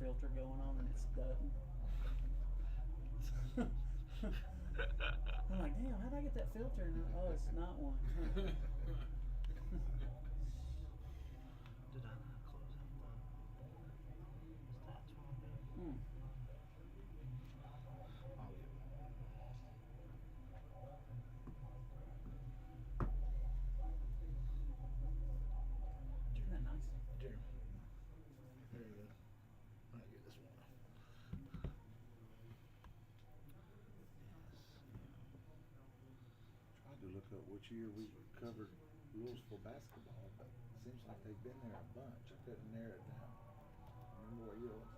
filter going on and it's doesn't. I'm like, damn, how'd I get that filter? And, oh, it's not one. Did I not close out the stats one? Hmm. I'll get Isn't that nice? Jeremy. There you go. I'll get this one. Yes. Tried to look up which year we covered rules for basketball, but it seems like they've been there a bunch. I couldn't narrow it down. Remember what year it was?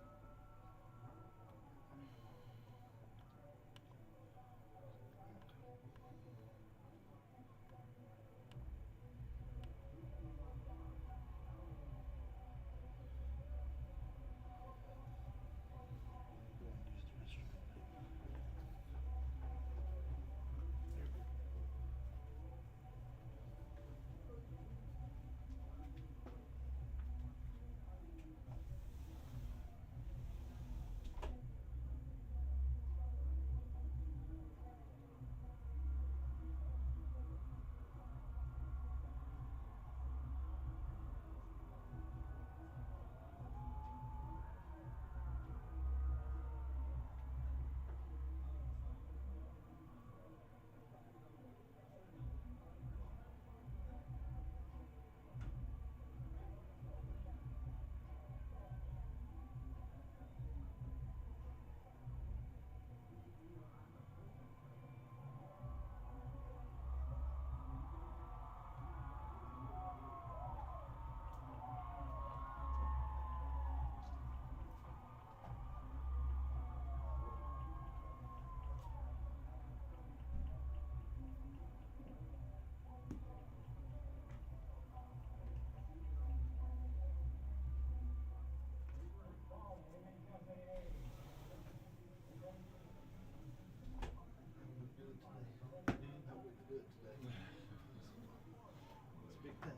Go and use the restroom. Good today. You know we can do it today. It's a big task.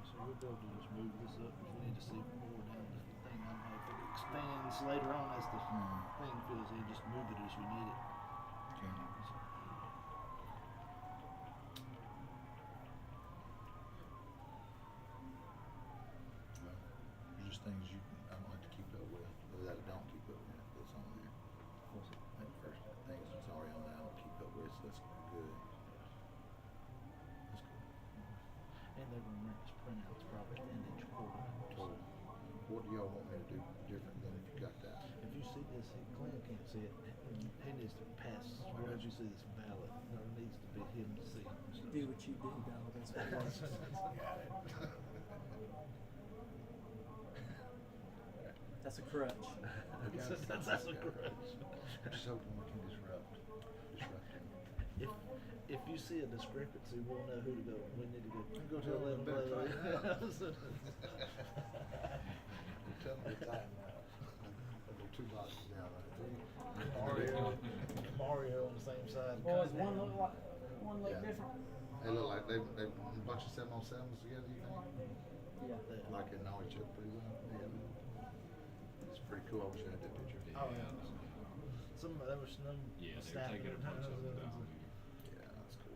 So we'll be able to just move this up if we need to see more down the thing. I don't know if it expands later on as the thing fills in, just move it as we need it. Well, there's just things I don't like to keep up with, or that I don't keep up with that's on there. What's it? Like the first things that's already on there I don't keep up with, so that's good. That's good. And they're going to make us printouts probably at the end of each quarter. Total. What do y'all want me to do different than if you got that? If you see this, Glenn can't see it. He needs to pass. Wherever you see this ballot, there needs to be him to see. Do what you do, dog. That's what works. Got it. That's a crutch. That's a grudge. I'm just hoping we can disrupt him. If you see a discrepancy, we'll know who to go. We need to Go to 11 better better. Tell me the time now. There are 2 boxes down there. Mario on the same side. Well, does one look Yeah. different? They look like they a bunch of 7-on-7s together, you think? Yeah. Like they know each other pretty well. Yeah. It's pretty cool. I wish I had that picture. Oh, yeah. there was no Yeah, they're snapping taking a it. bunch of them down. Yeah, that's cool.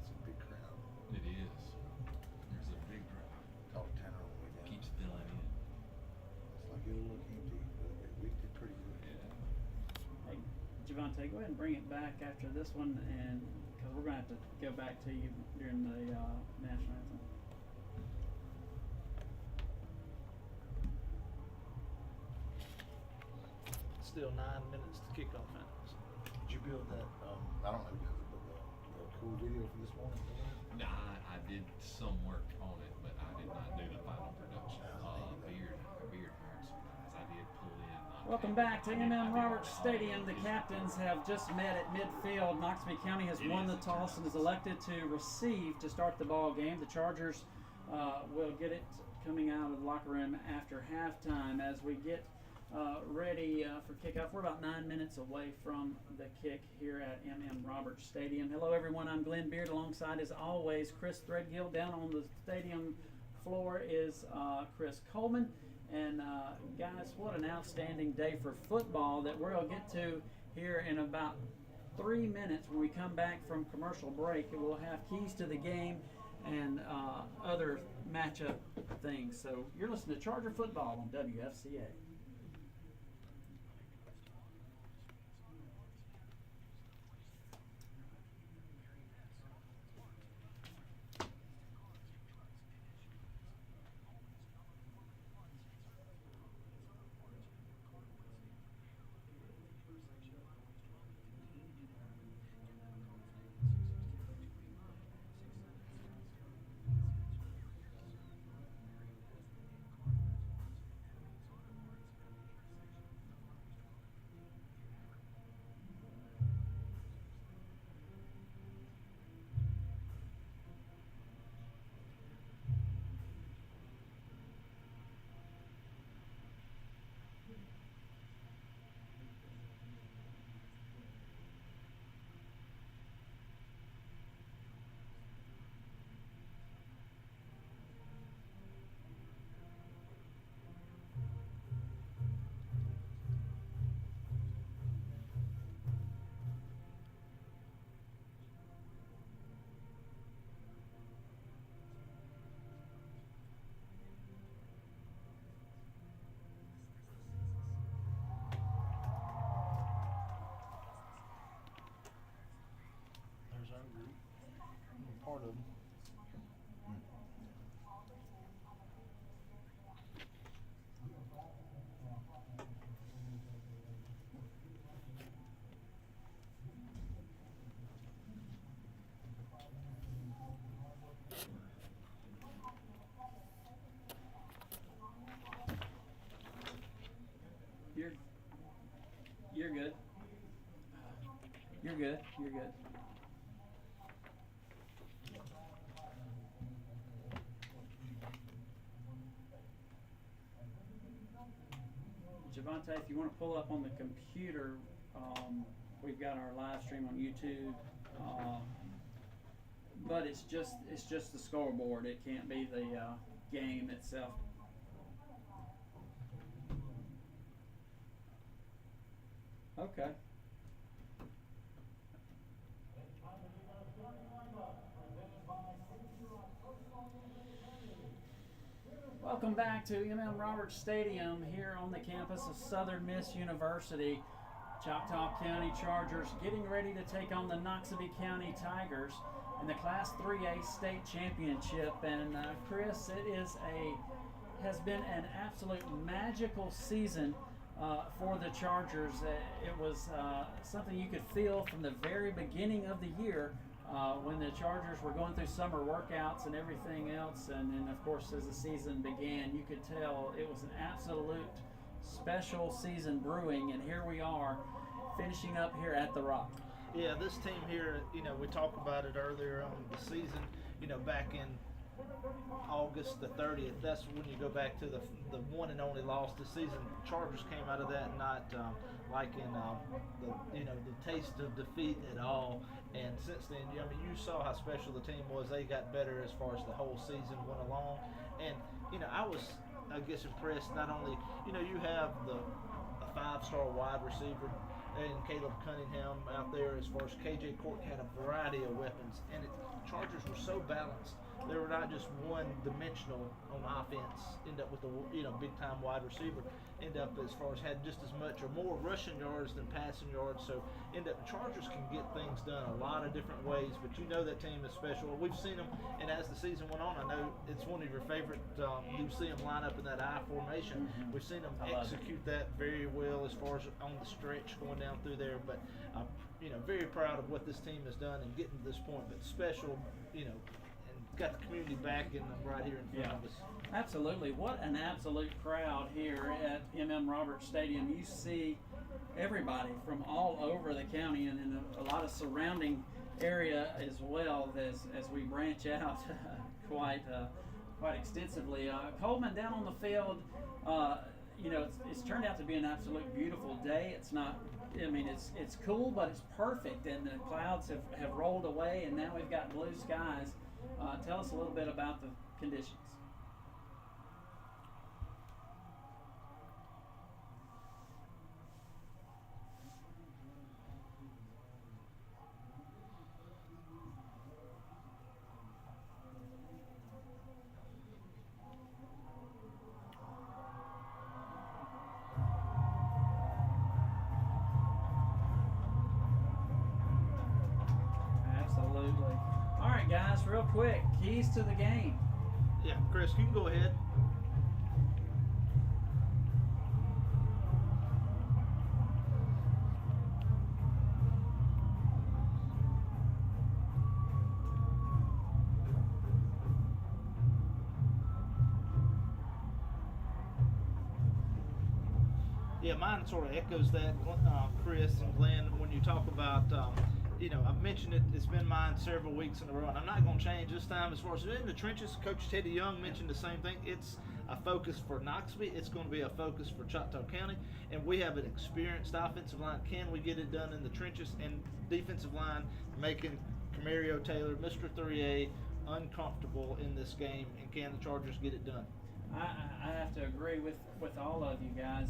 It's a big crowd. It is. There's a big crowd. Talk tenor on the way down. Keeps filling in. It's like it'll look empty, but we did pretty good. Yeah. Hey, Javante, go ahead and bring it back after this one, and because we're going to have to go back to you during the national anthem. Still 9 minutes to kickoff minutes. Did you build that? I don't know who does it, but the cool video for this morning. Nah, I did some work on it, but I did not do the final production. Beard hired some guys. I did pull in. Welcome back to M.M. Roberts Stadium. The captains have just met at midfield. Noxubee County has won the toss and is elected to receive to start the ball game. The Chargers will get it coming out of the locker room after halftime as we get ready for kickoff. We're about 9 minutes away from the kick here at M.M. Roberts Stadium. Hello, everyone. I'm Glenn Beard. Alongside, as always, Chris Threadgill. Down on the stadium floor is Chris Coleman. And guys, what an outstanding day for football that we'll get to here in about 3 minutes when we come back from commercial break. We'll have keys to the game and other matchup things. So you're listening to Charger Football on WFCA. There's our group. Part of them. You're good. You're good. You're good. Javante, if you want to pull up on the computer, we've got our live stream on YouTube, but it's just the scoreboard. It can't be the game itself. Okay. Welcome back to M.M. Roberts Stadium here on the campus of Southern Miss University. Choctaw County Chargers getting ready to take on the Noxubee County Tigers. in the Class 3A state championship. And Chris, has been an absolute magical season for the Chargers. It was something you could feel from the very beginning of the year when the Chargers were going through summer workouts and everything else. And then, of course, as the season began, you could tell it was an absolute special season brewing. And here we are finishing up here at the Rock. Yeah, this team here, we talked about it earlier on the season, back in August the 30th. That's when you go back to the one and only loss this season. Chargers came out of that not liking the taste of defeat at all. And since then, you saw how special the team was. They got better as far as the whole season went along. And I was, impressed. Not only you have a 5-star wide receiver and Caleb Cunningham out there, as far as KJ Court had a variety of weapons, and the Chargers were so balanced. They were not just one-dimensional on offense. End up with a big-time wide receiver. End up as far as had just as much or more rushing yards than passing yards. So end up the Chargers can get things done a lot of different ways. But that team is special. We've seen them, and as the season went on, I know it's one of your favorite. You see them line up in that I formation. Mm-hmm. We've seen them execute that very well as far as on the stretch going down through there. But very proud of what this team has done and getting to this point. But special, got the community back in right here in front of us. Absolutely. What an absolute crowd here at M.M. Roberts Stadium. You see everybody from all over the county and in a lot of surrounding area as well as we branch out quite extensively. Coleman, down on the field, it's turned out to be an absolute beautiful day. It's not, it's cool, but it's perfect, and the clouds have rolled away, and now we've got blue skies. Tell us a little bit about the conditions. Absolutely. All right, guys, real quick, keys to the game. Yeah, Chris, you can go ahead. Yeah, mine sort of echoes that, Chris and Glenn, when you talk about I've mentioned it. It's been mine several weeks in a row, and I'm not going to change this time. As far as in the trenches, Coach Teddy Young mentioned the same thing. It's a focus for Noxubee. It's going to be a focus for Choctaw County, and we have an experienced offensive line. Can we get it done in the trenches? And defensive line making Camario Taylor, Mr. 3A, uncomfortable in this game, and can the Chargers get it done? I have to agree with all of you guys.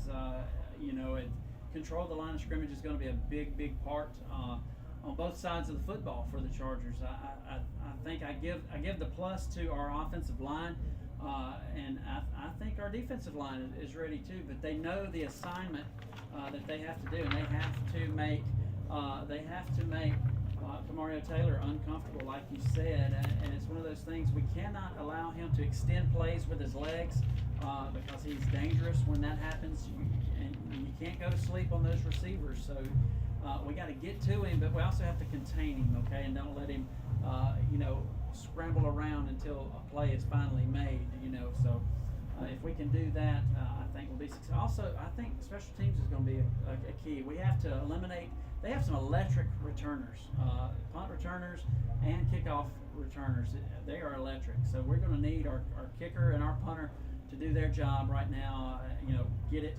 Control of the line of scrimmage is going to be a big part on both sides of the football for the Chargers. I think I give the plus to our offensive line, and I think our defensive line is ready too. But they know the assignment that they have to do, and they have to make Camario Taylor uncomfortable, like you said. And it's one of those things, we cannot allow him to extend plays with his legs because he's dangerous when that happens. And you can't go to sleep on those receivers. So we got to get to him, but we also have to contain him, okay, and don't let him, scramble around until a play is finally made, So if we can do that, I think we'll be successful. Also, I think special teams is going to be a key. We have to eliminate. They have some electric returners, punt returners and kickoff returners. They are electric. So we're going to need our kicker and our punter to do their job right now. Get it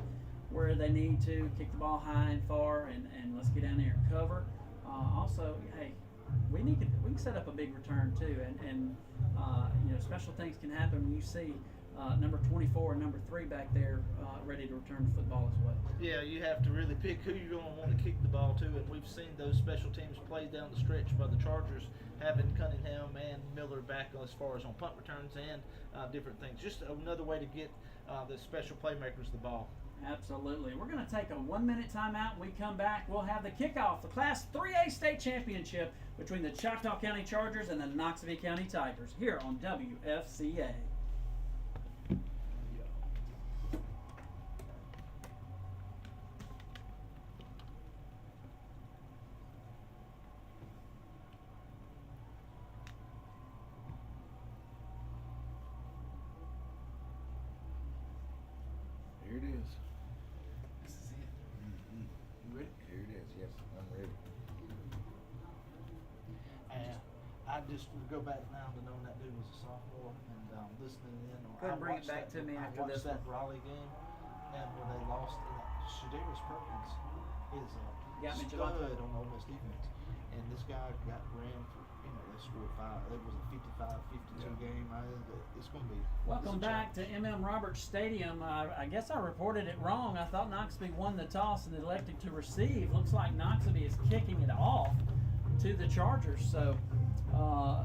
where they need to, kick the ball high and far, and let's get down there and cover. Also, hey, we can set up a big return too, and special things can happen when you see number 24 and number 3 back there ready to return the football as well. Yeah, you have to really pick who you're going to want to kick the ball to, and we've seen those special teams play down the stretch by the Chargers, having Cunningham and Miller back as far as on punt returns and different things. Just another way to get the special playmakers the ball. Absolutely. We're going to take a 1-minute timeout. When we come back, we'll have the kickoff, the Class 3A state championship between the Choctaw County Chargers and the Noxubee County Tigers here on WFCA. Here it is. This is it. You ready? Here it is. Yes, I'm ready. And I just would go back now to knowing that dude was a sophomore and listening in. Go ahead and bring it back to me after I watched this that Raleigh game, and when they lost, Shadarius Perkins is a Got me, stud Javante. on Ole Miss defense, and this guy got ran for, they scored 5. It was a 55-52 game. It's going to be. Welcome back to M.M. Roberts Stadium. I guess I reported it wrong. I thought Noxubee won the toss and elected to receive. Looks like Noxubee is kicking it off to the Chargers. So I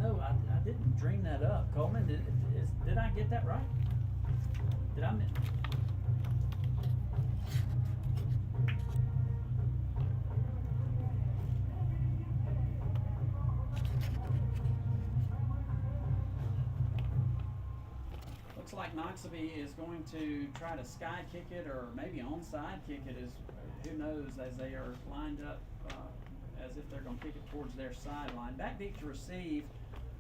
know I didn't dream that up. Coleman, did I get that right? Did I miss? Looks like Noxubee is going to try to sky kick it or maybe onside kick it. Who knows, as they are lined up as if they're going to kick it towards their sideline. Back deep to receive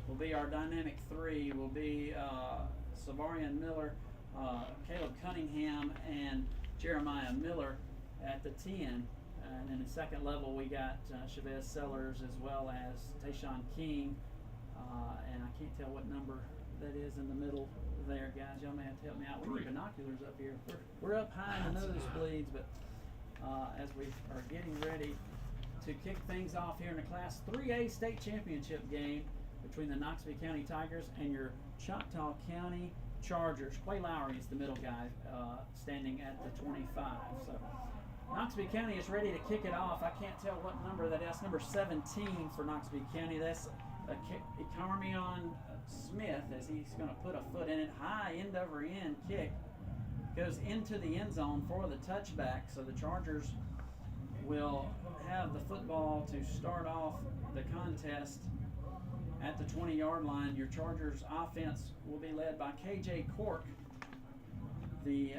will be our dynamic 3. Will be Savarian Miller, Caleb Cunningham, and Jeremiah Miller at the 10. And in the second level, we got Chavez Sellers as well as Tayshawn King. And I can't tell what number that is in the middle there, guys. Y'all may have to help me out. We need binoculars up here. We're up high in the nosebleeds, but as we are getting ready to kick things off here in the Class 3A state championship game between the Noxubee County Tigers and your Choctaw County Chargers. Clay Lowry is the middle guy standing at the 25. So Noxubee County is ready to kick it off. I can't tell what number that is. Number 17 for Noxubee County. That's Carmion Smith, as he's going to put a foot in it. High end over end kick goes into the end zone for the touchback. So the Chargers will have the football to start off the contest at the 20-yard line. Your Chargers offense will be led by KJ Cork, the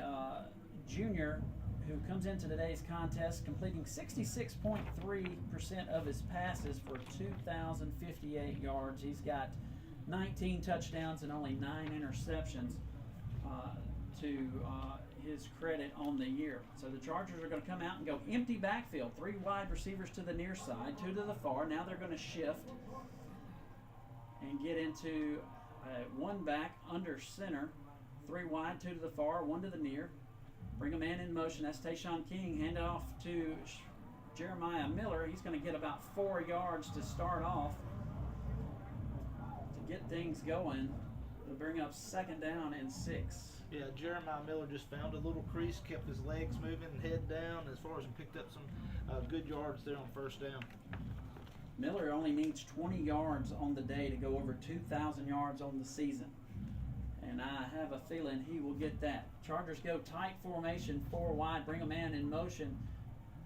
junior who comes into today's contest completing 66.3% of his passes for 2,058 yards. He's got 19 touchdowns and only 9 interceptions to his credit on the year. So the Chargers are going to come out and go empty backfield. 3 wide receivers to the near side, 2 to the far. Now they're going to shift and get into 1 back under center. 3 wide, 2 to the far, 1 to the near. Bring a man in motion. That's Tayshawn King. Hand off to Jeremiah Miller. He's going to get about 4 yards to start off to get things going. To bring up 2nd down and 6. Yeah, Jeremiah Miller just found a little crease, kept his legs moving, head down as far as he picked up some good yards there on 1st down. Miller only needs 20 yards on the day to go over 2,000 yards on the season. And I have a feeling he will get that. Chargers go tight formation, 4 wide, bring a man in motion.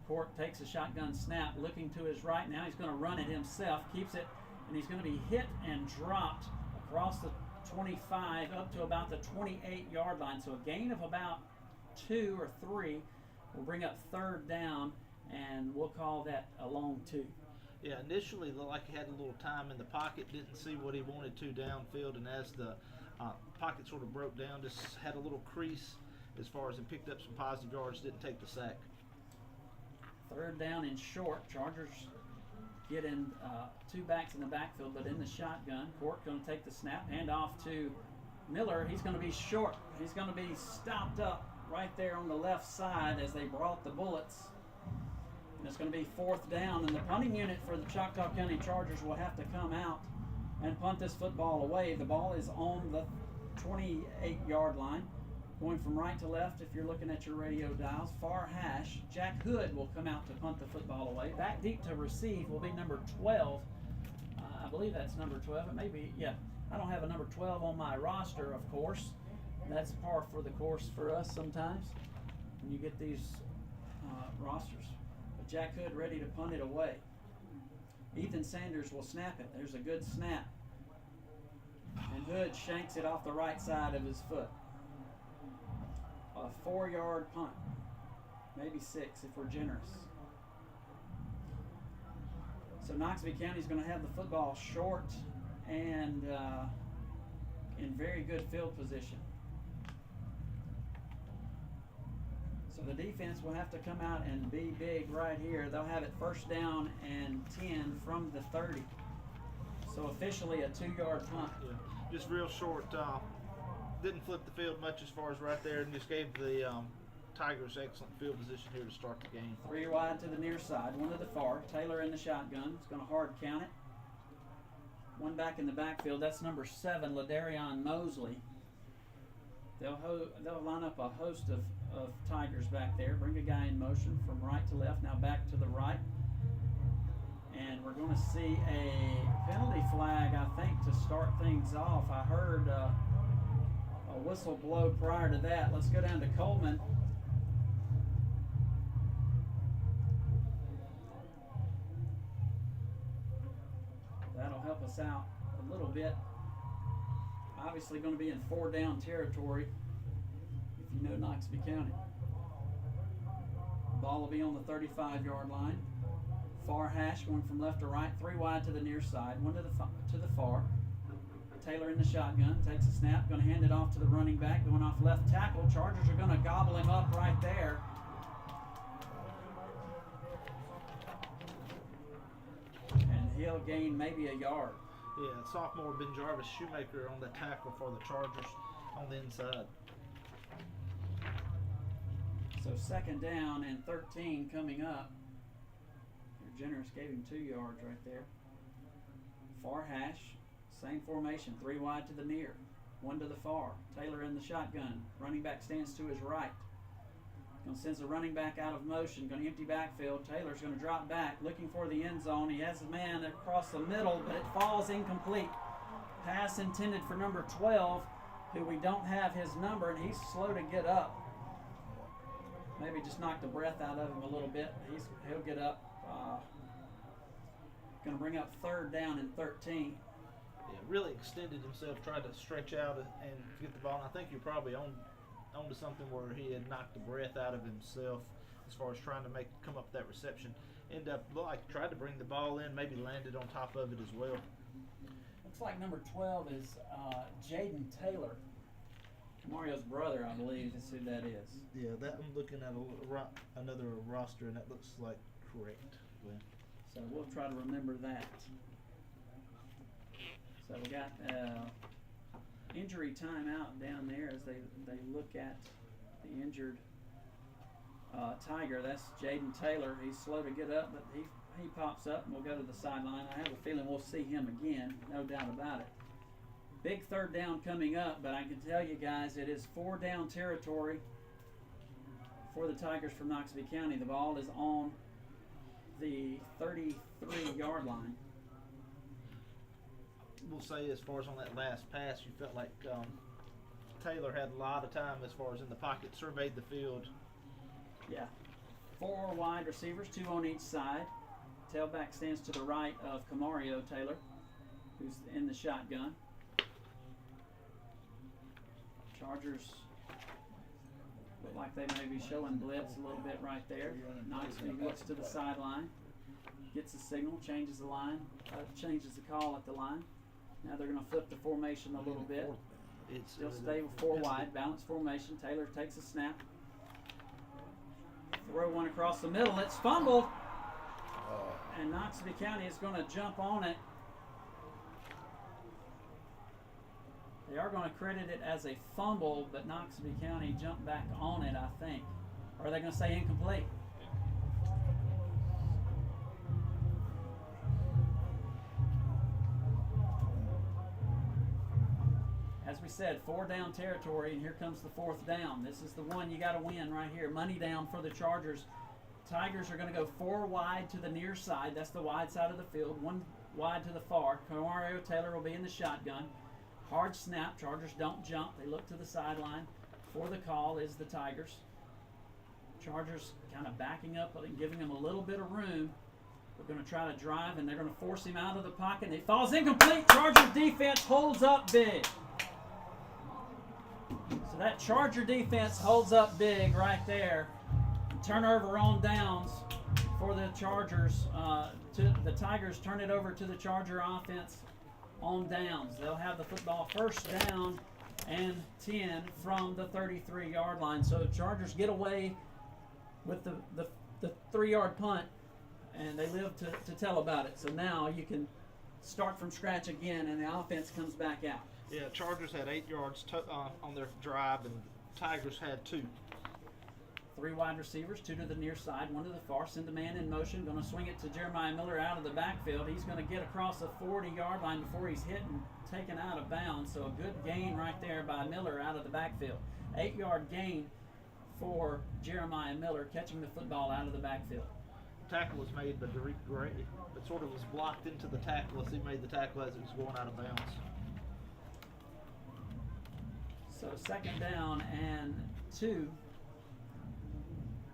Cork takes a shotgun snap, looking to his right now. He's going to run it himself, keeps it, and he's going to be hit and dropped across the 25 up to about the 28-yard line. So a gain of about 2 or 3 will bring up 3rd down, and we'll call that a long 2. Yeah, initially looked like he had a little time in the pocket, didn't see what he wanted to downfield, and as the pocket sort of broke down, just had a little crease as far as he picked up some positive yards, didn't take the sack. 3rd down and short. Chargers get in 2 backs in the backfield, but in the shotgun. Cork going to take the snap, hand off to Miller. He's going to be short. He's going to be stopped up right there on the left side as they brought the bullets. And it's going to be 4th down, and the punting unit for the Choctaw County Chargers will have to come out and punt this football away. The ball is on the 28-yard line. Going from right to left, if you're looking at your radio dials, far hash. Jack Hood will come out to punt the football away. Back deep to receive will be number 12. I believe that's number 12. It may be, yeah. I don't have a number 12 on my roster, of course. That's par for the course for us sometimes when you get these rosters. But Jack Hood ready to punt it away. Ethan Sanders will snap it. There's a good snap. And Hood shanks it off the right side of his foot. A 4-yard punt. Maybe 6 if we're generous. So Noxubee County is going to have the football short and in very good field position. So the defense will have to come out and be big right here. They'll have it first down and 10 from the 30. So officially a 2-yard punt. Yeah. Just real short. Didn't flip the field much as far as right there, and just gave the Tigers excellent field position here to start the game. 3 wide to the near side, 1 to the far. Taylor in the shotgun. It's going to hard count it. 1 back in the backfield. That's number 7, Ladarion Mosley. They'll line up a host of Tigers back there. Bring a guy in motion from right to left. Now back to the right. And we're going to see a penalty flag, I think, to start things off. I heard a whistle blow prior to that. Let's go down to Coleman. That'll help us out a little bit. Obviously going to be in 4-down territory if you know Noxubee County. Ball will be on the 35-yard line. Far hash going from left to right, 3 wide to the near side, 1 to the far. Taylor in the shotgun, takes a snap, going to hand it off to the running back, going off left tackle. Chargers are going to gobble him up right there. And he'll gain maybe a yard. Yeah, sophomore Ben Jarvis Shoemaker on the tackle for the Chargers on the inside. So 2nd down and 13 coming up. Your generous gave him 2 yards right there. Far hash, same formation, 3 wide to the near, 1 to the far. Taylor in the shotgun. Running back stands to his right. Going to send the running back out of motion. Going to empty backfield. Taylor's going to drop back, looking for the end zone. He has a man across the middle, but it falls incomplete. Pass intended for number 12, who we don't have his number, and he's slow to get up. Maybe just knocked the breath out of him a little bit. He'll get up. Going to bring up 3rd down and 13. Yeah, really extended himself, tried to stretch out and get the ball. And I think you're probably onto something where he had knocked the breath out of himself as far as trying to come up with that reception. End up tried to bring the ball in, maybe landed on top of it as well. Looks like number 12 is Jaden Taylor. Mario's brother, I believe, is who that is. Yeah, that I'm looking at another roster, and that looks like correct. Glenn. So we'll try to remember that. So we got injury timeout down there as they look at the injured Tiger. That's Jaden Taylor. He's slow to get up, but he pops up and we'll go to the sideline. I have a feeling we'll see him again, no doubt about it. Big 3rd down coming up, but I can tell you guys it is 4-down territory for the Tigers from Noxubee County. The ball is on the 33-yard line. We'll say as far as on that last pass, you felt like Taylor had a lot of time as far as in the pocket, surveyed the field. Yeah. 4 wide receivers, 2 on each side. Tailback stands to the right of Camario Taylor, who's in the shotgun. Chargers look like they may be showing blitz a little bit right there. Noxubee looks to the sideline, gets the signal, changes the line, changes the call at the line. Now they're going to flip the formation a little bit. Still stay with 4 wide, balanced formation. Taylor takes a snap. Throw one across the middle. It's fumbled. And Noxubee County is going to jump on it. They are going to credit it as a fumble, but Noxubee County jumped back on it, I think. Or are they going to say incomplete? As we said, 4-down territory, and here comes the 4th down. This is the one you got to win right here. Money down for the Chargers. Tigers are going to go 4 wide to the near side. That's the wide side of the field. 1 wide to the far. Camario Taylor will be in the shotgun. Hard snap. Chargers don't jump. They look to the sideline. For the call is the Tigers. Chargers kind of backing up and giving him a little bit of room. We're going to try to drive, and they're going to force him out of the pocket. And he falls incomplete. Chargers defense holds up big. So that Charger defense holds up big right there. Turnover on downs for the Chargers. The Tigers turn it over to the Charger offense on downs. They'll have the football first down and 10 from the 33-yard line. So the Chargers get away with the 3-yard punt, and they live to tell about it. So now you can start from scratch again, and the offense comes back out. Yeah, Chargers had 8 yards on their drive, and Tigers had 2. 3 wide receivers, 2 to the near side, 1 to the far. Send the man in motion. Going to swing it to Jeremiah Miller out of the backfield. He's going to get across the 40-yard line before he's hit and taken out of bounds. So a good gain right there by Miller out of the backfield. 8-yard gain for Jeremiah Miller, catching the football out of the backfield. Tackle was made by Derek Gray, but sort of was blocked into the tackle as he made the tackle as it was going out of bounds. So 2nd down and 2.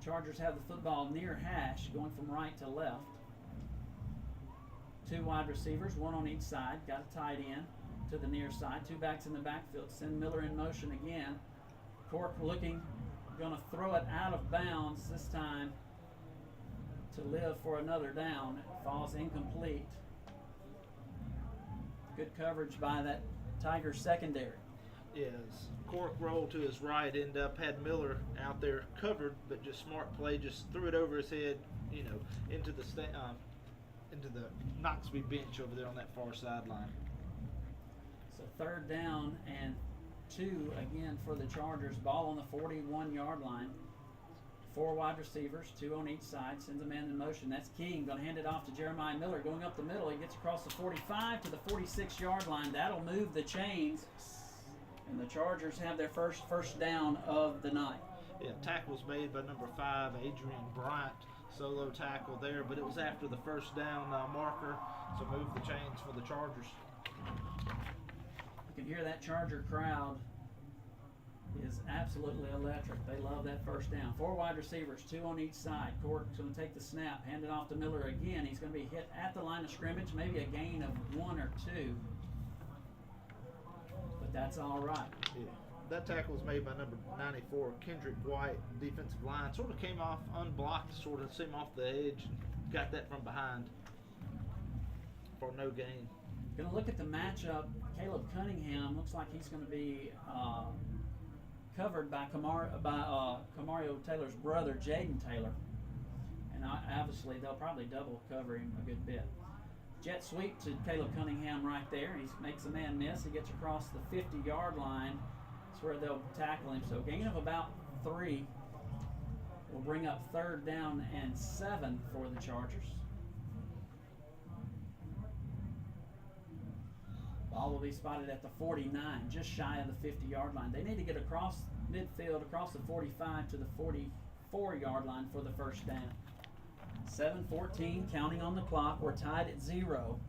Chargers have the football near hash, going from right to left. 2 wide receivers, 1 on each side. Got a tight end to the near side. 2 backs in the backfield. Send Miller in motion again. Cork looking, going to throw it out of bounds this time to live for another down. It falls incomplete. Good coverage by that Tigers secondary. Yes, Cork rolled to his right, had Miller out there covered, but just smart play, just threw it over his head, into the Noxubee bench over there on that far sideline. So 3rd down and 2 again for the Chargers. Ball on the 41-yard line. 4 wide receivers, 2 on each side. Sends a man in motion. That's King. Going to hand it off to Jeremiah Miller. Going up the middle. He gets across the 45 to the 46-yard line. That'll move the chains. And the Chargers have their first down of the night. Yeah, tackle was made by number 5, Adrian Bryant. Solo tackle there, but it was after the first down marker, so move the chains for the Chargers. You can hear that Charger crowd is absolutely electric. They love that first down. 4 wide receivers, 2 on each side. Cork's going to take the snap, hand it off to Miller again. He's going to be hit at the line of scrimmage, maybe a gain of 1 or 2. But that's all right. Yeah. That tackle was made by number 94, Kendrick White, defensive line. Sort of came off unblocked, sort of seemed off the edge, and got that from behind for no gain. Going to look at the matchup. Caleb Cunningham looks like he's going to be covered by Camario Taylor's brother, Jaden Taylor. And obviously they'll probably double cover him a good bit. Jet sweep to Caleb Cunningham right there. He makes a man miss. He gets across the 50-yard line. That's where they'll tackle him. So gain of about 3 will bring up 3rd down and 7 for the Chargers. Ball will be spotted at the 49, just shy of the 50-yard line. They need to get across midfield, across the 45 to the 44-yard line for the first down. 7:14, counting on the clock. We're tied at 0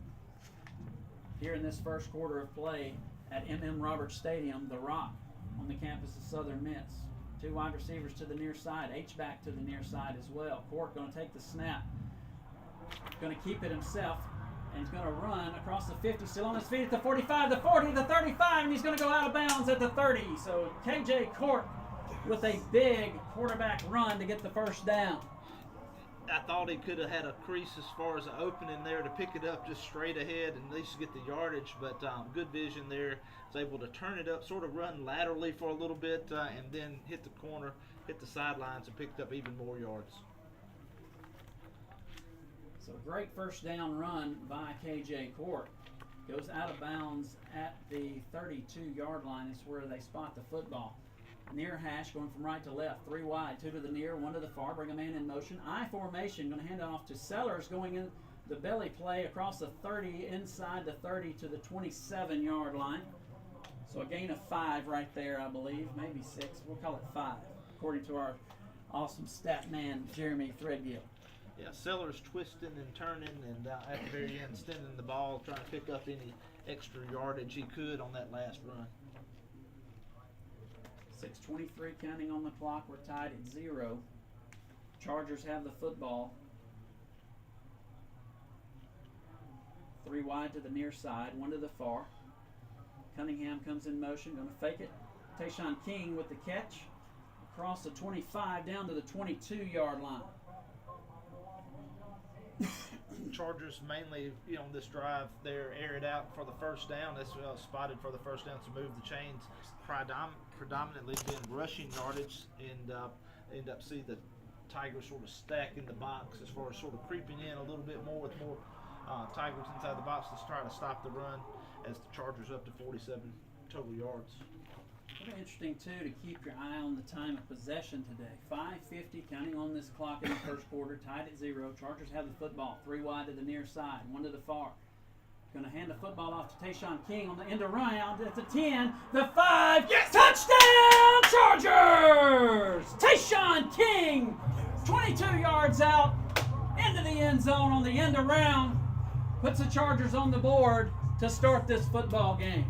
here in this first quarter of play at M.M. Roberts Stadium, The Rock, on the campus of Southern Miss. 2 wide receivers to the near side, H-back to the near side as well. Cork going to take the snap, going to keep it himself, and he's going to run across the 50, still on his feet at the 45, the 40, the 35, and he's going to go out of bounds at the 30. So KJ Cork with a big quarterback run to get the first down. I thought he could have had a crease as far as an opening there to pick it up just straight ahead and at least get the yardage, but good vision there. Was able to turn it up, sort of run laterally for a little bit, and then hit the corner, hit the sidelines, and picked up even more yards. So great first down run by KJ Cork. Goes out of bounds at the 32-yard line. Is where they spot the football. Near hash, going from right to left. 3 wide, 2 to the near, 1 to the far. Bring a man in motion. I formation, going to hand it off to Sellers, going in the belly play across the 30, inside the 30 to the 27-yard line. So a gain of 5 right there, I believe. Maybe 6. We'll call it 5, according to our awesome stat man, Jeremy Threadgill. Yeah, Sellers twisting and turning, and at the very end, extending the ball, trying to pick up any extra yardage he could on that last run. 6:23 counting on the clock. We're tied at 0. Chargers have the football. 3 wide to the near side, 1 to the far. Cunningham comes in motion, going to fake it. Tayshawn King with the catch. Across the 25 down to the 22-yard line. Chargers mainly, on this drive, they're aired out for the first down. That's spotted for the first down to move the chains. Predominantly been rushing yardage, and end up see the Tigers sort of stack in the box as far as sort of creeping in a little bit more with more Tigers inside the box to try to stop the run as the Chargers up to 47 total yards. Very interesting, too, to keep your eye on the time of possession today. 5:50 counting on this clock in the first quarter, tied at 0. Chargers have the football. 3 wide to the near side, 1 to the far. Going to hand the football off to Tayshawn King on the end around at the 10, the 5. Yes! Touchdown, Chargers! Tayshawn King, 22 yards out, into the end zone on the end around. Puts the Chargers on the board to start this football game.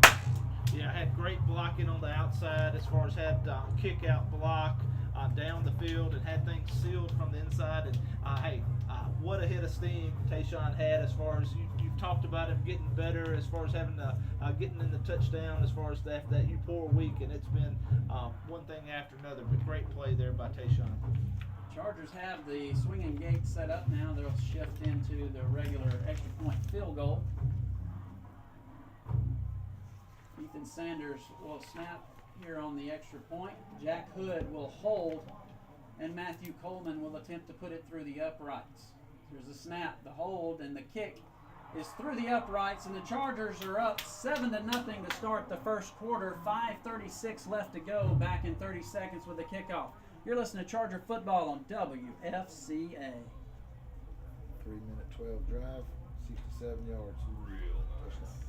Yeah, had great blocking on the outside as far as had kick out block down the field and had things sealed from the inside. And what a hit of steam Tayshawn had as far as you've talked about him getting better as far as having getting in the touchdown as far as that poor week, and it's been one thing after another. But great play there by Tayshawn. Chargers have the swinging gate set up now. They'll shift into the regular extra point field goal. Ethan Sanders will snap here on the extra point. Jack Hood will hold, and Matthew Coleman will attempt to put it through the uprights. There's a snap, the hold, and the kick is through the uprights, and the Chargers are up 7-0 to start the first quarter. 5:36 left to go, back in 30 seconds with the kickoff. You're listening to Charger Football on WFCA. 3-minute 12 drive, 67 yards. Real nice.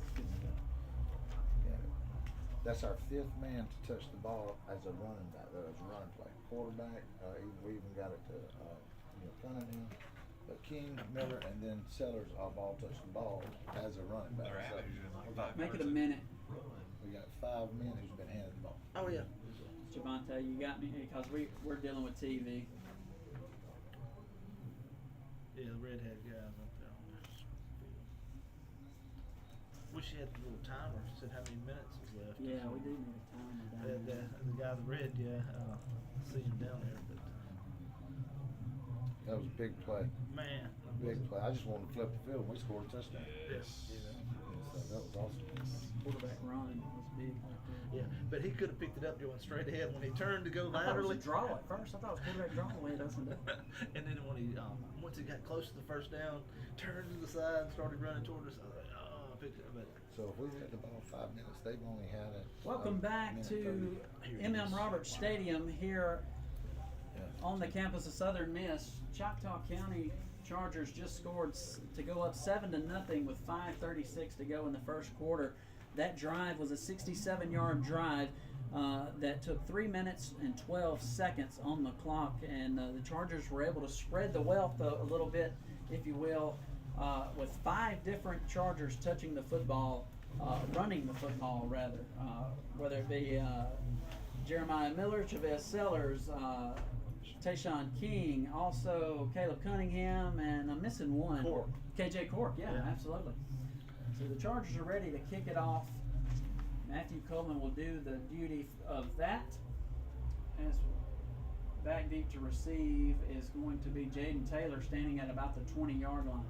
Yeah. That's our 5th man to touch the ball as a running back. That was a running play. Quarterback, we even got it to Cunningham. But King, Miller, and then Sellers have all touched the ball as a running back. They're averaging like 5 Make it a yards minute. run. We got 5 men who's been handed the ball. Oh yeah. Javante, you got me because we're dealing with TV. Yeah, the redhead guys up there on this field. Wish you had the little timer that said how many minutes was left. Yeah, we do need a timer down there. The guy in the red, see him down there, but That was a big play. man, Big play. I just wanted to flip the field and we scored a touchdown. Yes. So that was awesome. Quarterback run was big right there. yeah, but he could have picked it up going straight ahead when he turned to go I thought it was laterally. a draw at first. I thought it was quarterback draw the way it opened up. And then when he once he got close to the first down, turned to the side and started running toward us. I was like, oh, I picked it up. But So if we had the ball 5 minutes, they've only had it. Welcome back to M.M. Roberts Stadium here on the campus of Southern Miss. Choctaw County Chargers just scored to go up 7-0 with 5:36 to go in the first quarter. That drive was a 67-yard drive that took 3 minutes and 12 seconds on the clock, and the Chargers were able to spread the wealth a little bit, if you will, with 5 different Chargers touching the football, running the football rather, whether it be Jeremiah Miller, Chavez Sellers, Tayshawn King, also Caleb Cunningham, and I'm missing one. Cork. KJ Cork, yeah, absolutely. So the Chargers are ready to kick it off. Matthew Coleman will do the duty of that. As back deep to receive is going to be Jaden Taylor, standing at about the 20-yard line.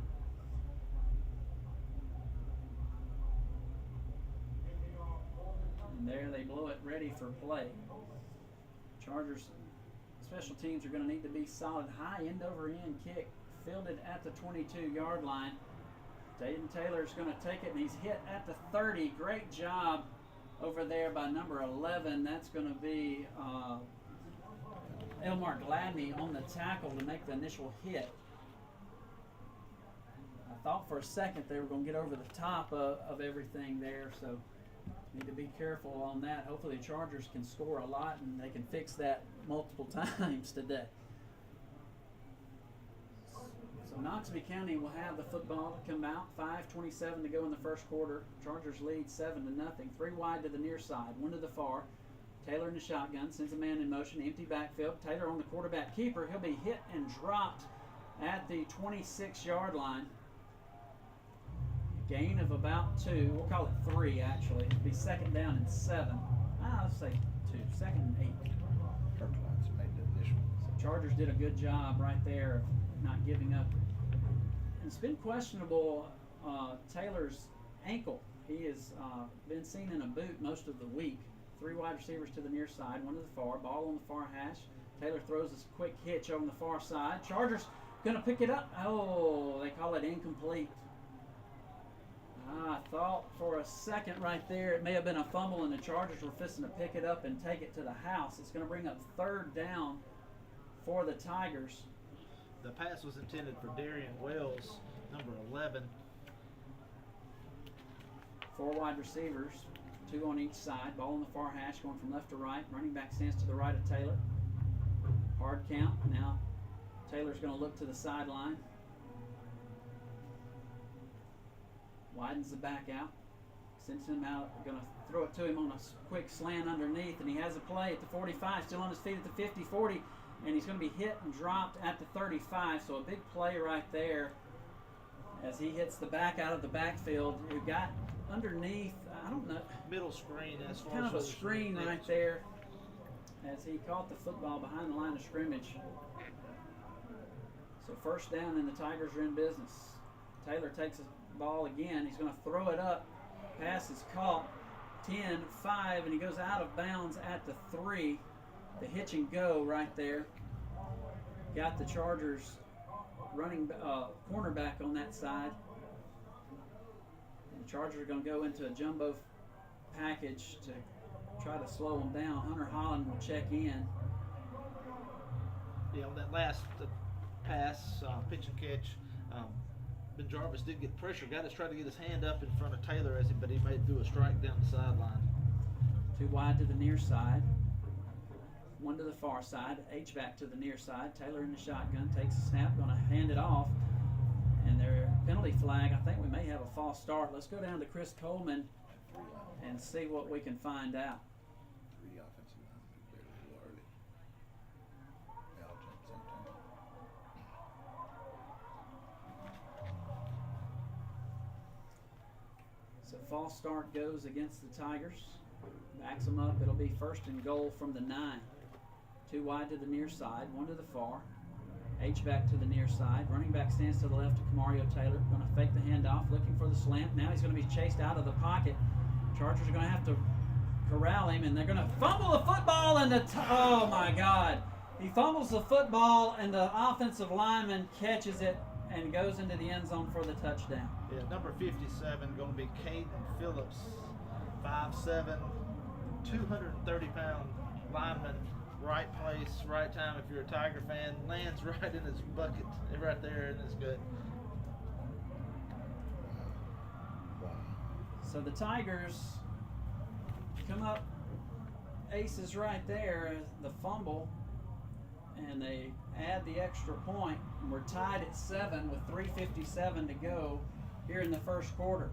And there they blow it, ready for play. Chargers special teams are going to need to be solid. High end over end kick fielded at the 22-yard line. Jaden Taylor's going to take it, and he's hit at the 30. Great job over there by number 11. That's going to be Elmar Gladney on the tackle to make the initial hit. I thought for a second they were going to get over the top of everything there, so need to be careful on that. Hopefully the Chargers can score a lot and they can fix that multiple times today. Noxubee County will have the football to come out. 5:27 to go in the first quarter. Chargers lead 7-0. 3 wide to the near side, 1 to the far. Taylor in the shotgun, sends a man in motion, empty backfield. Taylor on the quarterback keeper. He'll be hit and dropped at the 26-yard line. Gain of about 2. We'll call it 3, actually. It'll be 2nd down and 7. Let's say 2. 2nd and 8. Kirkline's made the initial. So Chargers did a good job right there of not giving up. And it's been questionable, Taylor's ankle. He has been seen in a boot most of the week. 3 wide receivers to the near side, 1 to the far. Ball on the far hash. Taylor throws this quick hitch on the far side. Chargers going to pick it up. Oh, they call it incomplete. I thought for a second right there it may have been a fumble and the Chargers were fisting to pick it up and take it to the house. It's going to bring up 3rd down for the Tigers. The pass was intended for Darian Wells, number 11. 4 wide receivers, 2 on each side. Ball on the far hash going from left to right. Running back stands to the right of Taylor. Hard count. Now Taylor's going to look to the sideline. Widens the back out. Sends him out. Going to throw it to him on a quick slant underneath. And he has a play at the 45. Still on his feet at the 50, 40. And he's going to be hit and dropped at the 35. So a big play right there as he hits the back out of the backfield. Who got underneath, I don't know. Middle screen as far Kind as of a screen right there as he caught the football behind the line of scrimmage. So 1st down and the Tigers are in business. Taylor takes the ball again. He's going to throw it up. Pass is caught. 10-5, and he goes out of bounds at the 3. The hitch and go right there. Got the Chargers running cornerback on that side. And the Chargers are going to go into a jumbo package to try to slow them down. Hunter Holland will check in. Yeah, on that last pass, pitch and catch, Ben Jarvis did get pressure. Got to try to get his hand up in front of Taylor, but he made do a strike down the sideline. 2 wide to the near side. 1 to the far side. H-back to the near side. Taylor in the shotgun. Takes a snap. Going to hand it off. And their penalty flag, I think we may have a false start. Let's go down to Chris Coleman and see what we can find out. 3 offensive linemen played a little early. They all jumped sometime. So false start goes against the Tigers. Backs them up. It'll be 1st and goal from the 9. 2 wide to the near side, 1 to the far. H-back to the near side. Running back stands to the left of Camario Taylor. Going to fake the handoff, looking for the slant. Now he's going to be chased out of the pocket. Chargers are going to have to corral him, and they're going to fumble the football. And oh my God. He fumbles the football, and the offensive lineman catches it and goes into the end zone for the touchdown. Yeah, number 57 going to be Caden Phillips, 5'7", 230-pound lineman. Right place, right time. If you're a Tiger fan, lands right in his bucket, right there in his gut. Wow. So the Tigers come up aces right there, the fumble, and they add the extra point. And we're tied at 7 with 3:57 to go here in the first quarter.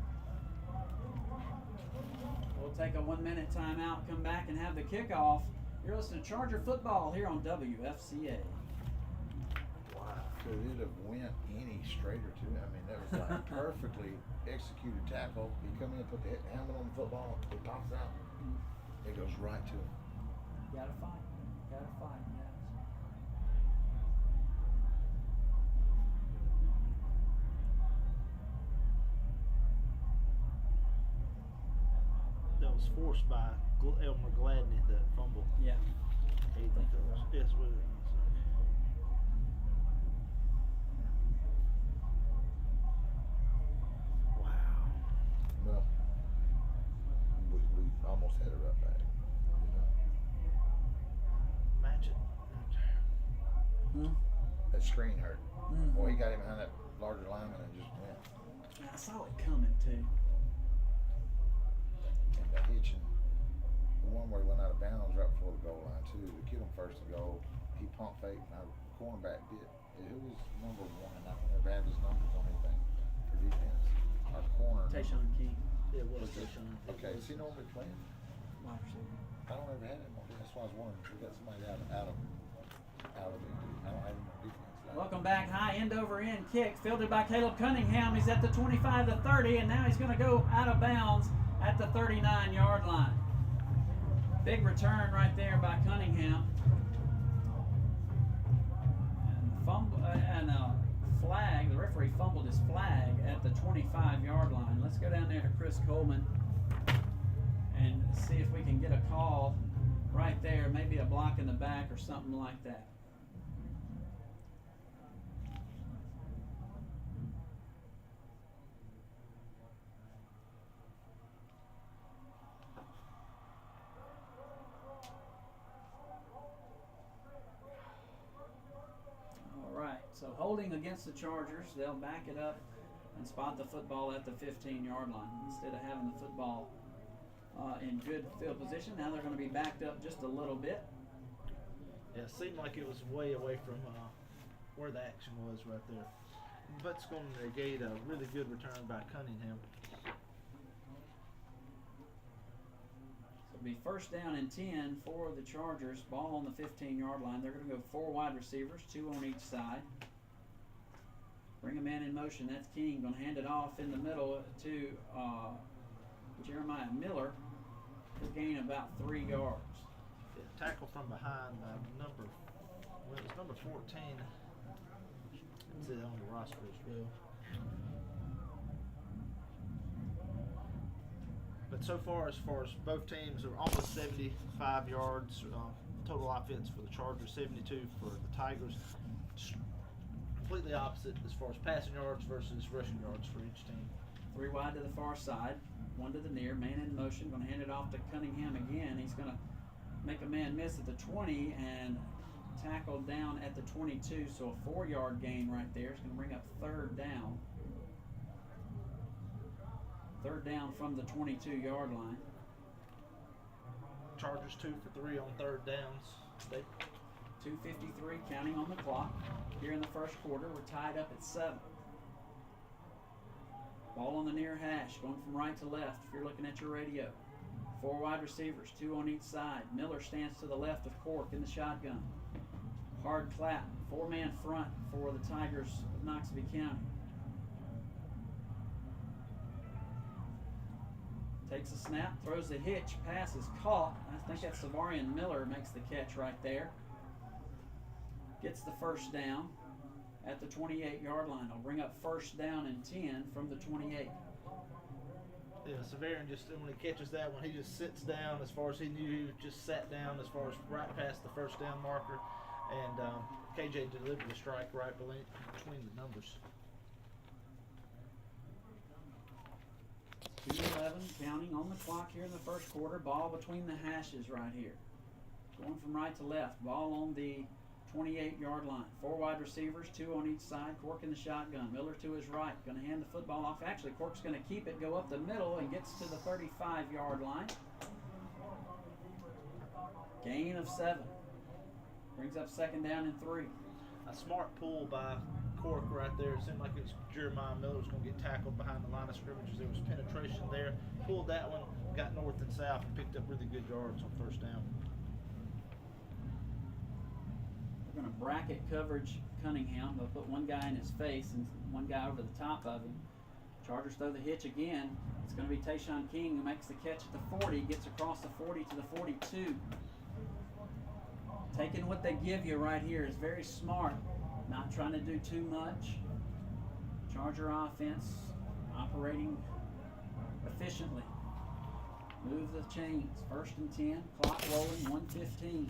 We'll take a 1-minute timeout, come back and have the kickoff. You're listening to Charger Football here on WFCA. Wow. Could it have went any straighter too? I mean, that was like perfectly executed tackle. He come in, put the helmet on the football, it pops out. It goes right to him. Gotta fight. Gotta fight, guys. That was forced by Elmer Gladney, that fumble. Yeah. Caden Phillips. Yes, what it is. Wow. Well, we almost had it right back. You know? Match it. That screen hurt. Mhm. Boy, he got him behind that larger lineman and just went. I saw it coming too. And that hitching. one where he went out of bounds right before the goal line too. The kid on first and goal, he pump faked, and our cornerback did. Who was number 1? I don't ever have his numbers on anything for defense. Our corner. Tayshaun King, It was Was it? Tayshaun. Okay, is he normally playing? wide receiver. I don't ever have him on. That's why I was wondering. We got somebody out of it. I don't have him on defense. Welcome back. High end over end kick fielded by Caleb Cunningham. He's at the 25 to 30, and now he's going to go out of bounds at the 39-yard line. Big return right there by Cunningham. And flag. The referee fumbled his flag at the 25-yard line. Let's go down there to Chris Coleman and see if we can get a call right there. Maybe a block in the back or something like that. So holding against the Chargers, they'll back it up and spot the football at the 15-yard line instead of having the football in good field position. Now they're going to be backed up just a little bit. Yeah, it seemed like it was way away from where the action was right there. But it's going to negate a really good return by Cunningham. It'll be first down and 10 for the Chargers. Ball on the 15-yard line. They're going to go 4 wide receivers, 2 on each side. Bring a man in motion. That's King. Going to hand it off in the middle to Jeremiah Miller. He'll gain about 3 yards. Yeah, tackle from behind by it was number 14. It's on the roster as well. But so far as both teams are almost 75 yards total offense for the Chargers, 72 for the Tigers. Completely opposite as far as passing yards versus rushing yards for each team. 3 wide to the far side, 1 to the near. Man in motion. Going to hand it off to Cunningham again. He's going to make a man miss at the 20 and tackle down at the 22. So a 4-yard gain right there. It's going to bring up 3rd down. 3rd down from the 22-yard line. Chargers 2 for 3 on 3rd downs. 2:53 counting on the clock. Here in the first quarter, we're tied up at 7. Ball on the near hash, going from right to left if you're looking at your radio. 4 wide receivers, 2 on each side. Miller stands to the left of Cork in the shotgun. Hard clap, 4-man front for the Tigers of Noxubee County. Takes a snap, throws the hitch, pass is caught. I think that's Savarian Miller makes the catch right there. Gets the first down at the 28-yard line. I'll bring up first down and 10 from the 28. Yeah, Savarian just, when he catches that one, he just sits down as far as he knew. He just sat down as far as right past the first down marker. And KJ delivered the strike right between the numbers. 2:11 counting on the clock here in the first quarter. Ball between the hashes right here. Going from right to left. Ball on the 28-yard line. 4 wide receivers, 2 on each side. Cork in the shotgun. Miller to his right. Going to hand the football off. Actually, Cork's going to keep it, go up the middle, and gets to the 35-yard line. Gain of 7. Brings up 2nd down and 3. A smart pull by Cork right there. It seemed like it was Jeremiah Miller was going to get tackled behind the line of scrimmage. There was penetration there. Pulled that one, got north and south, and picked up really good yards on first down. We're going to bracket coverage Cunningham. They'll put one guy in his face and one guy over the top of him. Chargers throw the hitch again. It's going to be Tayshaun King who makes the catch at the 40, gets across the 40 to the 42. Taking what they give you right here is very smart. Not trying to do too much. Charger offense operating efficiently. Move the chains. 1st and 10. Clock rolling. 1:15.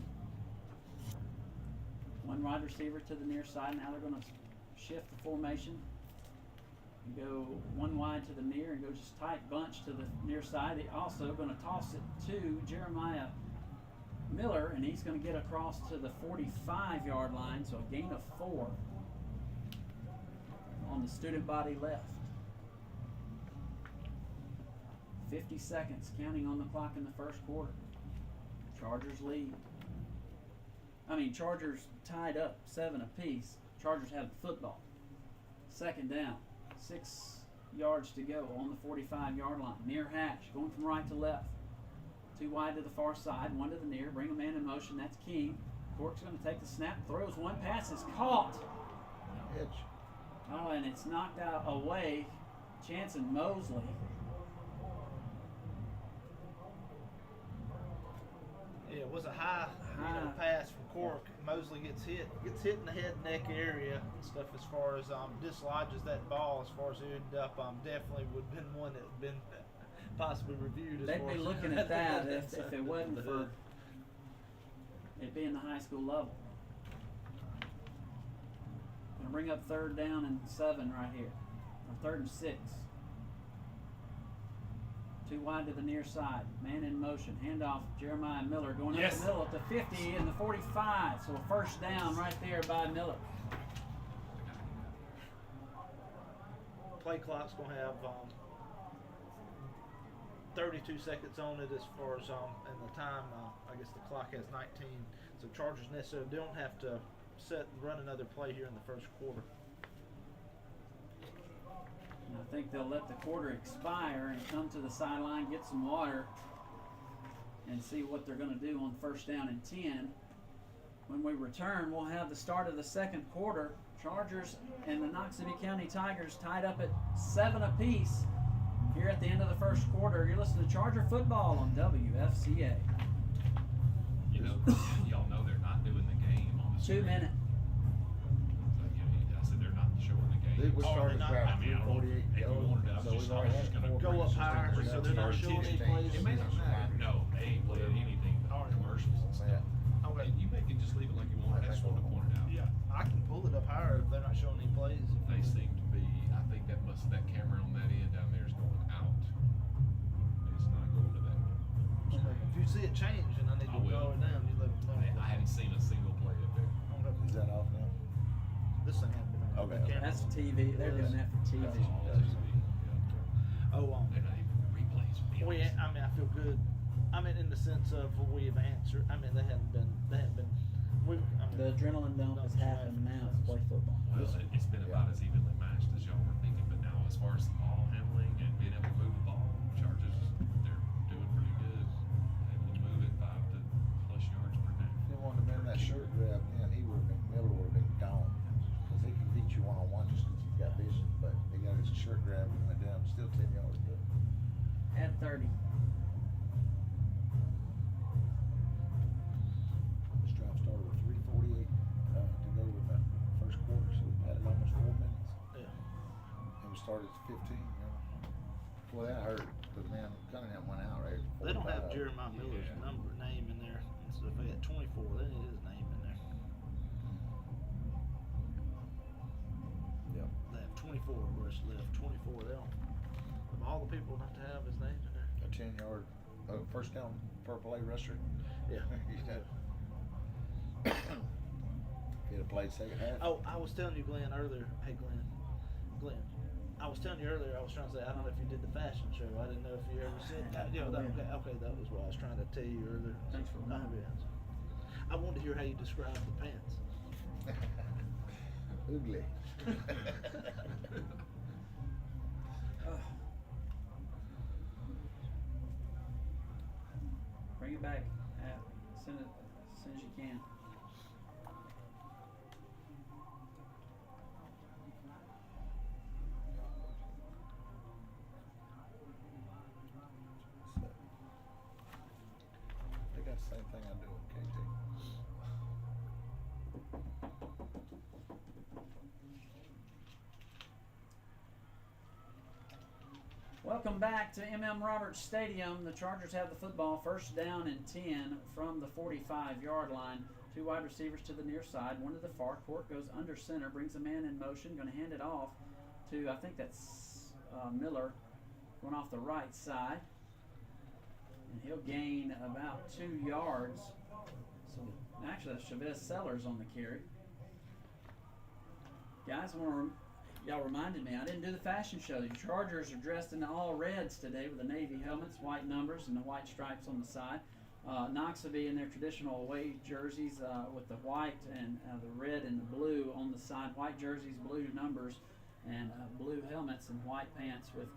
1 wide receiver to the near side. Now they're going to shift the formation. And go 1 wide to the near and go just tight bunch to the near side. They also going to toss it to Jeremiah Miller, and he's going to get across to the 45-yard line, so a gain of 4 on the student body left. 50 seconds counting on the clock in the first quarter. Chargers lead. Chargers tied up 7 apiece. Chargers have the football. Second down, 6 yards to go on the 45-yard line. Near hash, going from right to left. 2 wide to the far side, 1 to the near. Bring a man in motion. That's King. Cork's going to take the snap, throws one pass, is caught. Hitch. Oh, and it's knocked out away. Chance and Mosley. Yeah, it was a high pass from Cork. Mosley gets hit in the head neck area and stuff as far as dislodges that ball as far as it ended up. Definitely would have been one that had been possibly reviewed. As They'd far be as looking at that if it wasn't for it being the high school level. Gonna bring up 3rd down and 7 right here. Or 3rd and 6. 2 wide to the near side. Man in motion. Handoff. Jeremiah Miller going up the middle at the 50 and the 45. So a first down right there by Miller. Play clock's gonna have 32 seconds on it as far as and the time. I guess the clock has 19. So Chargers necessarily don't have to run another play here in the first quarter. And I think they'll let the quarter expire and come to the sideline, get some water, and see what they're going to do on 1st down and 10. When we return, we'll have the start of the second quarter. Chargers and the Noxubee County Tigers tied up at 7 apiece here at the end of the first quarter. You're listening to Charger Football on WFCA. You know, y'all know they're not doing the game on the 2 minute. I said they're not showing the game. We started not- about I mean, I don't- 3:48 if you goes, wanted to, I was so just- we've I was already just had gonna 4 go up minutes. higher, We're so down they're not to showing any 16. plays. It may not matter. No, they ain't playing anything but commercials and stuff. Okay. And you can just leave it like you want. I just wanted to point it out. Yeah, I can pull it up higher if they're not showing any plays. They seem to be. I think that camera on that end down there is going out. It's not going to that. If you see it change and I need I to will. go it down, you let me know. I haven't seen a single play up there. Is that off now? This thing hasn't been on. Okay, The okay. camera. That's TV. They're doing that for TV. That's all Yes. TV. Yeah. Oh, They're not even replays. I feel good. In the sense of we've answered. They haven't been. The adrenaline dump has happened. Now it's play football. Well, it's been about as evenly matched as y'all were thinking, but now as far as the ball handling and being able to move the ball, Chargers, they're doing pretty good. Able to move it 5 to plus yards per day. If he wanted to bend that shirt grab, man, Miller would have been gone. Because he can beat you one-on-one just because he's got vision. But he got his shirt grab and went down, still 10 yards. But At 30. this drive started with 3:48 to go in the first quarter, so we had almost 4 minutes. Yeah. And we started at 15, Well, that hurt, because, man, Cunningham went out, right? They don't have 45. Jeremiah Miller's name in there. And so if they had 24, they need his name in there. Yep. They have 24 rush left. 24. They don't. Of all the people not to have his name in there. A 10-yard first down per play rusher. Yeah. He'd have played second half. Oh, I was telling you, Glenn, earlier. Hey, Glenn. I was telling you earlier. I was trying to say I don't know if you did the fashion show. I didn't know if you ever said that. Okay, that was what I was trying to tell you earlier. Thanks for reminding me. I wanted to hear how you describe the pants. Ugly. Bring it back. Send it as soon as you can. They got the same thing I do in KT. Welcome back to M.M. Roberts Stadium. The Chargers have the football, first down and 10 from the 45-yard line. 2 wide receivers to the near side, 1 to the far. Court goes under center, brings a man in motion, going to hand it off to, I think that's Miller, going off the right side. And he'll gain about 2 yards. So actually, that's Chavez Sellers on the carry. Guys, y'all reminded me, I didn't do the fashion show. The Chargers are dressed in all reds today with the navy helmets, white numbers, and the white stripes on the side. Noxubee in their traditional away jerseys with the white and the red and the blue on the side. White jerseys, blue numbers, and blue helmets and white pants with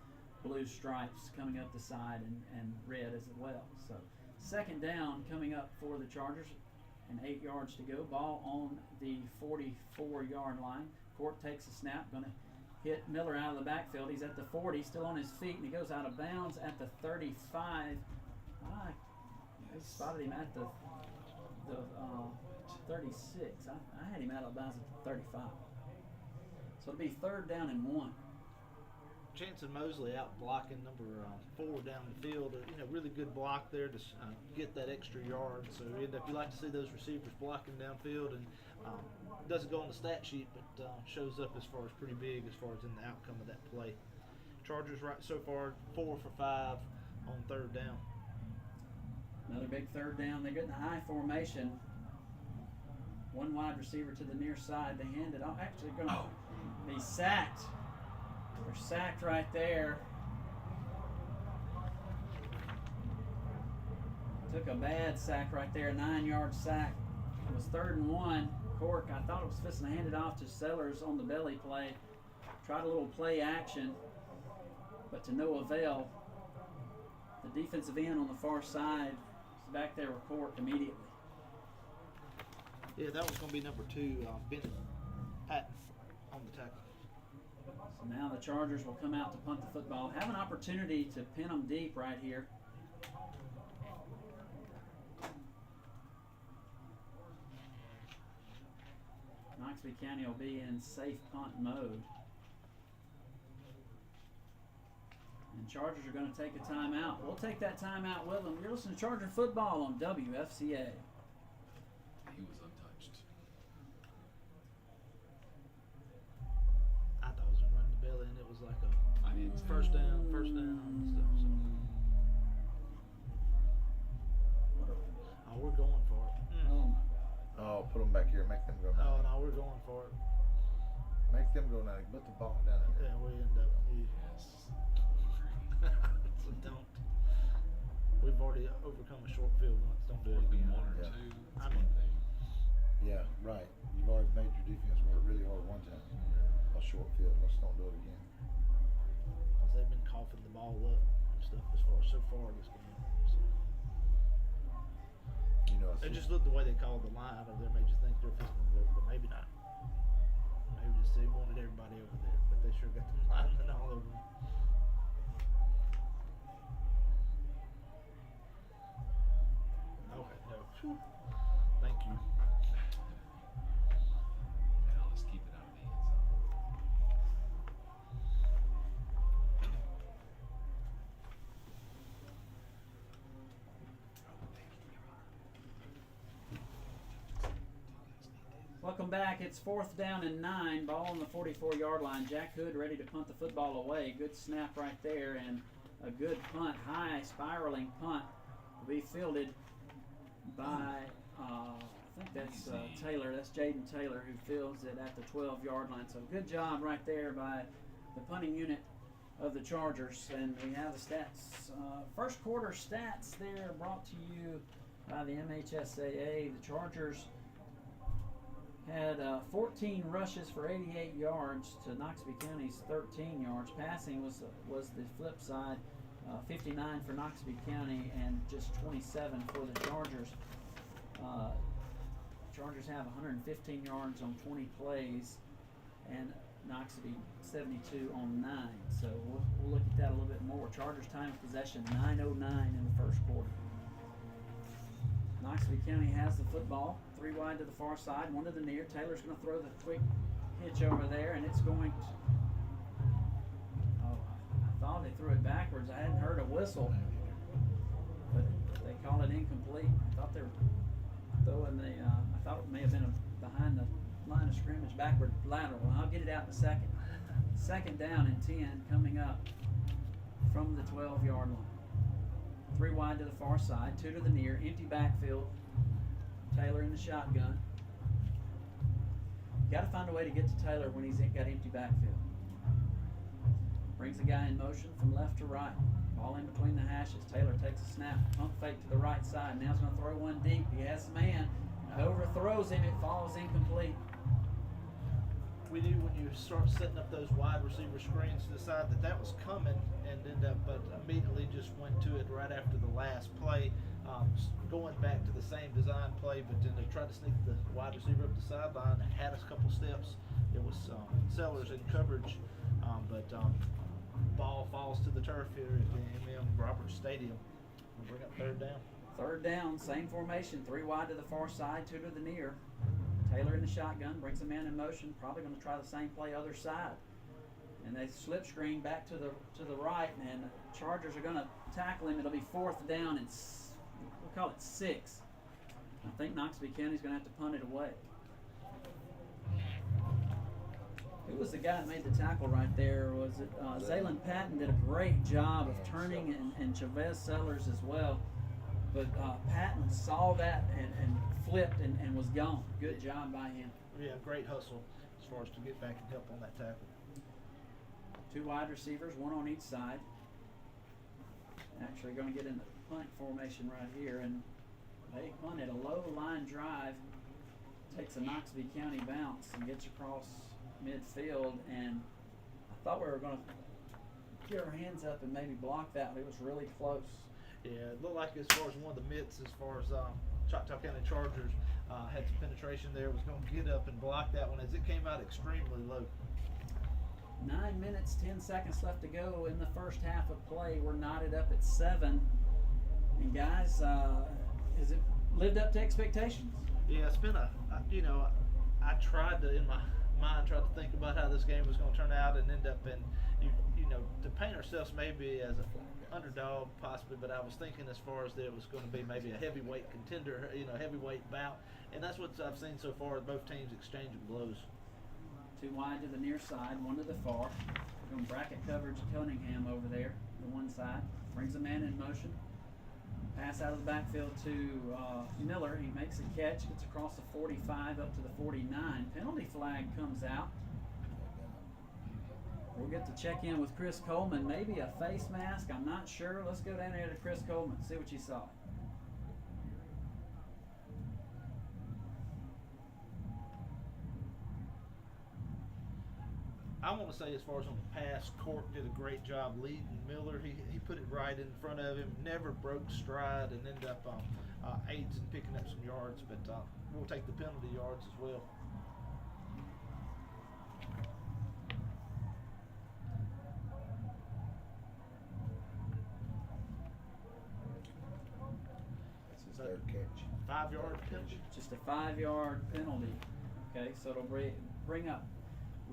blue stripes coming up the side and red as well. So second down coming up for the Chargers and 8 yards to go. Ball on the 44-yard line. Court takes a snap, going to hit Miller out of the backfield. He's at the 40, still on his feet, and he goes out of bounds at the 35. They spotted him at the 36. I had him out of bounds at the 35. So it'll be third down and 1. Jansen Mosley out blocking number 4 down the field. Really good block there to get that extra yard. So you like to see those receivers blocking downfield, and doesn't go on the stat sheet, but shows up as far as pretty big as far as in the outcome of that play. Chargers right so far 4 for 5 on third down. Another big third down. They get in the high formation. One wide receiver to the near side. They hand it off. Actually, going to be sacked. They're sacked right there. Took a bad sack right there, 9-yard sack. It was 3rd and 1. Cork, I thought it was fixing to hand it off to Sellers on the belly play. Tried a little play action, but to no avail. The defensive end on the far side is back there with Cork immediately. Yeah, that was going to be number 2, Bennett Patton on the tackle. So now the Chargers will come out to punt the football. Have an opportunity to pin them deep right here. Noxubee County will be in safe punt mode. And Chargers are going to take a timeout. We'll take that timeout with them. You're listening to Charger Football on WFCA. He was untouched. I thought it was running the belly, and it was like a I did too. first down and stuff. So. Oh, we're going for it. Oh my God. Oh, put them back here. Make them go Oh, now. no, we're going for it. Make them go now. Put the ball down in there. Yeah, we end up. Yes. So don't. We've already overcome a short field once. Don't do it Fourth again. and 1 or Yeah. 2. I That's mean- one thing. Yeah, right. You've already made your defense work really hard one time. A short field. Let's don't do it again. Because they've been coughing the ball up and stuff so far this game. So. You know, It just looked the way they called the line over there made you think they're fixing to go, but maybe not. Maybe just they wanted everybody over there, but they sure got the linemen all over them. Okay, no. Phew. Thank you. Now let's keep it out of the end zone. Welcome back. It's 4th down and 9. Ball on the 44-yard line. Jack Hood ready to punt the football away. Good snap right there and a good punt. High spiraling punt will be fielded by, I think that's Taylor. That's Jaden Taylor who fields it at the 12-yard line. So good job right there by the punting unit of the Chargers. And we have the stats. First quarter stats there brought to you by the MHSAA. The Chargers had 14 rushes for 88 yards to Noxubee County's 13 yards. Passing was the flip side, 59 for Noxubee County and just 27 for the Chargers. Chargers have 115 yards on 20 plays, and Noxubee 72 on 9. So we'll look at that a little bit more. Chargers time of possession 9:09 in the first quarter. Noxubee County has the football, 3 wide to the far side, 1 to the near. Taylor's going to throw the quick hitch over there, and it's going to. Oh, I thought they threw it backwards. I hadn't heard a whistle, but they call it incomplete. I thought they were throwing the. I thought it may have been behind the line of scrimmage, backward lateral. I'll get it out in a second. Second down and 10 coming up from the 12-yard line. 3 wide to the far side, 2 to the near, empty backfield. Taylor in the shotgun. Got to find a way to get to Taylor when he's got empty backfield. Brings the guy in motion from left to right. Ball in between the hashes. Taylor takes a snap. Pump fake to the right side. Now he's going to throw one deep. He has a man. Overthrows him. It falls incomplete. We knew when you start setting up those wide receiver screens to the side that was coming, and ended up, but immediately just went to it right after the last play, going back to the same design play, but then they tried to sneak the wide receiver up the sideline, had us a couple steps. It was Sellers in coverage, but ball falls to the turf here at the MM Roberts Stadium. We'll bring up third down. Third down, same formation, 3 wide to the far side, 2 to the near. Taylor in the shotgun, brings a man in motion, probably going to try the same play other side. And they slip screen back to the right, and the Chargers are going to tackle him. It'll be 4th down, and we'll call it 6. I think Noxubee County's going to have to punt it away. Who was the guy that made the tackle right there? Was it Zaylen Patton did a great job of turning, and Chavez Sellers as well. But Patton saw that and flipped and was gone. Good job by him. Yeah, great hustle as far as to get back and help on that tackle. 2 wide receivers, 1 on each side. Actually going to get in the punt formation right here, and they punted a low line drive. Takes a Noxubee County bounce and gets across midfield, and I thought we were going to get our hands up and maybe block that, but it was really close. Yeah, it looked like as far as one of the mitts, as far as Choctaw County Chargers had some penetration there, was going to get up and block that one as it came out extremely low. 9 minutes, 10 seconds left to go in the first half of play. We're knotted up at 7. And guys, has it lived up to expectations? Yeah, it's been I tried to, in my mind, tried to think about how this game was going to turn out and end up in, to paint ourselves maybe as a underdog possibly, but I was thinking as far as that it was going to be maybe a heavyweight contender, heavyweight bout, and that's what I've seen so far. Both teams exchanging blows. 2 wide to the near side, 1 to the far. We're going bracket coverage Cunningham over there, the one side. Brings a man in motion. Pass out of the backfield to Miller. He makes a catch, gets across the 45 up to the 49. Penalty flag comes out. We'll get to check in with Chris Coleman. Maybe a face mask, I'm not sure. Let's go down there to Chris Coleman, see what you saw. I want to say as far as on the pass, Cork did a great job leading Miller. He put it right in front of him, never broke stride, and ended up aids in picking up some yards, but we'll take the penalty yards as well. That's his third catch. 5-yard penalty. Just a 5-yard penalty. Okay, so it'll bring up,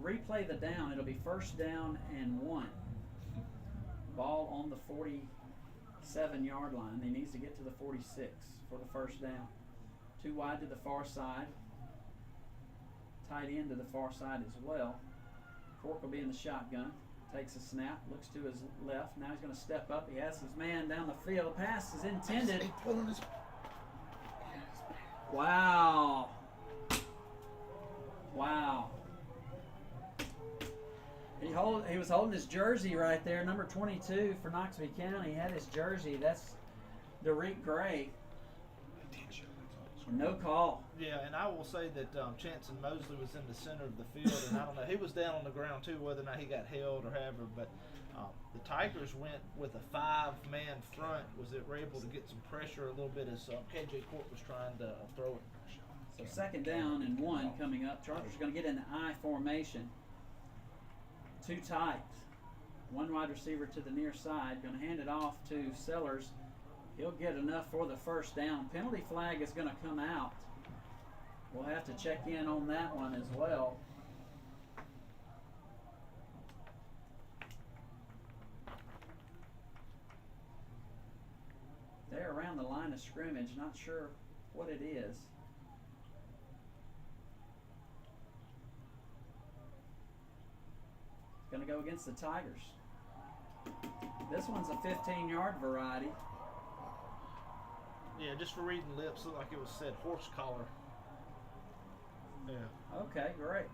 replay the down. It'll be 1st down and 1. Ball on the 47-yard line. He needs to get to the 46 for the 1st down. 2 wide to the far side. Tight end to the far side as well. Cork will be in the shotgun. Takes a snap, looks to his left. Now he's going to step up. He has his man down the field. Pass is intended. Wow. Wow. He was holding his jersey right there, number 22 for Noxubee County. He had his jersey. That's Derek Gray. No call. Yeah, and I will say that Chanson Mosley was in the center of the field, and I don't know, he was down on the ground too, whether or not he got held or however, but the Tigers went with a 5-man front. Were able to get some pressure a little bit as KJ Court was trying to throw it. So 2nd down and 1 coming up. Chargers are going to get in the I formation. 2 tight. 1 wide receiver to the near side. Going to hand it off to Sellers. He'll get enough for the 1st down. Penalty flag is going to come out. We'll have to check in on that one as well. They're around the line of scrimmage. Not sure what it is. Going to go against the Tigers. This one's a 15-yard variety. Yeah, just for reading lips, looked like it was said horse collar. Yeah. Okay, great.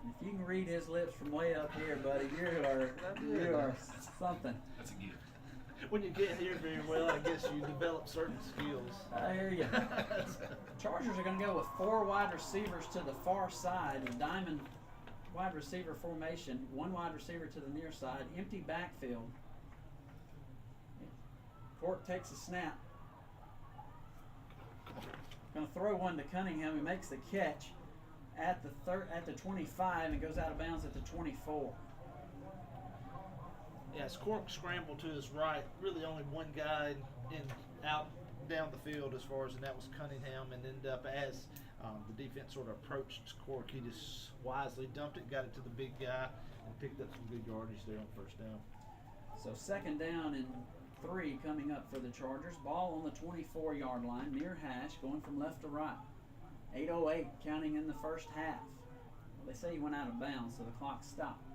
If you can read his lips from way up here, buddy, you are something. That's a gift. When you get here very well, I guess you develop certain skills. I hear you. Chargers are going to go with 4 wide receivers to the far side, a diamond wide receiver formation, 1 wide receiver to the near side, empty backfield. Cork takes a snap. Going to throw one to Cunningham, who makes the catch at the 25 and goes out of bounds at the 24. Yes, Cork scrambled to his right. Really only one guy out down the field as far as, and that was Cunningham. And ended up as the defense sort of approached Cork, he just wisely dumped it, got it to the big guy, and picked up some good yardage there on first down. So 2nd down and 3 coming up for the Chargers. Ball on the 24-yard line, near hash, going from left to right. 8:08 counting in the first half. Well, they say he went out of bounds, so the clock stopped.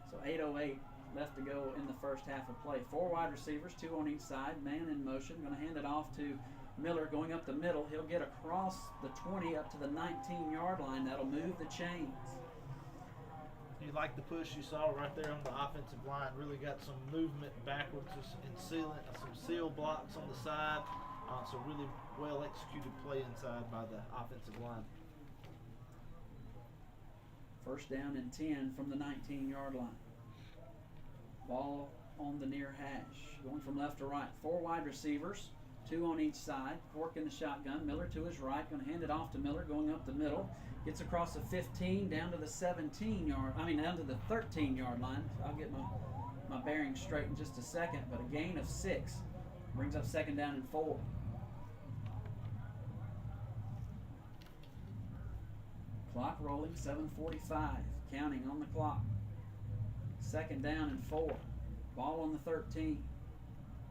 So 8:08 left to go in the first half of play. 4 wide receivers, 2 on each side, man in motion. Going to hand it off to Miller going up the middle. He'll get across the 20 up to the 19-yard line. That'll move the chains. You like the push you saw right there on the offensive line. Really got some movement backwards and sealant, some seal blocks on the side. So really well executed play inside by the offensive line. 1st down and 10 from the 19-yard line. Ball on the near hash, going from left to right. 4 wide receivers, 2 on each side. Cork in the shotgun. Miller to his right, going to hand it off to Miller, going up the middle. Gets across the 15, down to the down to the 13-yard line. I'll get my bearings straight in just a second, but a gain of 6 brings up 2nd down and 4. Clock rolling, 7:45, counting on the clock. 2nd down and 4. Ball on the 13.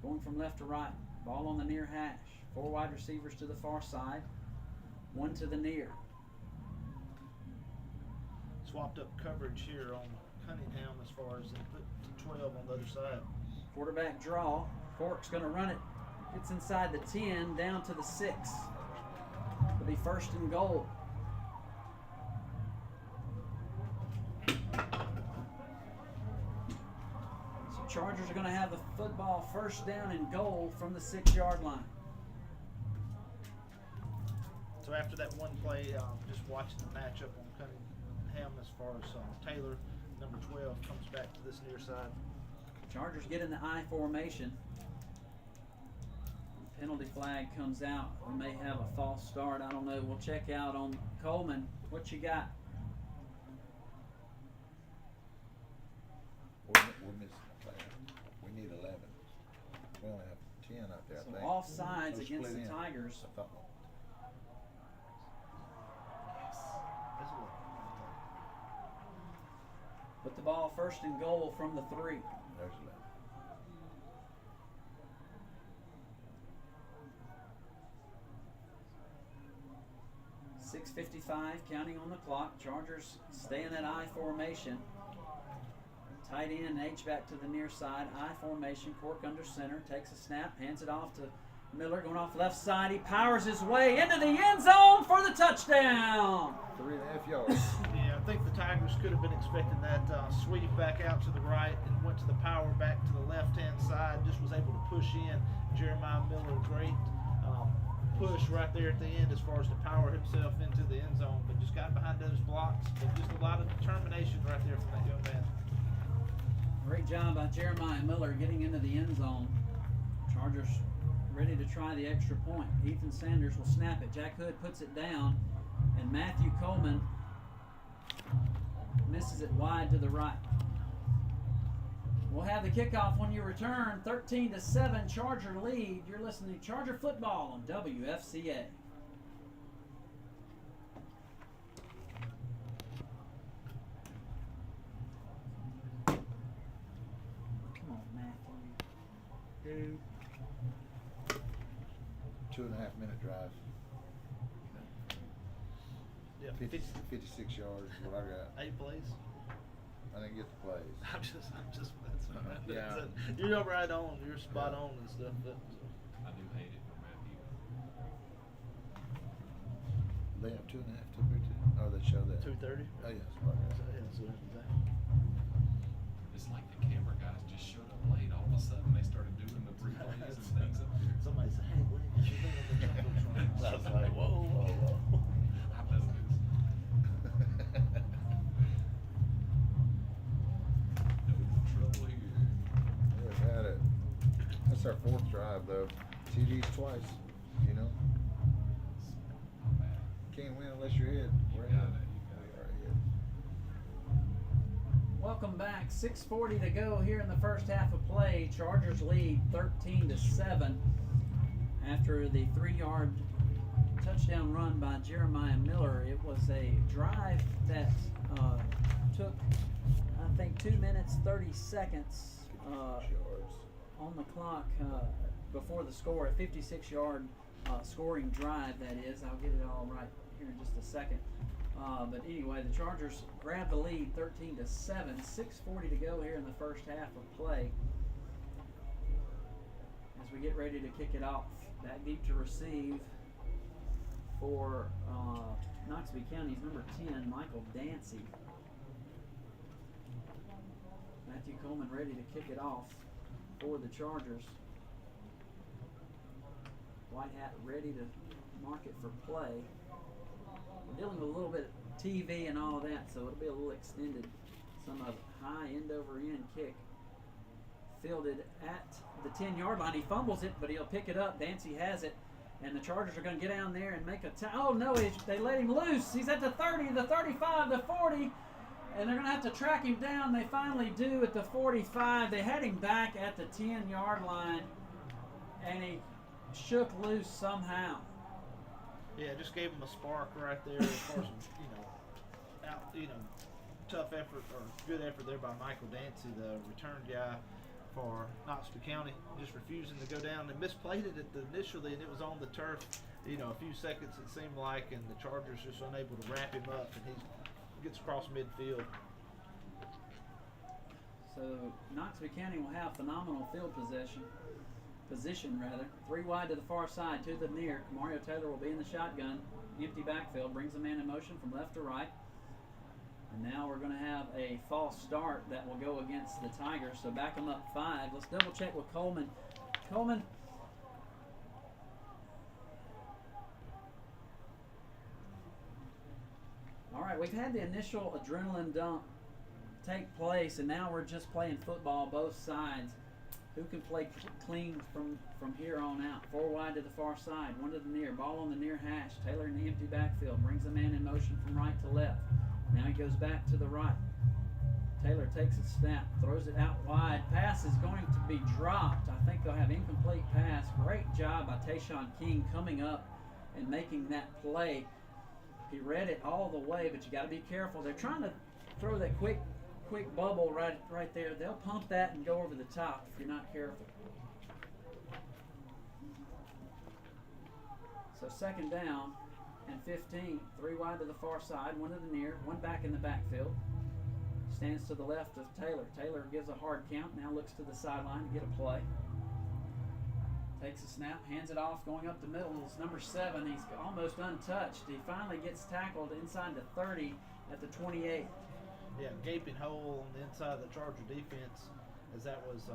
Going from left to right. Ball on the near hash. 4 wide receivers to the far side. 1 to the near. Swapped up coverage here on Cunningham as far as they put to 12 on the other side. Quarterback draw. Cork's going to run it. Gets inside the 10, down to the 6. It'll be 1st and goal. Chargers are going to have the football 1st down and goal from the 6-yard line. So after that one play, just watching the matchup on Cunningham as far as Taylor, number 12, comes back to this near side. Chargers get in the I formation. Penalty flag comes out. We may have a false start. I don't know. We'll check out on Coleman. What you got? We're missing a player. We need 11. We only have 10 out there, So I think. offsides We'll against split the in. Tigers. I thought- That's a look. But the ball 1st and goal from the 3. There's 11. .6:55 counting on the clock. Chargers stay in that I formation. Tight end H-back to the near side. I formation. Cork under center. Takes a snap. Hands it off to Miller. Going off left side. He powers his way into the end zone for the touchdown. 3.5 yards. Yeah, I think the Tigers could have been expecting that sweep back out to the right and went to the power back to the left-hand side. Just was able to push in. Jeremiah Miller, great push right there at the end as far as to power himself into the end zone. But just got behind those blocks. But just a lot of determination right there from that young man. Great job by Jeremiah Miller getting into the end zone. Chargers ready to try the extra point. Ethan Sanders will snap it. Jack Hood puts it down. And Matthew Coleman misses it wide to the right. We'll have the kickoff when you return. 13-7 Charger lead. You're listening to Charger Football on WFCA. Come on, Matthew. 2.5 minute drive. Yeah, 56 yards is what I got. 8 plays. I didn't get the plays. I'm just messing around. Yeah. You're right on. You're spot on and stuff. But, I do hate it for Matthew. They have 2.5 to 52. Oh, they show that. 2.5 2:30. Oh, yes. It's like the camera guys just showed up late. All of a sudden, they started doing the replays and things up here. Somebody said, "Hey, what did you think of the jumbotron?" I was like, "Whoa, whoa, whoa." I know this. No trouble here. We've had it. That's our fourth drive, though. TDs twice, you know. Not bad. Can't win unless you're hit. We're You got ahead. it, you got We it. are ahead. Welcome back. 6:40 to go here in the first half of play. Chargers lead 13-7 after the 3-yard touchdown run by Jeremiah Miller. It was a drive that took, I think, 2 minutes 30 seconds Yards. on the clock before the score. A 56-yard scoring drive, that is. I'll get it all right here in just a second. But anyway, the Chargers grab the lead 13-7. 6:40 to go here in the first half of play. As we get ready to kick it off, back deep to receive for Noxubee County's number 10, Michael Dancy. Matthew Coleman ready to kick it off for the Chargers. White hat ready to mark it for play. We're dealing with a little bit of TV and all of that, so it'll be a little extended. Some of high end over end kick. Fielded at the 10-yard line. He fumbles it, but he'll pick it up. Dancy has it, and the Chargers are going to get down there and make a oh no, they let him loose. He's at the 30, the 35, the 40, and they're going to have to track him down. They finally do at the 45. They had him back at the 10-yard line, and he shook loose somehow. Yeah, just gave him a spark right there as far as tough effort or good effort there by Michael Dancy, the return guy for Noxubee County, just refusing to go down and misplayed it initially, and it was on the turf. A few seconds it seemed like, and the Chargers just unable to wrap him up, and he gets across midfield. So Noxubee County will have phenomenal field position. 3 wide to the far side, to the near. Mario Taylor will be in the shotgun. Empty backfield, brings the man in motion from left to right. And now we're going to have a false start that will go against the Tigers. So back them up 5. Let's double check with Coleman. Coleman. All right, we've had the initial adrenaline dump take place, and now we're just playing football both sides. Who can play clean from here on out? 4 wide to the far side, 1 to the near. Ball on the near hash. Taylor in the empty backfield. Brings the man in motion from right to left. Now he goes back to the right. Taylor takes a snap, throws it out wide. Pass is going to be dropped. I think they'll have incomplete pass. Great job by Tayshawn King coming up and making that play. He read it all the way, but you got to be careful. They're trying to throw that quick bubble right there. They'll pump that and go over the top if you're not careful. So second down and 15. 3 wide to the far side, 1 to the near, 1 back in the backfield. Stands to the left of Taylor. Taylor gives a hard count, now looks to the sideline to get a play. Takes a snap, hands it off, going up the middle. It's number 7. He's almost untouched. He finally gets tackled inside the 30 at the 28. Yeah, gaping hole on the inside of the Charger defense, as that was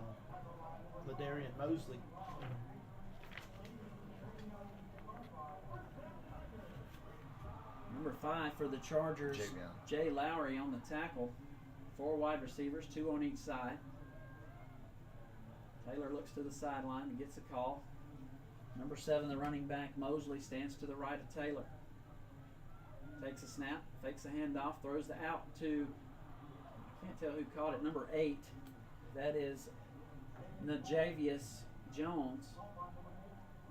Ladarian Mosley. Number 5 for the Chargers, Jay Lowry on the tackle. 4 wide receivers, 2 on each side. Taylor looks to the sideline and gets a call. Number 7, the running back, Mosley, stands to the right of Taylor. Takes a snap, fakes a handoff, throws the out to, I can't tell who caught it, number 8. That is Najavius Jones.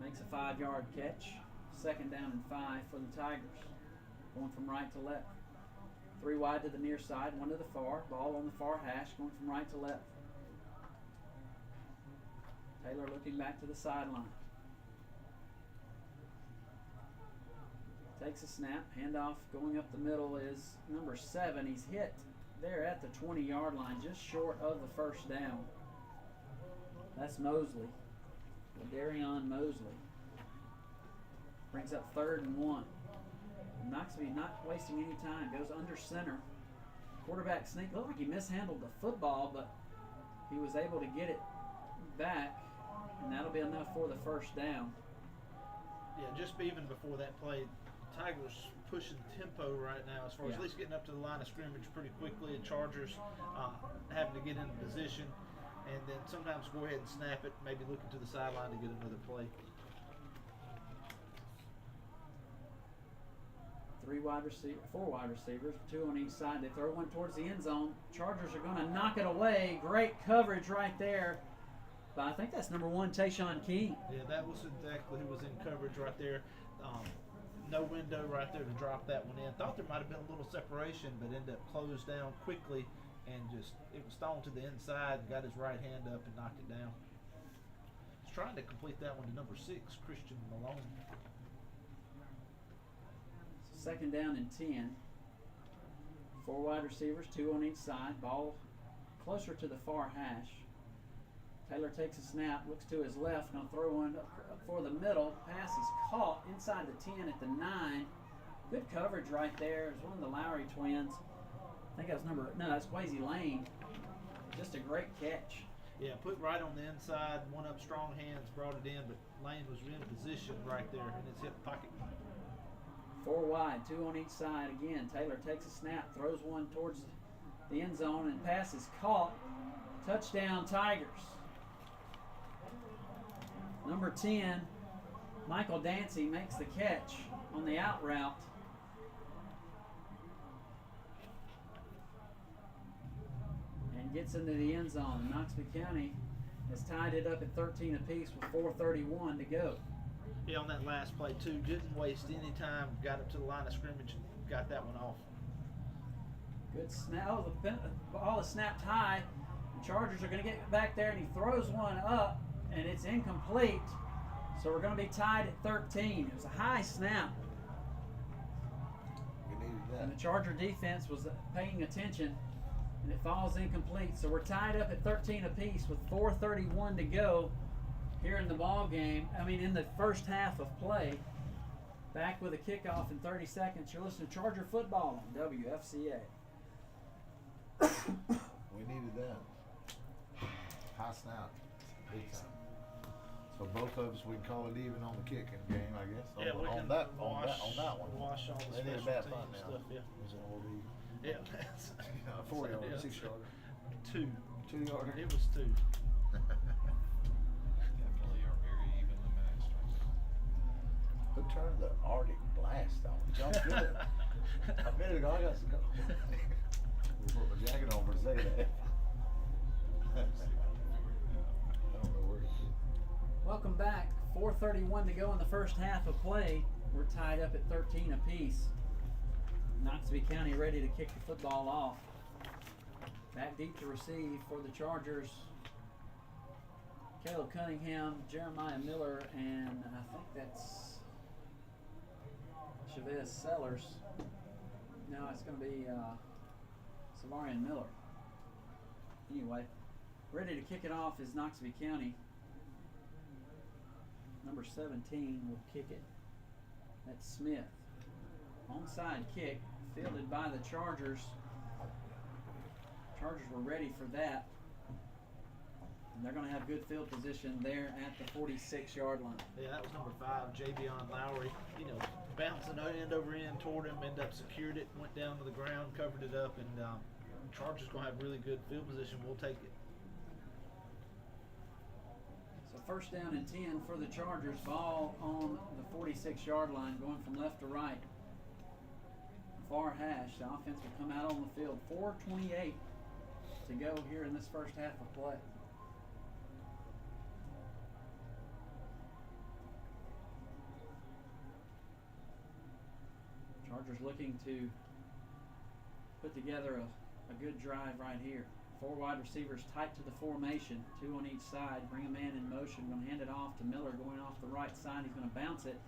Makes a 5-yard catch. Second down and 5 for the Tigers. Going from right to left. 3 wide to the near side, 1 to the far. Ball on the far hash, going from right to left. Taylor looking back to the sideline. Takes a snap, handoff, going up the middle is number 7. He's hit there at the 20-yard line, just short of the first down. That's Mosley. Darion Mosley. Brings up 3rd and 1. Noxubee not wasting any time, goes under center. Quarterback sneak, looked like he mishandled the football, but he was able to get it back, and that'll be enough for the first down. Yeah, just even before that play, Tigers pushing tempo right now as far as Yeah. at least getting up to the line of scrimmage pretty quickly, and Chargers having to get into position and then sometimes go ahead and snap it, maybe looking to the sideline to get another play. Four wide receivers, two on each side. They throw one towards the end zone. Chargers are going to knock it away. Great coverage right there. But I think that's number 1, Tayshawn King. Yeah, that was exactly who was in coverage right there. No window right there to drop that one in. Thought there might have been a little separation, but ended up closed down quickly and just it was thrown to the inside. Got his right hand up and knocked it down. He's trying to complete that one to number 6, Christian Malone. Second down and 10. 4 wide receivers, 2 on each side. Ball closer to the far hash. Taylor takes a snap, looks to his left, going to throw one up for the middle. Pass is caught inside the 10 at the 9. Good coverage right there. It's one of the Lowry twins. I think that's Quasi Lane. Just a great catch. Yeah, put right on the inside, one up strong hands, brought it in, but Lane was in position right there in his hip pocket. 4 wide, 2 on each side. Again, Taylor takes a snap, throws one towards the end zone, and pass is caught. Touchdown, Tigers. Number 10, Michael Dancy makes the catch on the out route. And gets into the end zone. Noxubee County has tied it up at 13 apiece with 4:31 to go. Yeah, on that last play too, didn't waste any time, got up to the line of scrimmage and got that one off. Good snap. Oh, the ball is snapped high. The Chargers are going to get back there, and he throws one up, and it's incomplete. So we're going to be tied at 13. It was a high snap. We needed that. And the Charger defense was paying attention, and it falls incomplete. So we're tied up at 13 apiece with 4:31 to go here in the ball game. In the first half of play. Back with a kickoff in 30 seconds. You're listening to Charger Football on WFCA. We needed that. High snap. Big time. So both of us, we can call it even on the kicking game, I guess. Yeah, we can on that wash one. all the They need special a bad team punt now. stuff. Yeah, So we'll be, yeah. That's, 4 yards, yeah, 6 yards, 2. 2 yards. It was 2. Definitely are very evenly matched right there. Who turned the Arctic blast on? Y'all good? A minute ago, I got some. We'll put my jacket on for a second. I don't know where to get. Welcome back. 4:31 to go in the first half of play. We're tied up at 13 apiece. Noxubee County ready to kick the football off. Back deep to receive for the Chargers. Caleb Cunningham, Jeremiah Miller, and I think that's Chavez Sellers. No, it's going to be Savarian Miller. Anyway, ready to kick it off is Noxubee County. Number 17 will kick it. That's Smith. Onside kick, fielded by the Chargers. Chargers were ready for that. And they're going to have good field position there at the 46-yard line. Yeah, that was number 5, Javion Lowry. Bouncing end over end toward him, ended up secured it, went down to the ground, covered it up, and Chargers going to have really good field position. We'll take it. So first down and 10 for the Chargers. Ball on the 46-yard line, going from left to right. Far hash. The offense will come out on the field. 4:28 to go here in this first half of play. Chargers looking to put together a good drive right here. 4 wide receivers tight to the formation, 2 on each side. Bring a man in motion. Going to hand it off to Miller, going off the right side. He's going to bounce it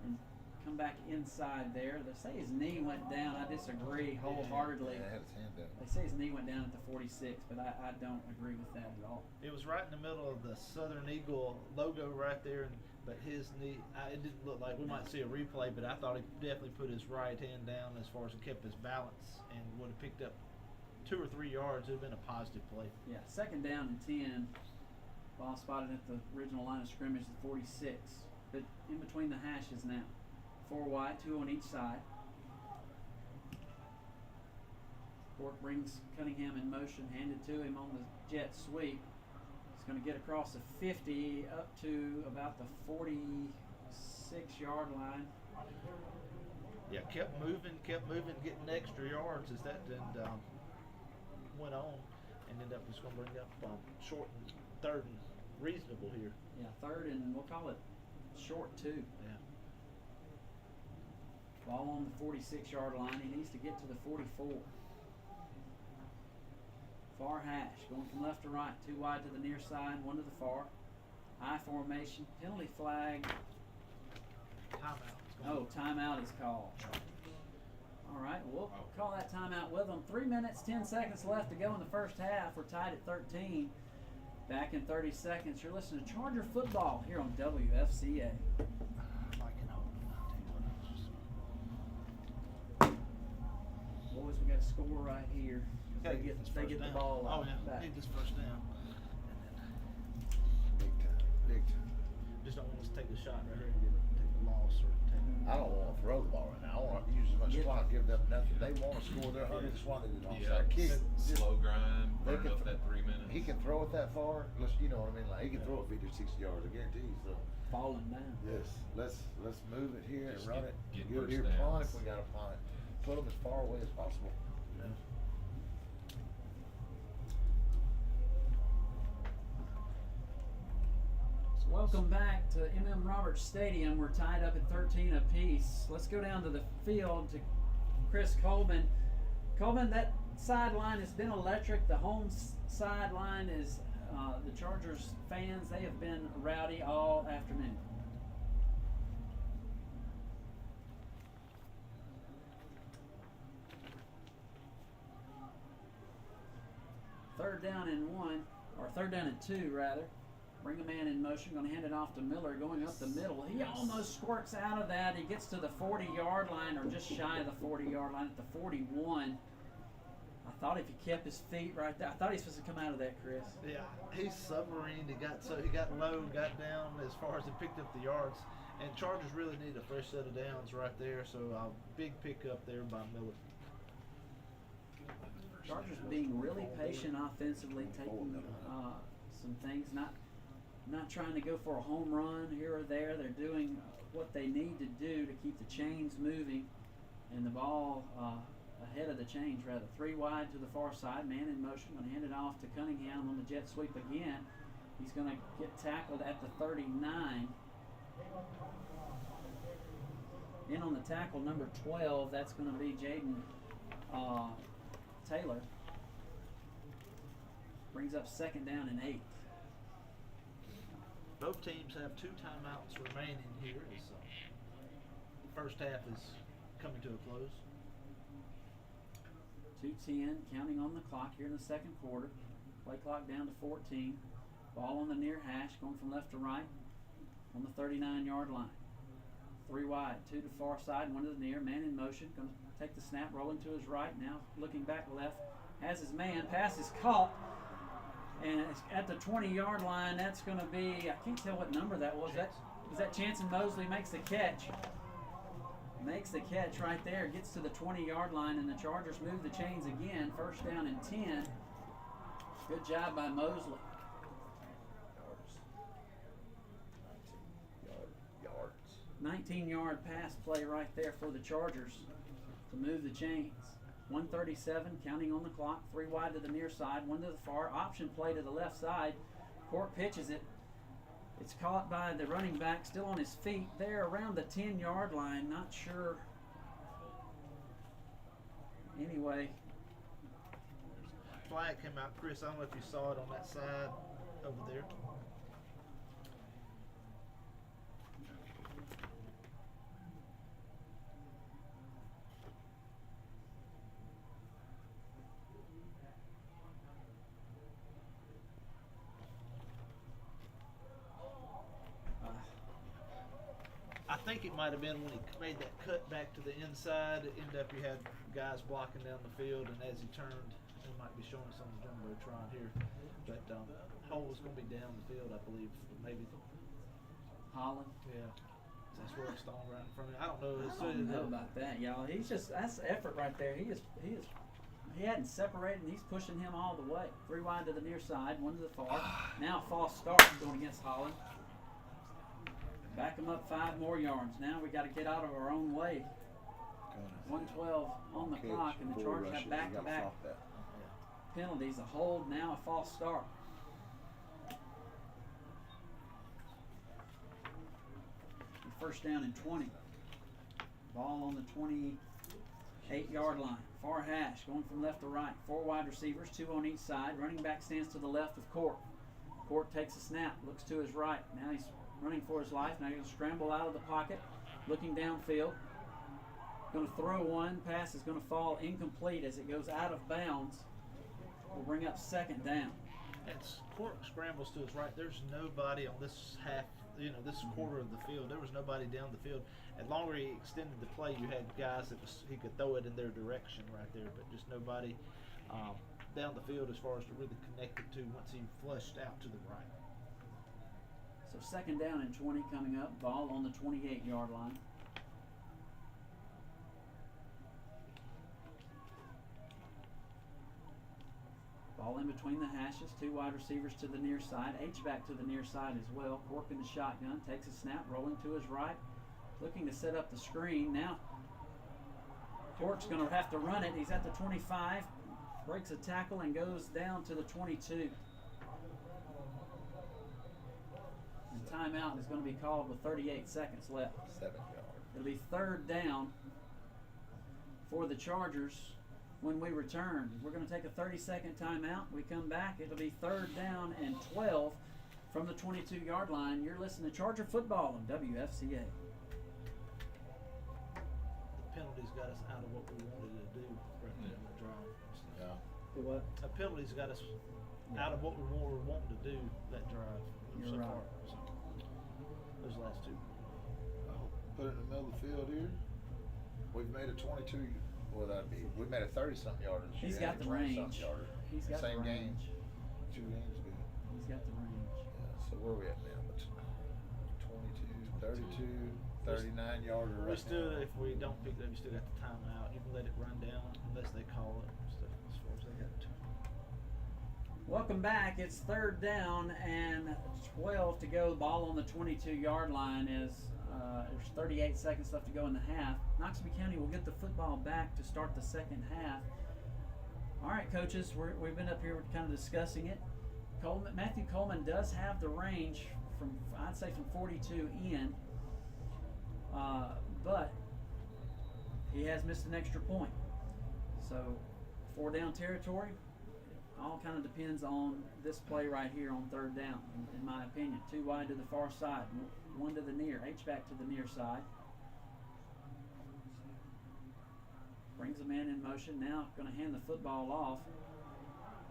and come back inside there. They say his knee went down. I disagree wholeheartedly. Yeah, had his hand down. They say his knee went down at the 46, but I don't agree with that at all. It was right in the middle of the Southern Eagle logo right there, and but his knee, it didn't look like, we might see a replay, but I thought he definitely put his right hand down as far as he kept his balance and would have picked up 2 or 3 yards. It would have been a positive play. Yeah, 2nd down and 10. Ball spotted at the original line of scrimmage, the 46. But in between the hashes now. 4 wide, 2 on each side. Cork brings Cunningham in motion, handed to him on the jet sweep. He's going to get across the 50 up to about the 46-yard line. Yeah, kept moving, getting extra yards as that went on, and ended up just going to bring up short and 3rd and reasonable here. Yeah, 3rd and we'll call it short 2. Yeah. Ball on the 46-yard line. He needs to get to the 44. Far hash, going from left to right, 2 wide to the near side, 1 to the far. High formation, penalty flag. Timeout. Timeout is called. All right, we'll call that timeout with them. 3 minutes, 10 seconds left to go in the first half. We're tied at 13. Back in 30 seconds. You're listening to Charger Football here on WFCA. Boys, we got a score right here. They get the ball Oh, yeah. back. Need this first down. And then Big time. just don't want us to take the shot right here and take the loss or take. I don't want to throw the ball right now. I want to use as much clock, give them nothing. They want to score their 100th one. They did onside kick. Slow grind, They burn can up that 3 minutes. He can throw it that far. You know what I mean? Like he can throw it 50 or 60 yards. I guarantee you. So Falling down. yes, let's move it here and Just run get it. first Here, downs. punt if we got to punt. Put them as far away as possible. Yeah. Welcome back to M.M. Roberts Stadium. We're tied up at 13 apiece. Let's go down to the field to Chris Coleman. Coleman, that sideline has been electric. The home sideline is the Chargers fans. They have been rowdy all afternoon. Third down and 2 rather. Bring a man in motion, going to hand it off to Miller, going up the middle. He almost squirts out of that. He gets to the 40-yard line, or just shy of the 40-yard line, at the 41. I thought if he kept his feet right there, I thought he was supposed to come out of that, Chris. Yeah, he's submarine. He got low, got down as far as he picked up the yards. And Chargers really need a fresh set of downs right there. So big pickup there by Miller. Chargers being really patient offensively, taking some things, not trying to go for a home run here or there. They're doing what they need to do to keep the chains moving and the ball ahead of the chains, rather. 3 wide to the far side, man in motion, going to hand it off to Cunningham on the jet sweep again. He's going to get tackled at the 39. In on the tackle, number 12, that's going to be Jaden Taylor. Brings up 2nd down and 8. Both teams have 2 timeouts remaining here. So first half is coming to a close. 2:10, counting on the clock here in the second quarter. Play clock down to 14. Ball on the near hash, going from left to right on the 39-yard line. 3 wide, 2 to far side, 1 to the near. Man in motion, going to take the snap, rolling to his right. Now looking back left, has his man. Pass is caught, and it's at the 20-yard line. That's going to be, I can't tell what number that was. Was that Chanson Mosley makes the catch. Makes the catch right there, gets to the 20-yard line, and the Chargers move the chains again. First down and 10. Good job by Mosley. Yards. 19-yard pass play right there for the Chargers to move the chains. 1:37, counting on the clock. 3 wide to the near side, 1 to the far. Option play to the left side. Cork pitches it. It's caught by the running back, still on his feet there around the 10-yard line. Not sure. Anyway. Flag came out, Chris. I don't know if you saw it on that side over there. think it might have been when he made that cut back to the inside. It ended up you had guys blocking down the field, and as he turned, it might be showing us on the jumbotron here, but hole was going to be down the field, I believe, maybe. Holland. Yeah, that's where it's thrown right in front of me. I don't know. I don't know about that, y'all. He's just, that's effort right there. He hadn't separated, and he's pushing him all the way. 3 wide to the near side, 1 to the far. Now a false start going against Holland. Back him up 5 more yards. Now we got to get out of our own way. 1:12 on the clock, and the Chargers have back-to-back penalties. A hold, now a false start. First down and 20. Ball on the 28-yard line. Far hash, going from left to right. 4 wide receivers, 2 on each side. Running back stands to the left of Court. Court takes a snap, looks to his right. Now he's running for his life. Now he's going to scramble out of the pocket, looking downfield. Going to throw one. Pass is going to fall incomplete as it goes out of bounds. We'll bring up 2nd down. As Court scrambles to his right, there's nobody on this half, this quarter of the field. There was nobody down the field. And longer he extended the play, you had guys he could throw it in their direction right there, but just nobody down the field as far as to really connect it to once he flushed out to the right. So 2nd down and 20 coming up. Ball on the 28-yard line. Ball in between the hashes. 2 wide receivers to the near side. H-back to the near side as well. Cork in the shotgun. Takes a snap. Rolling to his right. Looking to set up the screen. Now, Cork's going to have to run it. He's at the 25. Breaks a tackle and goes down to the 22. And timeout is going to be called with 38 seconds left. 7 yards. It'll be 3rd down for the Chargers. When we return, we're going to take a 30-second timeout. We come back. It'll be 3rd down and 12 from the 22-yard line. You're listening to Charger Football on WFCA. The penalties got us out of what we wanted to do right there in the drive. Yeah. Do what? The penalties got us out of what we were wanting to do that drive You're so right. far. So, those last 2. Put it in the middle of the field here. We've made a 22. Well, that'd be. We made a 30-something yarder. He's got the range. He's got Same the game. range. 2 games good. He's got the range. Yeah. So where are we at now? 22, 32, 39 yarder. We Right still, now. if we don't pick it up, you still got the timeout. You can let it run down unless they call it. Stuff as far as they got to. Welcome back. It's 3rd down and 12 to go. Ball on the 22-yard line is there's 38 seconds left to go in the half. Noxubee County will get the football back to start the 2nd half. All right, coaches, we've been up here kind of discussing it. Matthew Coleman does have the range from, I'd say, from 42 in, but he has missed an extra point. So 4 down territory. All kind of depends on this play right here on 3rd down, in my opinion. 2 wide to the far side, 1 to the near, H-back to the near side. Brings a man in motion. Now going to hand the football off.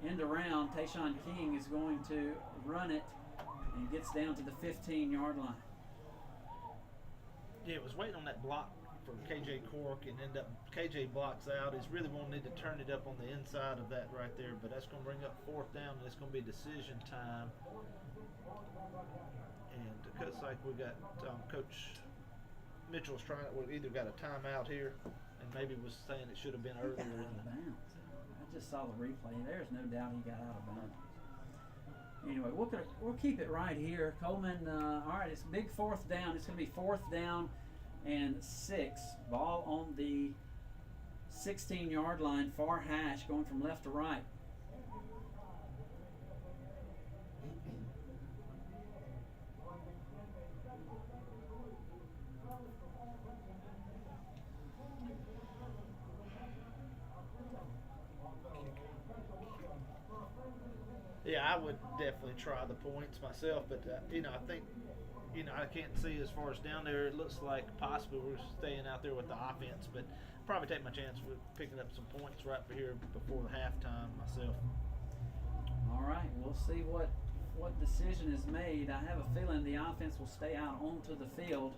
End around, Tayshawn King is going to run it and gets down to the 15-yard line. Yeah, it was waiting on that block for KJ Cork and end up KJ blocks out. He's really going to need to turn it up on the inside of that right there, but that's going to bring up 4th down and it's going to be decision time. And it looks like we got Coach Mitchell's trying to, we've either got a timeout here and maybe was saying it should have been earlier. He got out of bounds. I just saw the replay. There's no doubt he got out of bounds. Anyway, we'll keep it right here. Coleman, all right, it's big 4th down. It's going to be 4th down and 6. Ball on the 16-yard line, far hash, going from left to right. Yeah, I would definitely try the points myself, but I think, I can't see as far as down there. It looks like possibly we're staying out there with the offense, but probably take my chance with picking up some points right here before the halftime myself. All right, we'll see what decision is made. I have a feeling the offense will stay out onto the field.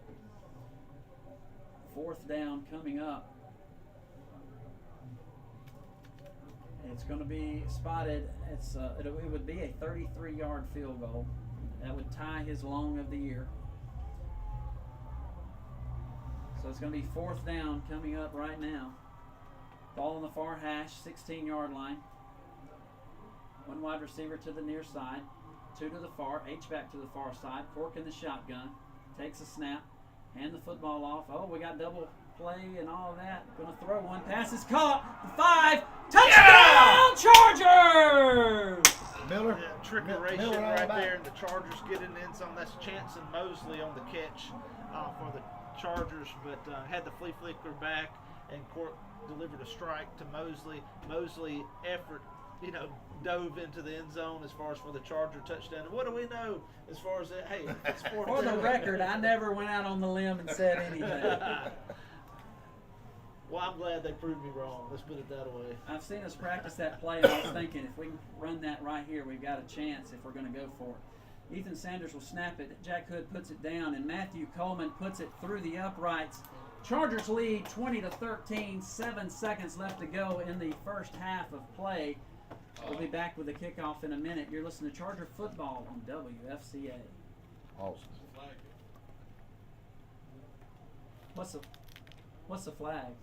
4th down coming up. It's going to be spotted. It would be a 33-yard field goal. That would tie his long of the year. So it's going to be 4th down coming up right now. Ball on the far hash, 16-yard line. 1 wide receiver to the near side. 2 to the far, H-back to the far side. Cork in the shotgun. Takes a snap. Hand the football off. Oh, we got double play and all of that. Going to throw one. Pass is caught. The 5. Touchdown, Chargers! Miller. Yeah, trickeration Miller right there, and the Chargers get in the end zone. That's Chance and Mosley on the catch for the Chargers, but had the flea flicker back, and Cork delivered a strike to Mosley. Mosley effort, dove into the end zone as far as for the Charger touchdown. And what do we know as far as that? Hey, it's 4 For the record, I never went out on the limb and said anything. Well, I'm glad they proved me wrong. Let's put it that way. I've seen us practice that play, and I was thinking if we can run that right here, we've got a chance if we're going to go for it. Ethan Sanders will snap it. Jack Hood puts it down, and Matthew Coleman puts it through the uprights. Chargers lead 20-13. 7 seconds left to go in the first half of play. We'll be back with the kickoff in a minute. You're listening to Charger Football on WFCA. Awesome. What's the flag?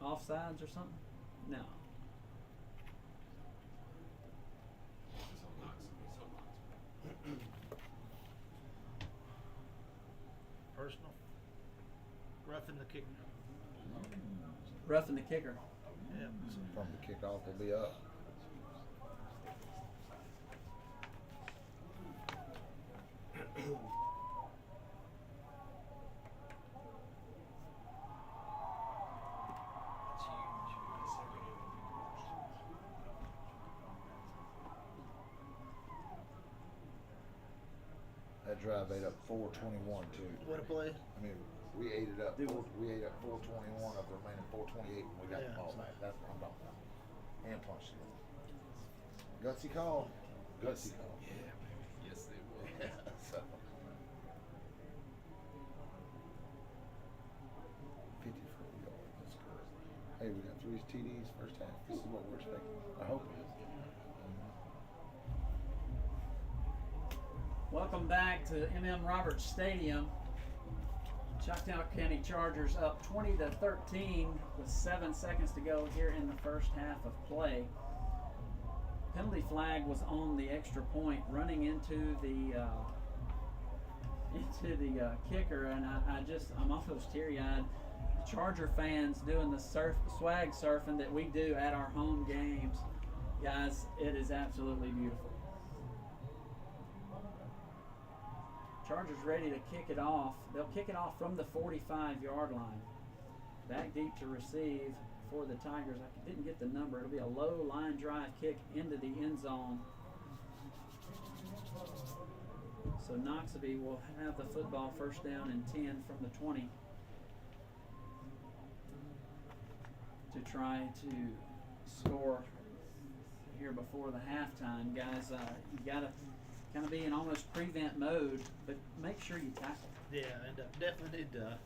Offsides or something? No. Personal. Roughing the kicker. Roughing the kicker. Yeah. From the kickoff will be up. That drive ate up 421 too. What a play. I mean, we ate it up. We ate up 421 of the remaining 428 when we got the ball back. That's what I'm talking about. And punched it. Gutsy call. Gutsy call. Yeah, baby. Yes, it was. So 54 yards. That's good. Hey, we got 3 TDs first half. This is what we're expecting. I hope it is. Welcome back to M.M. Roberts Stadium. Choctaw County Chargers up 20-13 with 7 seconds to go here in the first half of play. Penalty flag was on the extra point, running into the kicker, and I'm almost teary-eyed. Charger fans doing the swag surfing that we do at our home games, guys. It is absolutely beautiful. Chargers ready to kick it off. They'll kick it off from the 45-yard line. Back deep to receive for the Tigers. I didn't get the number. It'll be a low line drive kick into the end zone. So Noxubee will have the football, first down and 10 from the 20 to try to score here before the halftime. Guys, you got to kind of be in almost prevent mode, but make sure you tackle. Yeah, and definitely need to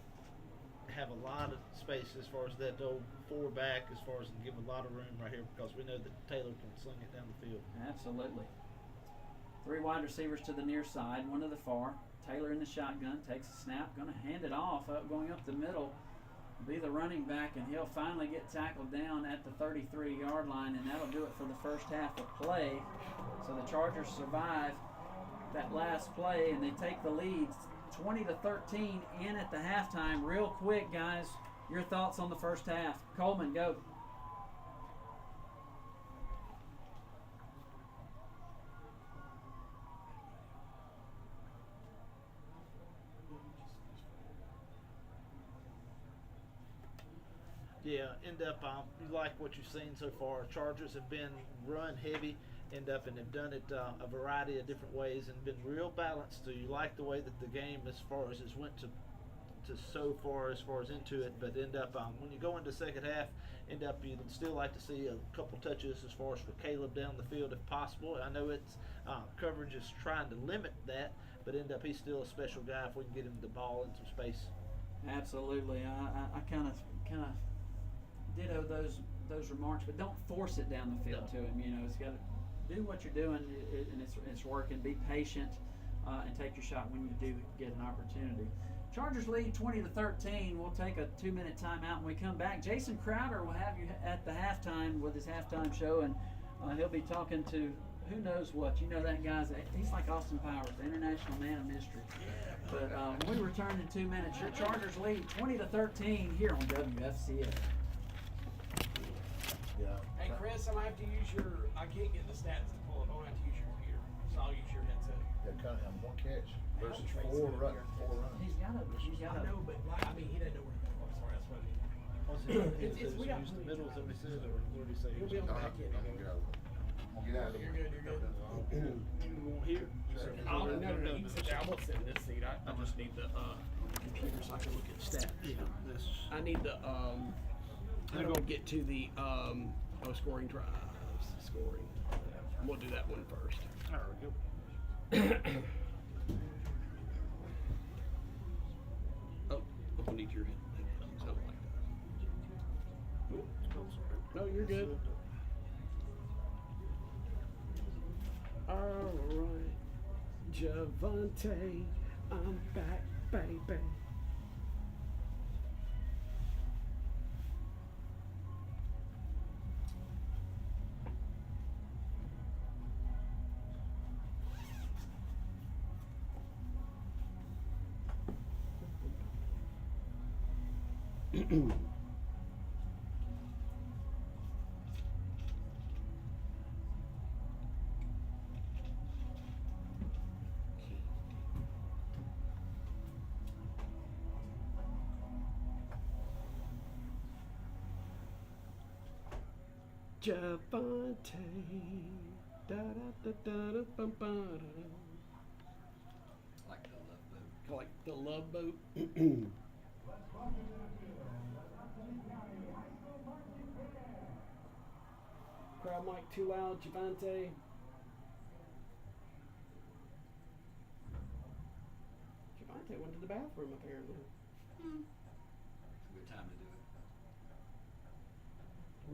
have a lot of space as far as that old 4 back, as far as to give a lot of room right here, because we know that Taylor can sling it down the field. Absolutely. 3 wide receivers to the near side, 1 to the far. Taylor in the shotgun, takes a snap, going to hand it off, going up the middle. Be the running back, and he'll finally get tackled down at the 33-yard line, and that'll do it for the first half of play. So the Chargers survive that last play, and they take the lead 20-13 in at the halftime. Real quick, guys, your thoughts on the first half. Coleman, go. Yeah, end up, you like what you've seen so far. Chargers have been run heavy, and have done it a variety of different ways and been real balanced. So you like the way that the game, as far as it went to so far as into it, but end up when you go into second half, you'd still like to see a couple touches as far as for Caleb down the field if possible. I know it's coverage is trying to limit that, but he's still a special guy if we can get him the ball in some space. Absolutely. I kind of ditto those remarks, but don't force it down the field to him. You know, it's got to do what you're doing, and it's working. Be patient and take your shot when you do get an opportunity. Chargers lead 20-13. We'll take a 2-minute timeout. When we come back, Jason Crowder will have you at the halftime with his halftime show, and he'll be talking to who knows what. You know that he's like Austin Powers, the international man of mystery. But when we return in 2 minutes, your Chargers lead 20-13 here on WFCA. Yeah. Hey Chris, I'm gonna have to use I can't get the stats to pull it. I'm gonna have to use your computer, so I'll use your headset. Yeah, Cunningham, 1 catch versus 4 runs. He's got I a. know, but I mean, he doesn't know where to go. I'm sorry, that's what I mean. We got Use the plenty of middle, time. as we said, or what did he say? He'll be on the back end. I'm gonna get out of You're here. good. You want here? No. You can sit there. I won't sit in this seat. I just need the computer so I can look at stats. Yeah, that's. I need the how do I get to the scoring drives? Scoring. We'll do that one first. There we go. I need your something like that. No, you're good. All right, Javante, I'm back, baby. Javante, da da da da da bum, ba, da. Like the Love Boat. Crowd mic too loud, Javante. Javante went to the bathroom apparently. It's a good time to do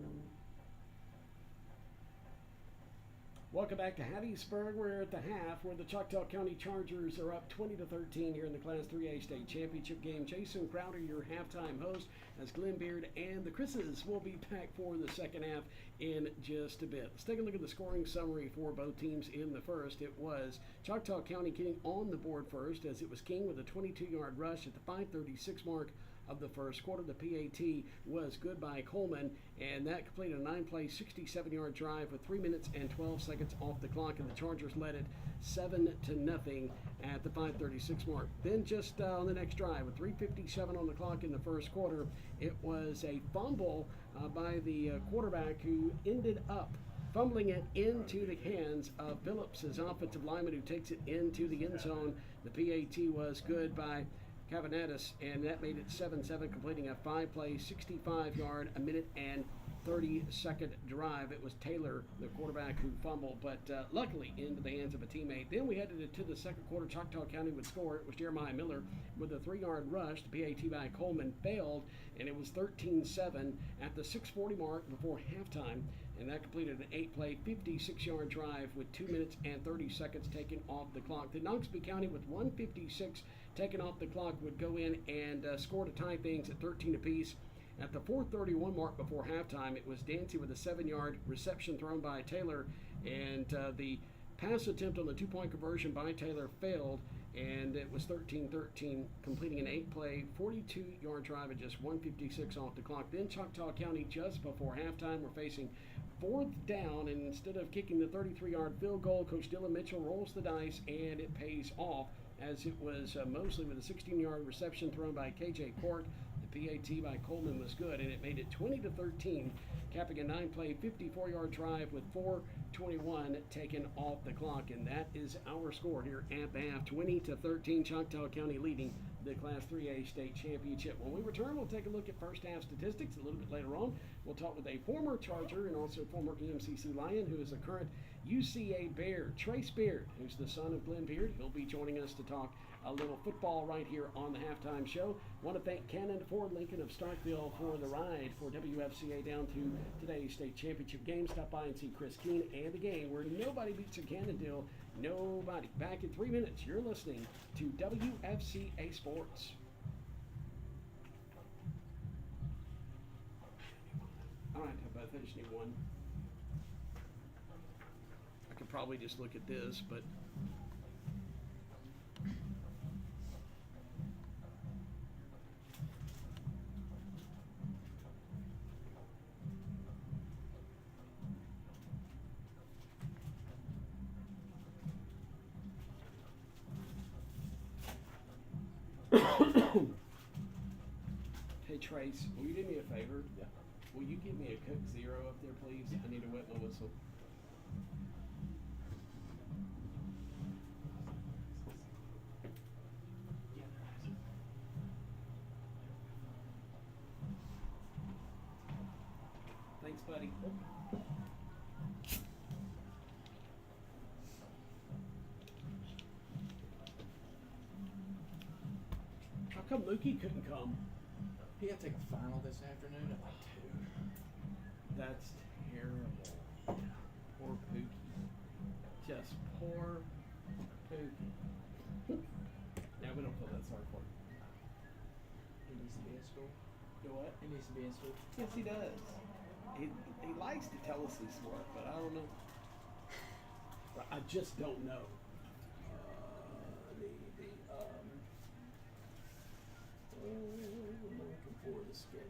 it. Welcome back to Hattiesburg. We're at the half where the Choctaw County Chargers are up 20-13 here in the Class 3A State Championship game. Jason Crowder, your halftime host, as Glenn Beard and the Chris's will be back for the second half in just a bit. Let's take a look at the scoring summary for both teams in the first. It was Choctaw County getting on the board first, as it was King with a 22-yard rush at the 5:36 mark of the first quarter. The PAT was good by Coleman, and that completed a 9-play, 67-yard drive with 3 minutes and 12 seconds off the clock, and the Chargers led it 7-0 at the 5:36 mark. Then just on the next drive, with 3:57 on the clock in the first quarter, it was a fumble by the quarterback, who ended up fumbling it into the hands of Phillips, his offensive lineman, who takes it into the end zone. The PAT was good by Cavanatis, and that made it 7-7, completing a 5-play, 65-yard, a minute and 30-second drive. It was Taylor, the quarterback, who fumbled, but luckily into the hands of a teammate. Then we headed into the second quarter. Choctaw County would score. It was Jeremiah Miller with a 3-yard rush. The PAT by Coleman failed, and it was 13-7 at the 6:40 mark before halftime, and that completed an 8-play, 56-yard drive with 2 minutes and 30 seconds taken off the clock. The Noxubee County, with 1:56 taken off the clock, would go in and score to tie things at 13 apiece. At the 4:31 mark before halftime, it was Dancy with a 7-yard reception thrown by Taylor, and the pass attempt on the 2-point conversion by Taylor failed, and it was 13-13, completing an 8-play, 42-yard drive at just 1:56 off the clock. Then Choctaw County, just before halftime, were facing 4th down, and instead of kicking the 33-yard field goal, Coach Dylan Mitchell rolls the dice, and it pays off, as it was Mosley with a 16-yard reception thrown by KJ Court. The PAT by Coleman was good, and it made it 20-13, capping a 9-play, 54-yard drive with 4:21 taken off the clock. And that is our score here at the half. 20-13, Choctaw County leading the Class 3A state championship. When we return, we'll take a look at first half statistics a little bit later on. We'll talk with a former Charger and also former EMCC Lion who is a current UCA Bear, Trace Beard, who's the son of Glenn Beard. He'll be joining us to talk a little football right here on the halftime show. Want to thank Cannon Ford Lincoln of Starkville for the ride for WFCA down to today's state championship game. Stop by and see Chris Keene and the game where nobody beats a Cannondale. Nobody. Back in 3 minutes. You're listening to WFCA Sports. All right, how about I just need one? I could probably just look at this, but hey Trace, will you do me a favor? Yeah. Will you give me a Coke Zero up there, please? I need to wet my whistle. Thanks, buddy. How come Mookie couldn't come? He had to take a final this afternoon at like 2. That's terrible. Poor Pookie. Just poor Pookie. Now we don't feel that sorry for him. He needs to be in school. You know what? He needs to be in school. Yes, he does. He likes to tell us he's smart, but I don't know. I just don't know. I'm looking for the schedule.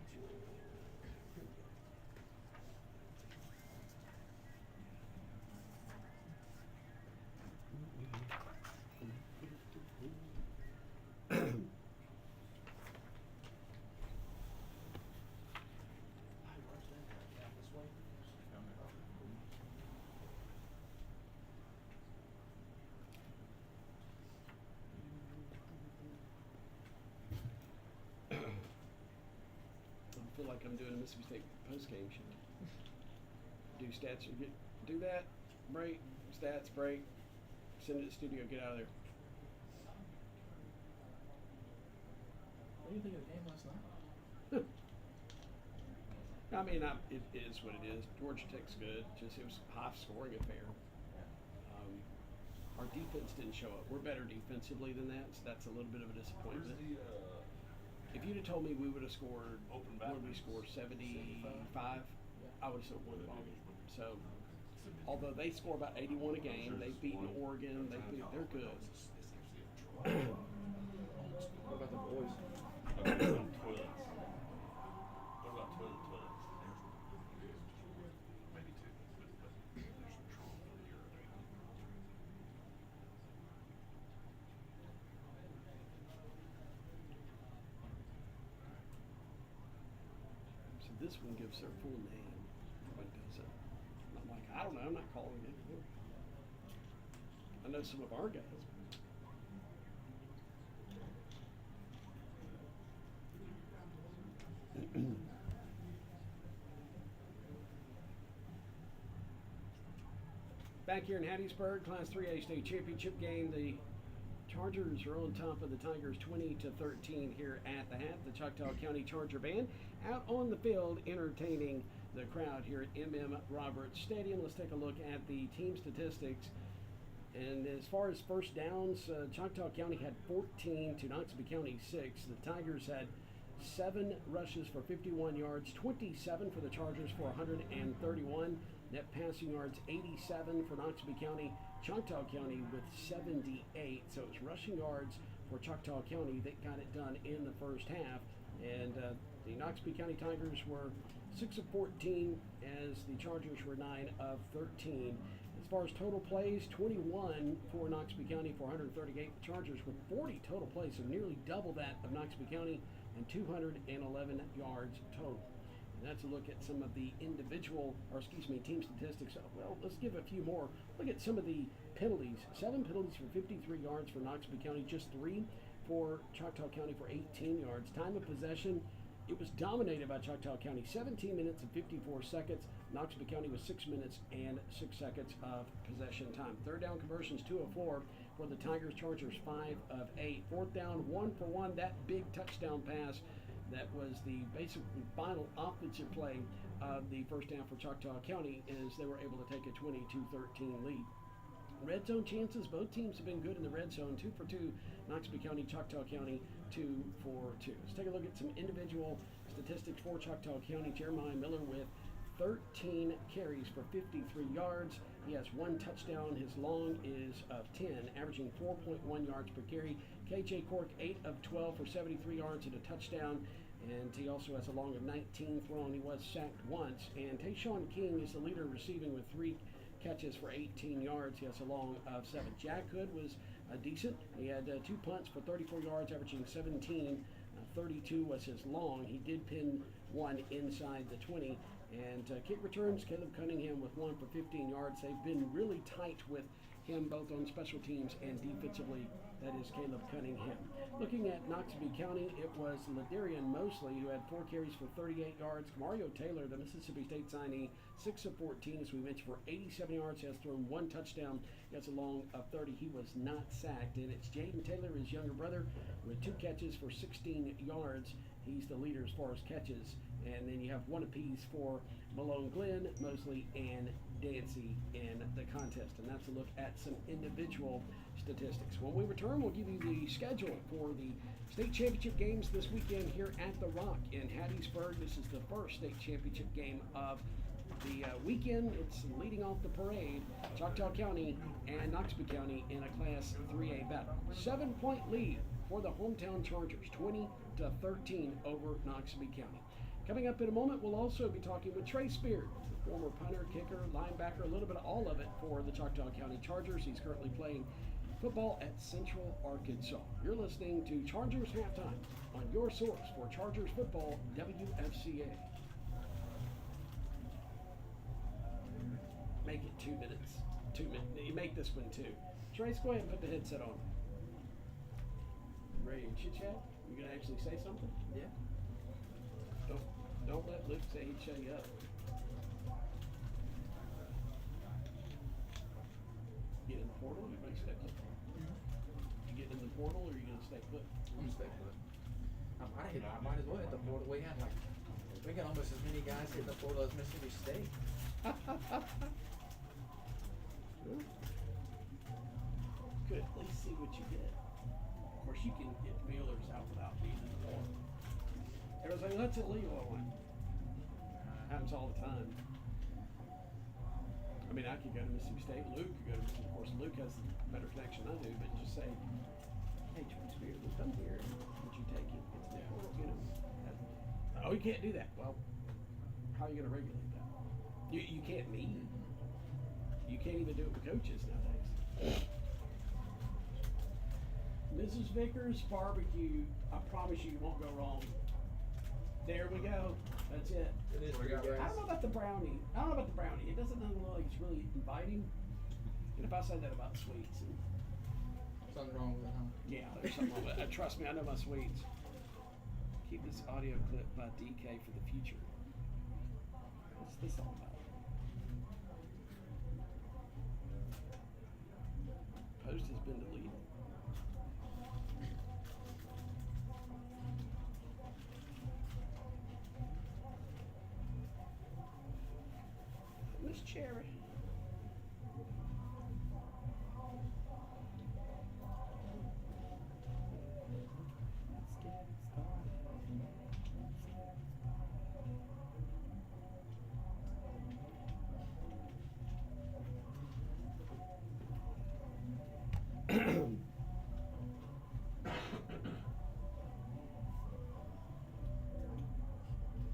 I feel like I'm doing a Mississippi State post-game show. Do stats, do that, break, stats, break, send it to the studio, get out of there. What do you think of the game last night? I mean, it is what it is. Georgia Tech's good. Just it was a high-scoring affair. Our defense didn't show up. We're better defensively than that, so that's a little bit of a disappointment. If you'd have told me we would have scored, what did we score, 75? I would have still won the ball game. So, although they score about 81 a game, they've beaten Oregon, they're good. What about the boys? This one gives their full name. What does it? I'm like, I don't know. I'm not calling it. I know some of our guys. Back here in Hattiesburg, Class 3A state championship game. The Chargers are on top of the Tigers 20-13 here at the half. The Choctaw County Charger Band out on the field entertaining the crowd here at M.M. Roberts Stadium. Let's take a look at the team statistics. And as far as first downs, Choctaw County had 14 to Noxubee County 6. The Tigers had 7 rushes for 51 yards, 27 for the Chargers for 131. Net passing yards 87 for Noxubee County. Choctaw County with 78. So it's rushing yards for Choctaw County that got it done in the first half. And the Noxubee County Tigers were 6 of 14 as the Chargers were 9 of 13. As far as total plays, 21 for Noxubee County, 438. The Chargers with 40 total plays, so nearly double that of Noxubee County, and 211 yards total. And that's a look at some of the team statistics. Well, let's give a few more. Look at some of the penalties. 7 penalties for 53 yards for Noxubee County, just 3 for Choctaw County for 18 yards. Time of possession, it was dominated by Choctaw County, 17 minutes and 54 seconds. Noxubee County was 6 minutes and 6 seconds of possession time. Third down conversions, 2 of 4 for the Tigers. Chargers, 5 of 8. Fourth down, 1 for 1. That big touchdown pass that was the basic final offensive play of the first down for Choctaw County as they were able to take a 22-13 lead. Red zone chances, both teams have been good in the red zone. 2 for 2, Noxubee County, Choctaw County, 2 for 2. Let's take a look at some individual statistics for Choctaw County. Jeremiah Miller with 13 carries for 53 yards. He has 1 touchdown. His long is of 10, averaging 4.1 yards per carry. KJ Cork, 8 of 12 for 73 yards and a touchdown. And he also has a long of 19 thrown. He was sacked once. And Tayshawn King is the leader receiving with 3 catches for 18 yards. He has a long of 7. Jack Hood was decent. He had 2 punts for 34 yards, averaging 17. 32 was his long. He did pin 1 inside the 20. And kick returns, Caleb Cunningham with 1 for 15 yards. They've been really tight with him both on special teams and defensively. That is Caleb Cunningham. Looking at Noxubee County, it was Ladarian Mosley who had 4 carries for 38 yards. Mario Taylor, the Mississippi State signee, 6 of 14, as we mentioned, for 87 yards. He has thrown 1 touchdown. He has a long of 30. He was not sacked. And it's Jaden Taylor, his younger brother, with 2 catches for 16 yards. He's the leader as far as catches. And then you have 1 apiece for Malone Glenn, Mosley, and Dancy in the contest. And that's a look at some individual statistics. When we return, we'll give you the schedule for the state championship games this weekend here at the Rock in Hattiesburg. This is the first state championship game of the weekend. It's leading off the parade, Choctaw County and Noxubee County in a Class 3A battle. 7-point lead for the hometown Chargers, 20-13 over Noxubee County. Coming up in a moment, we'll also be talking with Trey Spear, former punter, kicker, linebacker, a little bit of all of it for the Choctaw County Chargers. He's currently playing football at Central Arkansas. You're listening to Chargers Halftime on your source for Chargers football, WFCA. Make it 2 minutes. 2 minutes. You make this one 2. Trace, go ahead and put the headset on. Ready to chit chat? You gonna actually say something? Yeah. Don't let Luke say he'd shut you up. Get in the portal, you gonna stay put? You get in the portal or you gonna stay put? I'm gonna stay put. I might as well hit the portal. We got almost as many guys hitting the portal as Mississippi State. Good, at least see what you get. Of course, you can get feelers out without being in the portal. Everyone's like, that's illegal. I'm like, happens all the time. I mean, I could go to Mississippi State. Luke could go to Mississippi. Of course, Luke has a better connection than I do, but just say, hey, Trey Spear, we'll come here. Would you take it? It's the portal, you know. Oh, you can't do that. Well, how are you going to regulate that? You can't meet. You can't even do it with coaches nowadays. Mrs. Vickers barbecue. I promise you won't go wrong. There we go. That's it. It is What do we pretty got? guys. I don't know about the brownie. It doesn't look like it's really inviting. And if I say that about sweets, and Something wrong with it, huh? yeah, there's something wrong with it. Trust me, I know my sweets. Keep this audio clip by DK for the future. What's this all about? Post has been deleted. Miss Cherry.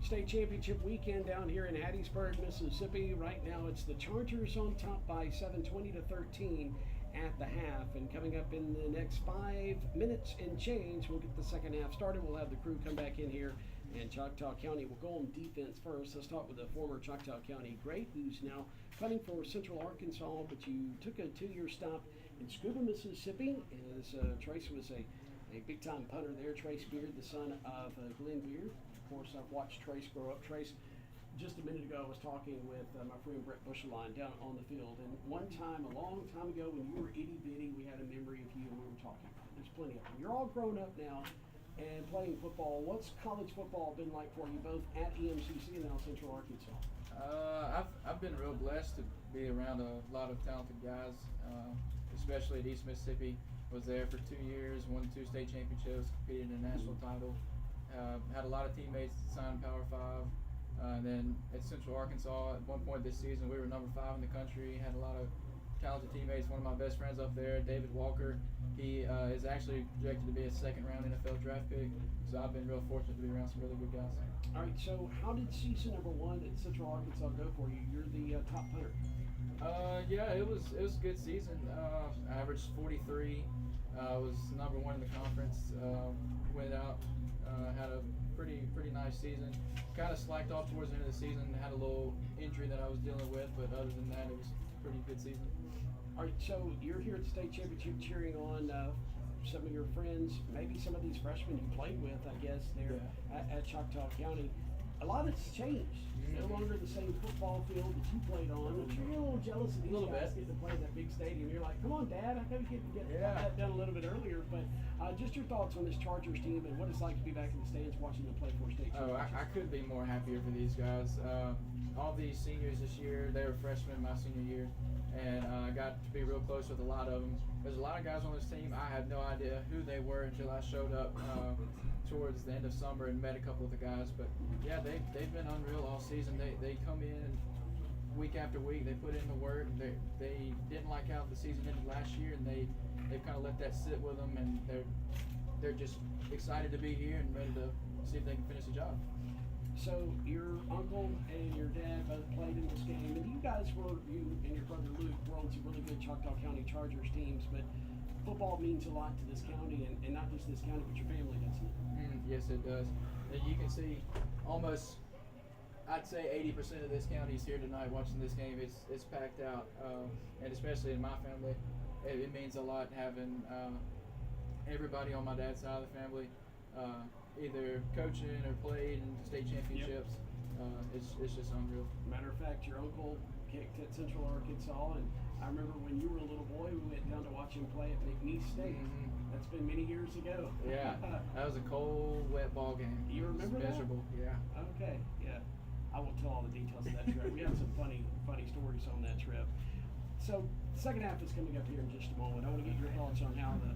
State championship weekend down here in Hattiesburg, Mississippi. Right now it's the Chargers on top by 7, 20-13 at the half. And coming up in the next 5 minutes and change, we'll get the second half started. We'll have the crew come back in here, and Choctaw County will go on defense first. Let's talk with the former Choctaw County great who's now punting for Central Arkansas, but you took a 2-year stop in Scuba, Mississippi, as Trace was a a big-time punter there, Trace Beard, the son of Glenn Beard. Of course, I've watched Trace grow up. Trace, just a minute ago, I was talking with my friend Brett Busheline down on the field, and one time, a long time ago, when you were itty-bitty, we had a memory of you, and we were talking about it. There's plenty of them. You're all grown up now and playing football. What's college football been like for you, both at EMCC and now Central Arkansas? I've been real blessed to be around a lot of talented guys, especially at East Mississippi. Was there for 2 years, won 2 state championships, competed in a national title. Had a lot of teammates sign Power 5. And then at Central Arkansas, at one point this season, we were number 5 in the country. Had a lot of talented teammates. One of my best friends up there, David Walker, he is actually projected to be a second-round NFL draft pick. So I've been real fortunate to be around some really good guys. All right, so how did season number 1 at Central Arkansas go for you? You're the top punter. Yeah, it was a good season. I averaged 43. Was number 1 in the conference. Went out, had a pretty nice season. Kind of slacked off towards the end of the season. Had a little injury that I was dealing with, but other than that, it was a pretty good season. All right, so you're here at the state championship cheering on some of your friends, maybe some of these freshmen you played with, I guess, there at Choctaw County. A lot of it's changed. It's no longer the same football field that you played on. But you're a little jealous of these guys getting to play in that big stadium. You're like, come on, Dad, I gotta get that done a little bit earlier. But just your thoughts on this Chargers team and what it's like to be back in the stands watching them play for state championship. I could be more happier for these guys. All these seniors this year, they were freshmen my senior year, and I got to be real close with a lot of them. There's a lot of guys on this team. I had no idea who they were until I showed up towards the end of summer and met a couple of the guys. But yeah, they've been unreal all season. They come in and week after week, they put in the work. They didn't like how the season ended last year, and they've kind of let that sit with them, and they're just excited to be here and ready to see if they can finish the job. So your uncle and your dad both played in this game, and you and your brother Luke were on some really good Choctaw County Chargers teams, but football means a lot to this county, and not just this county, but your family, doesn't it? Yes, it does. And you can see almost, I'd say 80% of this county is here tonight watching this game. It's packed out, and especially in my family, it means a lot having everybody on my dad's side of the family either coaching or played in state championships. It's just unreal. Matter of fact, your uncle kicked at Central Arkansas, and I remember when you were a little boy, we went down to watch him play at McNeese State. That's been many years ago. Yeah, that was a cold, wet ball game. You remember that? Miserable, yeah. Okay, yeah. I won't tell all the details of that trip. We had some funny stories on that trip. So, second half is coming up here in just a moment. I want to get your thoughts on how the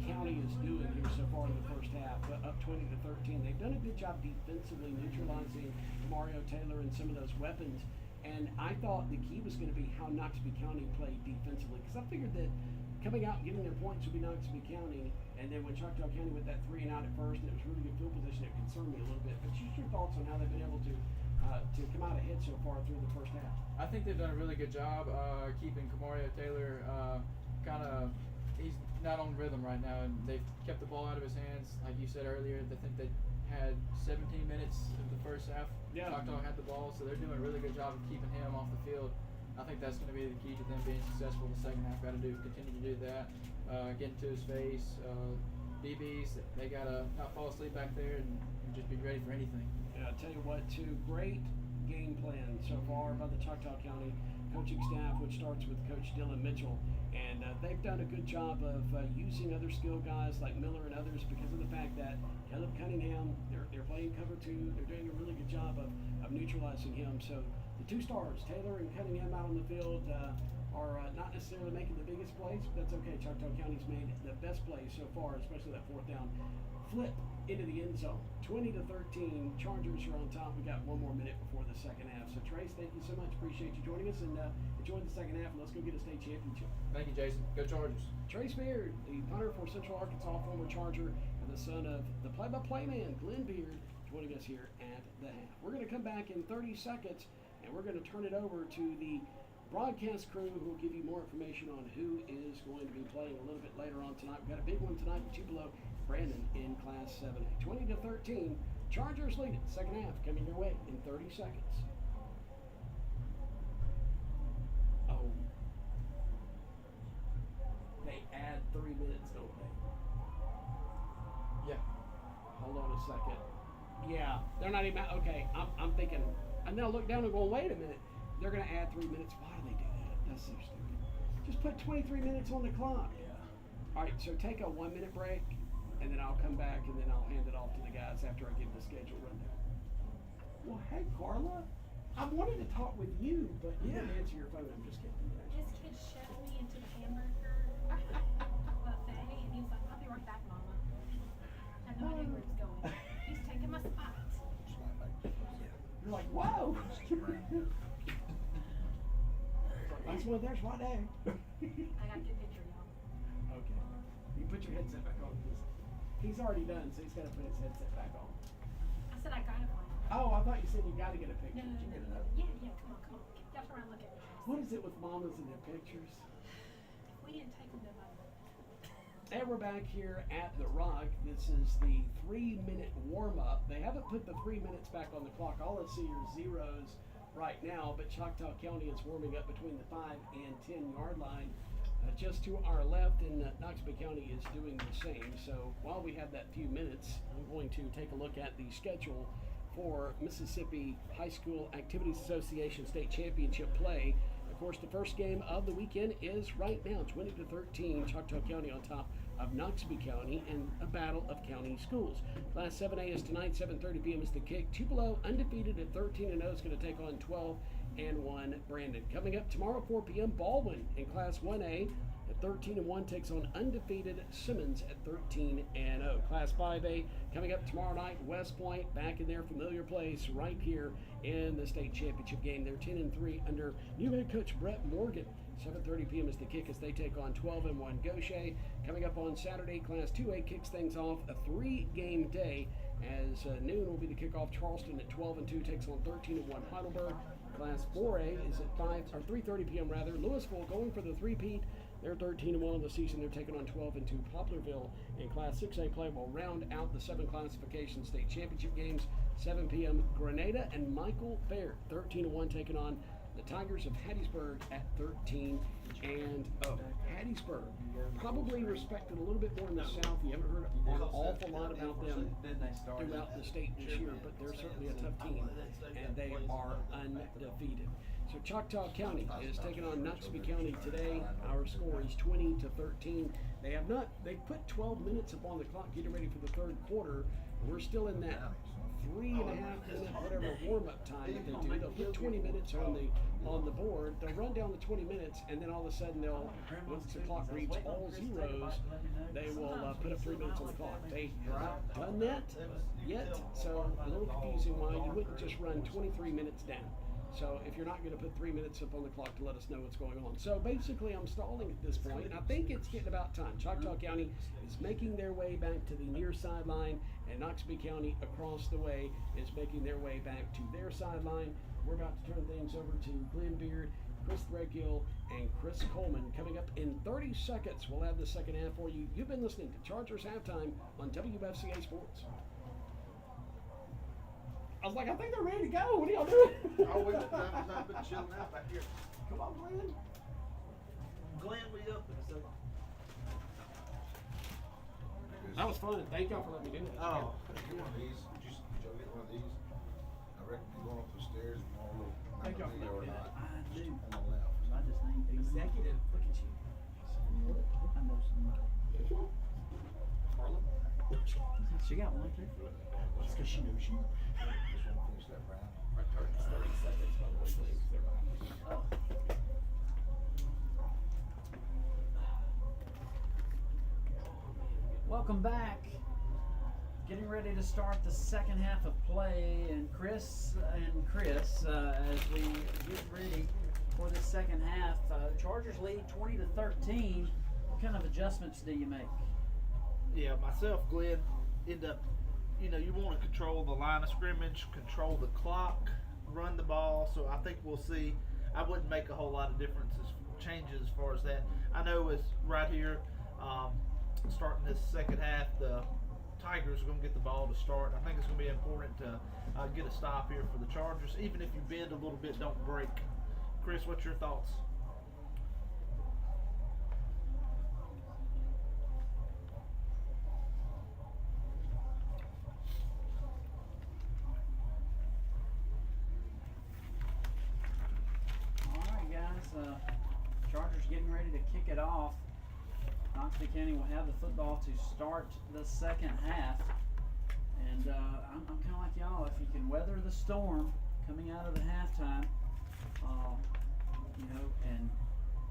county is doing here so far in the first half, up 20-13. They've done a good job defensively neutralizing Mario Taylor and some of those weapons. And I thought the key was going to be how Noxubee County played defensively, because I figured that coming out and getting their points would be Noxubee County, and then when Choctaw County with that 3 and out at first, and it was really good field position, it concerned me a little bit. But just your thoughts on how they've been able to come out ahead so far through the first half. I think they've done a really good job keeping Mario Taylor he's not on rhythm right now, and they've kept the ball out of his hands. Like you said earlier, I think they had 17 minutes of the first half. Yeah. Choctaw had the ball, so they're doing a really good job of keeping him off the field. I think that's going to be the key to them being successful in the second half. Got to continue to do that. Get into his face. DBs, they got to not fall asleep back there and just be ready for anything. Yeah, I'll tell you what, too, great game plan so far by the Choctaw County coaching staff, which starts with Coach Dylan Mitchell. And they've done a good job of using other skill guys like Miller and others because of the fact that Caleb Cunningham, they're playing cover 2. They're doing a really good job of neutralizing him. So the 2 stars, Taylor and Cunningham out on the field, are not necessarily making the biggest plays, but that's okay. Choctaw County's made the best plays so far, especially that 4th down flip into the end zone. 20-13, Chargers are on top. We got 1 more minute before the second half. So Trace, thank you so much. Appreciate you joining us, and enjoy the second half. And let's go get a state championship. Thank you, Jason. Go Chargers. Trace Beard, the punter for Central Arkansas, former Charger, and the son of the play-by-play man, Glenn Beard, joining us here at the half. We're going to come back in 30 seconds, and we're going to turn it over to the broadcast crew, who will give you more information on who is going to be playing a little bit later on tonight. We've got a big one tonight in Tupelo, Brandon in Class 7A. 20-13, Chargers lead it. Second half coming your way in 30 seconds. Oh. They add 3 minutes, don't they? Yeah. Hold on a second. Yeah, they're not even, okay, I'm thinking, and then I look down and go, wait a minute. They're going to add 3 minutes. Why do they do that? That's so stupid. Just put 23 minutes on the clock. Yeah. All right, so take a 1 minute break, and then I'll come back, and then I'll hand it off to the guys after I give the schedule rundown. Well, hey, Carla, I wanted to talk with you, but you didn't answer your phone. I'm just kidding. His kid shoved me into the hamburger buffet, and he was like, "I'll be right back, Mama." I had no idea where he was going. He's taking my spot. You're like, whoa! That's one, there's one day. I got a good picture, y'all. Okay. You put your headset back on. He's already done, so he's got to put his headset back on. I said I got it for you. Oh, I thought you said you got to get a picture. No, Did you get it up? Yeah, come on. Y'all turn around and look at me. What is it with mamas and their pictures? If we didn't take them, nobody would. And we're back here at the Rock. This is the 3-minute warm-up. They haven't put the 3 minutes back on the clock. All I see are zeros right now, but Choctaw County is warming up between the 5 and 10 yard line. Just to our left, and Noxubee County is doing the same. So while we have that few minutes, I'm going to take a look at the schedule for Mississippi High School Activities Association State Championship play. Of course, the first game of the weekend is right now, 20-13, Choctaw County on top of Noxubee County in a battle of county schools. Class 7A is tonight, 7:30 p.m. is the kick. Tupelo, undefeated at 13-0, is going to take on 12-1 Brandon. Coming up tomorrow, 4 p.m., Baldwin in Class 1A at 13-1 takes on undefeated Simmons at 13-0. Class 5A coming up tomorrow night, West Point back in their familiar place right here in the state championship game. They're 10-3 under new head coach Brett Morgan. 7:30 p.m. is the kick as they take on 12-1 Gaucher. Coming up on Saturday, Class 2A kicks things off, a 3-game day as noon will be the kickoff. Charleston at 12-2 takes on 13-1 Heidelberg. Class 4A is at 3:30 p.m. rather. Louisville going for the three-peat. They're 13-1 on the season. They're taking on 12-2 Poplarville. And Class 6A play will round out the 7 classification state championship games. 7 p.m. Grenada and Michael Fair, 13-1 taking on the Tigers of Hattiesburg at 13-0. Hattiesburg, probably respected a little bit more in the South. You haven't heard an awful lot about them throughout the state this year, but they're certainly a tough team, and they are undefeated. So Choctaw County is taking on Noxubee County today. Our score is 20-13. They put 12 minutes up on the clock getting ready for the third quarter. We're still in that 3.5 minute whatever warm-up time that they do. They'll put 20 minutes on the board. They'll run down the 20 minutes, and then all of a sudden once the clock reads all zeros, they will put up 3 minutes on the clock. They haven't done that yet, so a little confusing why you wouldn't just run 23 minutes down. So if you're not going to put 3 minutes up on the clock to let us know what's going on. So basically I'm stalling at this point, and I think it's getting about time. Choctaw County is making their way back to the near sideline, and Noxubee County across the way is making their way back to their sideline. We're about to turn things over to Glenn Beard, Chris Threadgill, and Chris Coleman. Coming up in 30 seconds, we'll have the second half for you. You've been listening to Chargers Halftime on WFCA Sports. I was like, I think they're ready to go. What are y'all doing? Oh, we I've been chilling out back here. Come on, Glenn. Glenn, we up in a second. That was fun. Thank y'all for letting me do that. Oh. Get one of these. Did y'all get one of these? I reckon you're going up the stairs and you want a little Thank y'all for or letting me do not. that. I do. On the left. I just need Executive. Look at you. I know somebody. Carla. She got one too. That's because she knows you. Just want to finish that round. Right, 30 seconds, by the way, please. Welcome back. Getting ready to start the second half of play, and Chris, as we get ready for the second half, Chargers lead 20-13. What kind of adjustments do you make? Yeah, myself, Glenn, end up, you want to control the line of scrimmage, control the clock, run the ball. So I think we'll see. I wouldn't make a whole lot of changes as far as that. I know it's right here, starting this second half, the Tigers are going to get the ball to start. I think it's going to be important to get a stop here for the Chargers. Even if you bend a little bit, don't break. Chris, what's your thoughts? ready to kick it off. Noxubee County will have the football to start the second half. And I'm kind of like y'all. If you can weather the storm coming out of the halftime, and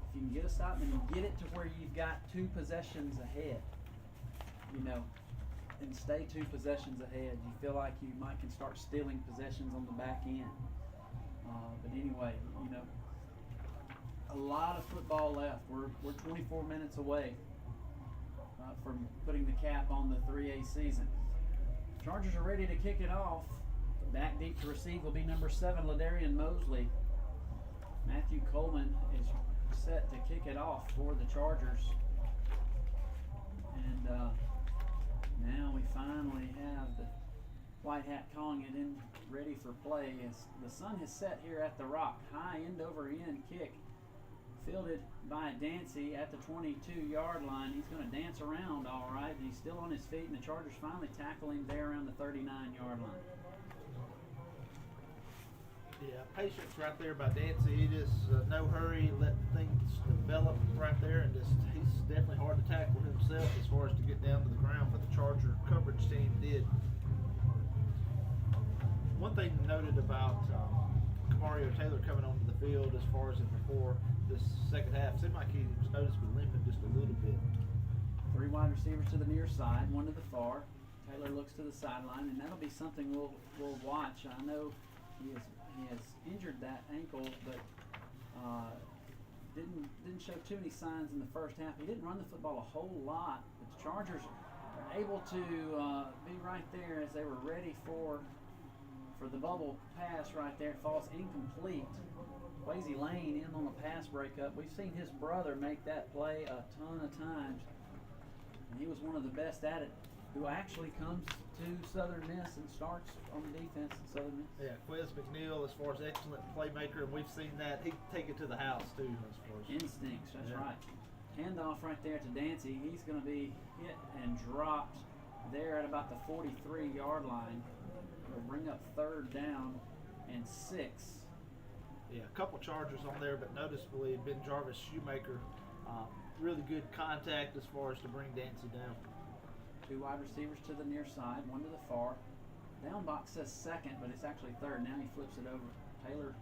if you can get a stop and you get it to where you've got 2 possessions ahead, and stay 2 possessions ahead, you feel like you can start stealing possessions on the back end. But anyway, a lot of football left. We're 24 minutes away from putting the cap on the 3A season. Chargers are ready to kick it off. Back deep to receive will be number 7, Ladarian Mosley. Matthew Coleman is set to kick it off for the Chargers. And now we finally have the White Hat calling it in, ready for play. As the sun has set here at the Rock. High end over end kick. Fielded by Dancy at the 22-yard line. He's going to dance around all right. And he's still on his feet, and the Chargers finally tackle him there around the 39-yard line. Yeah, patience right there by Dancy. He just no hurry, let things develop right there, and he's definitely hard to tackle himself as far as to get down to the ground, but the Charger coverage team did. One thing noted about Mario Taylor coming onto the field as far as before this second half, seemed like he was noticeably limping just a little bit. 3 wide receivers to the near side, 1 to the far. Taylor looks to the sideline, and that'll be something we'll watch. I know he has injured that ankle, but didn't show too many signs in the first half. He didn't run the football a whole lot, but the Chargers are able to be right there as they were ready for the bubble pass right there. It falls incomplete. Quasi Lane in on the pass breakup. We've seen his brother make that play a ton of times, and he was one of the best at it, who actually comes to Southern Miss and starts on the defense at Southern Miss. Yeah, Quiz McNeil, as far as excellent playmaker, and we've seen that. He can take it to the house, too, as far as instincts, that's yeah. right. Handoff right there to Dancy. He's going to be hit and dropped there at about the 43-yard line. It'll bring up 3rd down and 6. Yeah, a couple Chargers on there, but noticeably Ben Jarvis Shoemaker, really good contact as far as to bring Dancy down. 2 wide receivers to the near side, 1 to the far. Down box says 2nd, but it's actually 3rd. Now he flips it over. Taylor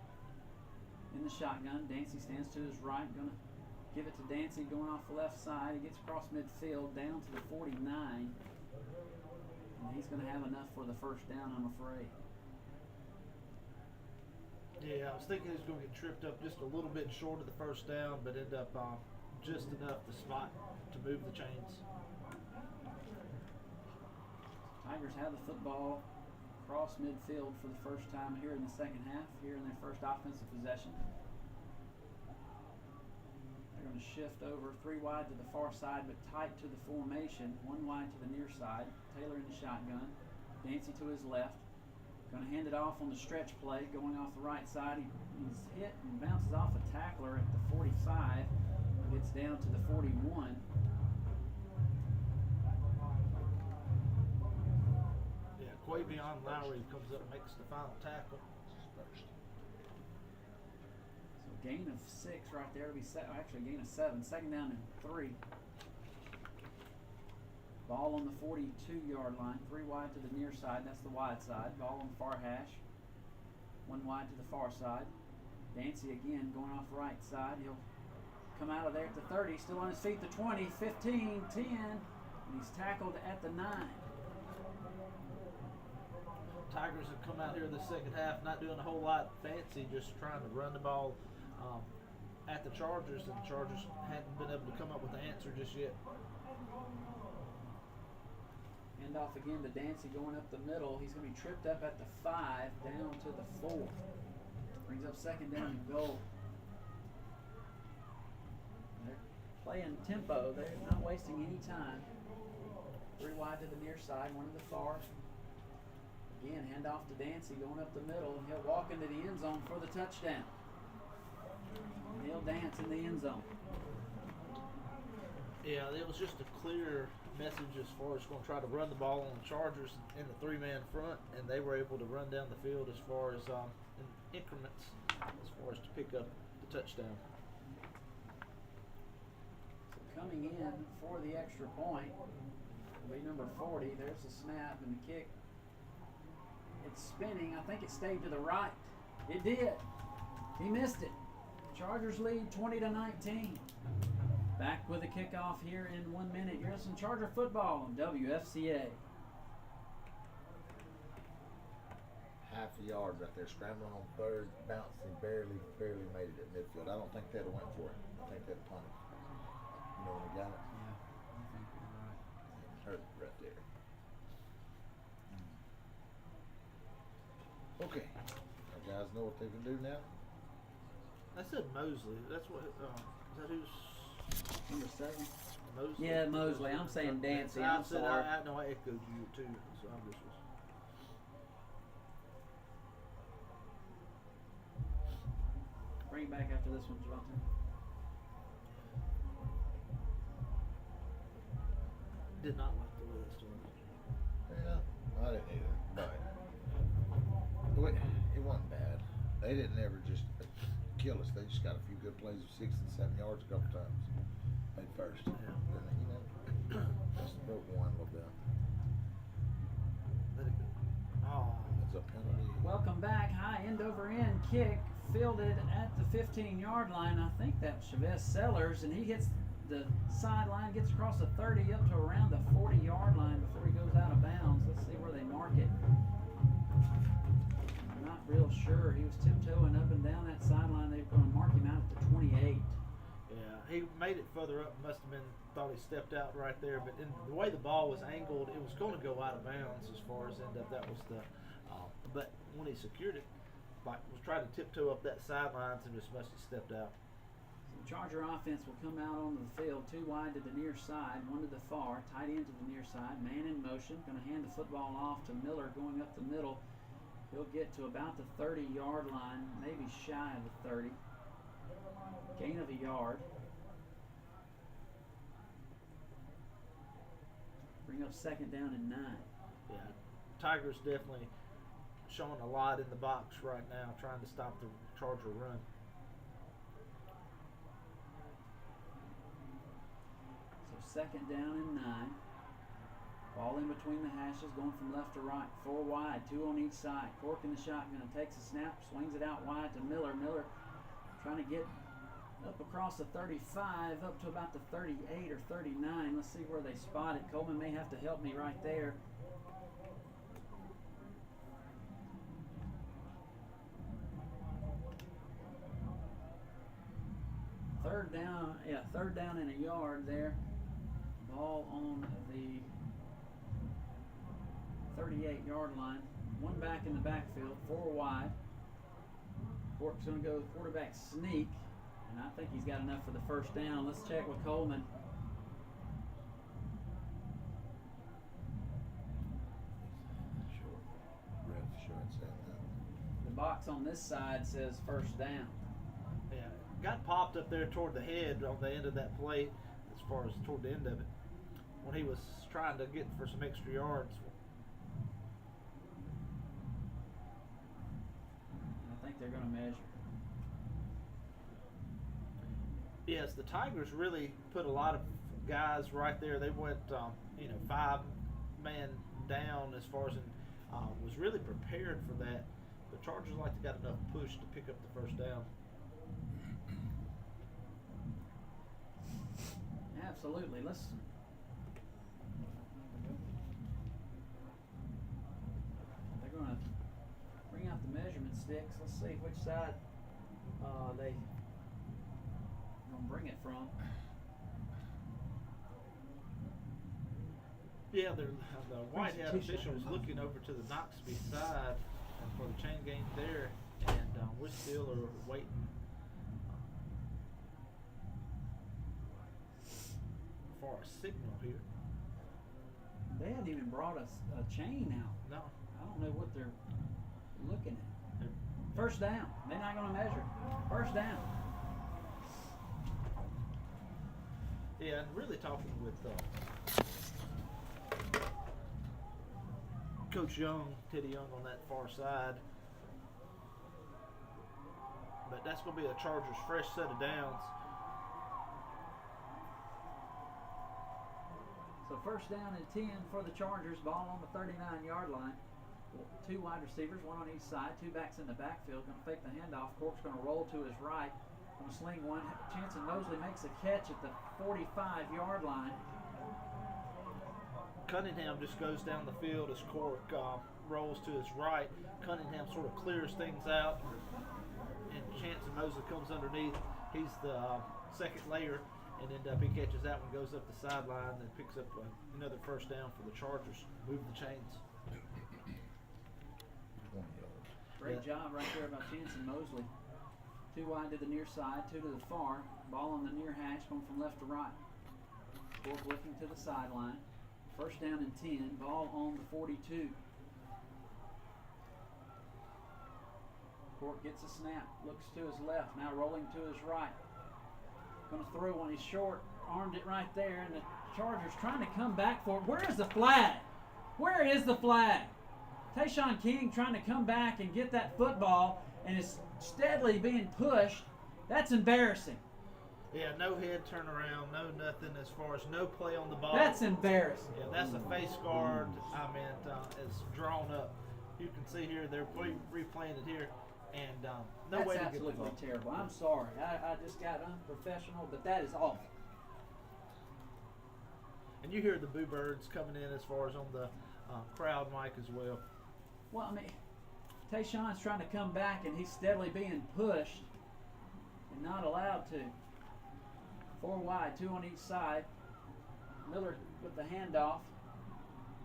in the shotgun. Dancy stands to his right. Going to give it to Dancy going off the left side. He gets across midfield down to the 49. And he's going to have enough for the 1st down, I'm afraid. Yeah, I was thinking he was going to get tripped up just a little bit short of the 1st down, but ended up just enough to spot to move the chains. Tigers have the football across midfield for the first time here in the second half, here in their first offensive possession. They're going to shift over 3 wide to the far side, but tight to the formation. 1 wide to the near side. Taylor in the shotgun. Dancy to his left. Going to hand it off on the stretch play, going off the right side. He's hit and bounces off a tackler at the 45. Gets down to the 41. Yeah, Quavion Lowry comes up and makes the final tackle. So gain of 6 right there. It'll be actually gain of 7. 2nd down and 3. Ball on the 42-yard line. 3 wide to the near side. That's the wide side. Ball on the far hash. 1 wide to the far side. Dancy again going off the right side. He'll come out of there at the 30. Still on his feet. The 20, 15, 10. And he's tackled at the 9. Tigers have come out here in the second half not doing a whole lot fancy, just trying to run the ball at the Chargers, and the Chargers hadn't been able to come up with the answer just yet. Hand off again to Dancy going up the middle. He's going to be tripped up at the 5, down to the 4. Brings up 2nd down and goal. They're playing tempo. They're not wasting any time. 3 wide to the near side, 1 to the far. Again, hand off to Dancy going up the middle, and he'll walk into the end zone for the touchdown. And he'll dance in the end zone. Yeah, it was just a clear message as far as going to try to run the ball on the Chargers in the 3-man front, and they were able to run down the field as far as in increments as far as to pick up the touchdown. coming in for the extra point will be number 40. There's the snap and the kick. It's spinning. I think it stayed to the right. It did. He missed it. Chargers lead 20-19. Back with a kickoff here in 1 minute. You're some Charger football on WFCA. Half a yard right there, scrambling on third, bouncing, barely made it at midfield. I don't think they'd have went for it. I think they'd punted. You know when he got it? Yeah, I think you're right. Hurt right there. Okay. Our guys know what they can do now. I said Mosley. That's what. Is that who's Number 7. Mosley? Yeah, Mosley. I'm saying Dancy. I I'm said sorry. I know I echoed you too. So I just was. Bring it back after this one, Jonathan. Did not like the way that started. Yeah, I didn't either. But it wasn't bad. They didn't ever just kill us. They just got a few good plays of 6 and 7 yards a couple times. At first. Yeah. Then they, just broke one a little bit. Let it go. Oh. That's a penalty. Welcome back. High end over end kick fielded at the 15-yard line. I think that's Chavez Sellers, and he hits the sideline, gets across the 30 up to around the 40-yard line before he goes out of bounds. Let's see where they mark it. I'm not real sure. He was tiptoeing up and down that sideline. They were going to mark him out at the 28. Yeah, he made it further up. Must have been thought he stepped out right there, but in the way the ball was angled, it was going to go out of bounds as far as end up. That was the. But when he secured it, was trying to tiptoe up that sidelines and just must have stepped out. So Charger offense will come out onto the field, 2 wide to the near side, 1 to the far, tight end to the near side, man in motion, going to hand the football off to Miller going up the middle. He'll get to about the 30-yard line, maybe shy of the 30. Gain of a yard. Bring up 2nd down and 9. Yeah, Tigers definitely showing a lot in the box right now, trying to stop the Charger run. So 2nd down and 9. Ball in between the hashes, going from left to right. 4 wide, 2 on each side. Cork in the shotgun, takes a snap, swings it out wide to Miller. Miller trying to get up across the 35, up to about the 38 or 39. Let's see where they spot it. Coleman may have to help me right there. Third down and a yard there. Ball on the 38-yard line. 1 back in the backfield, 4 wide. Cork's going to go quarterback sneak, and I think he's got enough for the first down. Let's check with Coleman. The box on this side says first down. Yeah, got popped up there toward the head on the end of that play, as far as toward the end of it, when he was trying to get for some extra yards. I think they're going to measure. Yes, the Tigers really put a lot of guys right there. They went, 5-man down as far as was really prepared for that. The Chargers like to got enough push to pick up the first down. Absolutely. Let's. They're going to bring out the measurement sticks. Let's see which side they going to bring it from. Yeah, the white hat official was looking over to the Noxubee side for the chain game there, and we still are waiting for a signal here. They hadn't even brought us a chain out. No. I don't know what they're looking at. First down. They're not going to measure. First down. Yeah, and really talking with Coach Young, Teddy Young on that far side. But that's going to be a Chargers fresh set of downs. So first down and 10 for the Chargers. Ball on the 39-yard line. Two wide receivers, one on each side. Two backs in the backfield. Going to fake the handoff. Cork's going to roll to his right. Going to sling one. Chanson Mosley makes a catch at the 45-yard line. Cunningham just goes down the field as Cork rolls to his right. Cunningham sort of clears things out, and Chanson Mosley comes underneath. He's the second layer, and he catches that one, goes up the sideline, and picks up another first down for the Chargers. Move the chains. Great job right there by Chanson Mosley. Two wide to the near side, two to the far. Ball on the near hash, going from left to right. Cork looking to the sideline. First down and 10. Ball on the 42. Cork gets a snap, looks to his left, now rolling to his right. Going to throw one, he's short, armed it right there, and the Chargers trying to come back for it. Where is the flag? Where is the flag? Tayshawn King trying to come back and get that football, and it's steadily being pushed. That's embarrassing. Yeah, no head turnaround, no nothing as far as no play on the ball. That's embarrassing. Yeah, that's a face guard. It's drawn up. You can see here they're replaying it here, and no That's way to get the absolutely ball. terrible. I'm sorry. I just got unprofessional, but that is awful. And you hear the boo birds coming in as far as on the crowd mic as well. Well, I mean, Tayshawn's trying to come back, and he's steadily being pushed and not allowed to. 4 wide, 2 on each side. Miller with the handoff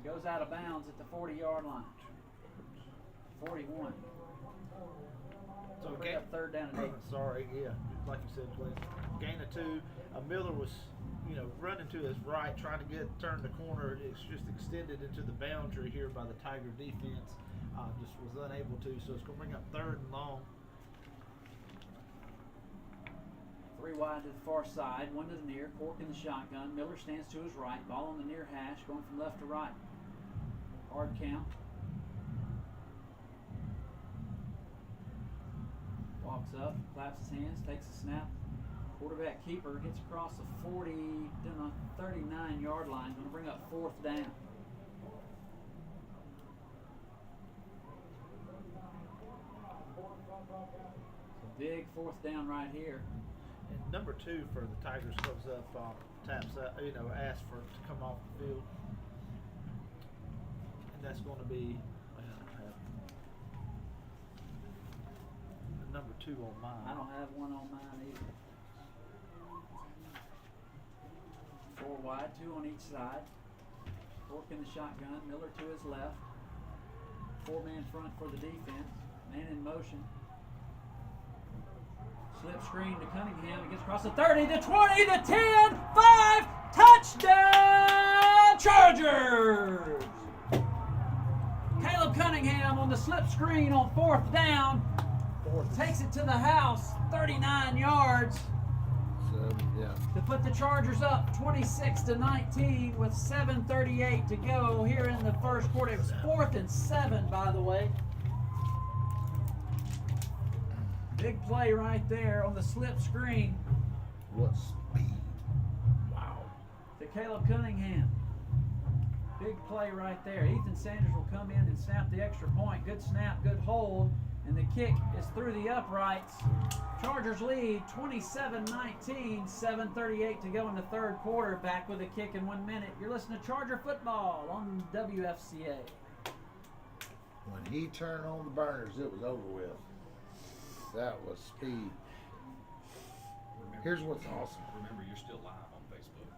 goes out of bounds at the 40-yard line. 41. So Bring up third down and 8. Sorry, yeah, like you said, Clint. Gain of 2. Miller was, running to his right, trying to turn the corner. It's just extended into the boundary here by the Tiger defense. Just was unable to, so it's going to bring up third and long. 3 wide to the far side, 1 to the near. Cork in the shotgun. Miller stands to his right. Ball on the near hash, going from left to right. Hard count. Walks up, claps his hands, takes a snap. Quarterback keeper gets across the 40, then a 39-yard line. Going to bring up 4th down. So big 4th down right here. And number 2 for the Tigers comes up, taps out, asks for it to come off the field. And that's going to be number 2 on mine. I don't have one on mine either. 4 wide, 2 on each side. Cork in the shotgun, Miller to his left. 4-man front for the defense. Man in motion. Slip screen to Cunningham. He gets across the 30, the 20, the 10, 5, touchdown Chargers! Caleb Cunningham on the slip screen on 4th down. Takes it to the house, 39 yards. To put the Chargers up 26-19 with 7:38 to go here in the first quarter. It was 4th and 7, by the way. Big play right there on the slip screen. What speed. Wow. To Caleb Cunningham. Big play right there. Ethan Sanders will come in and snap the extra point. Good snap, good hold. And the kick is through the uprights. Chargers lead 27-19, 7:38 to go in the third quarter. Back with a kick in 1 minute. You're listening to Charger Football on WFCA. When he turned on the burners, it was over with. That was speed. Here's what's awesome. Remember, you're still live on Facebook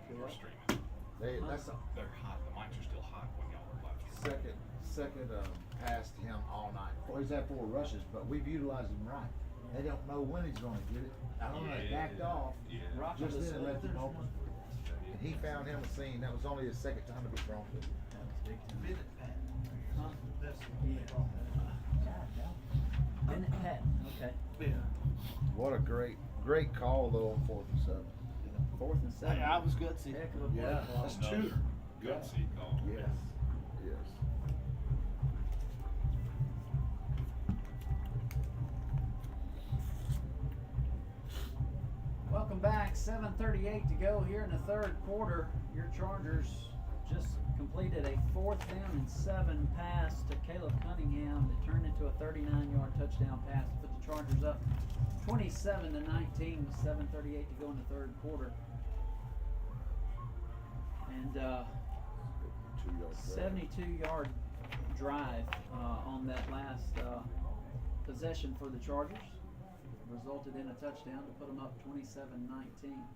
or on What? streaming. That's They're hot. The mics are still hot when y'all are live streaming. second pass to him all night. Well, he's had 4 rushes, but we've utilized him right. They don't know when he's going to get it. I don't know. He backed off. Yeah. Rock Just on the then left him Smithers. open. And he found him a seam. That was only his second time to be thrown to. Bennett Pat. Huh? That's Bennett Pat. Okay. yeah. What a great call though on 4th and 7. 4th and 7. Hey, I was gutsy. Heck of a play Yeah, call. that's Another true. gutsy call. Yes. Yes. Welcome back, 7:38 to go here in the third quarter. Your Chargers just completed a 4th down and 7 pass to Caleb Cunningham that turned into a 39-yard touchdown pass to put the Chargers up 27-19 with 7:38 to go in the third quarter. And 72-yard drive on that last possession for the Chargers. Resulted in a touchdown to put them up 27-19.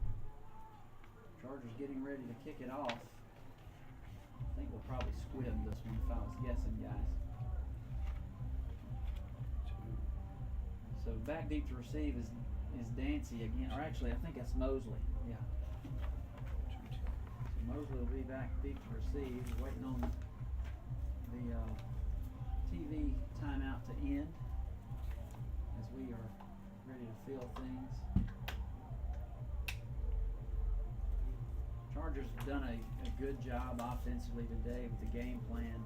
Chargers getting ready to kick it off. I think we'll probably squib this one if I was guessing, guys. So back deep to receive is Dancy again, or actually I think that's Mosley. Yeah. So Mosley will be back deep to receive. He's waiting on the TV timeout to end as we are ready to fill things. Chargers have done a good job offensively today with the game plan.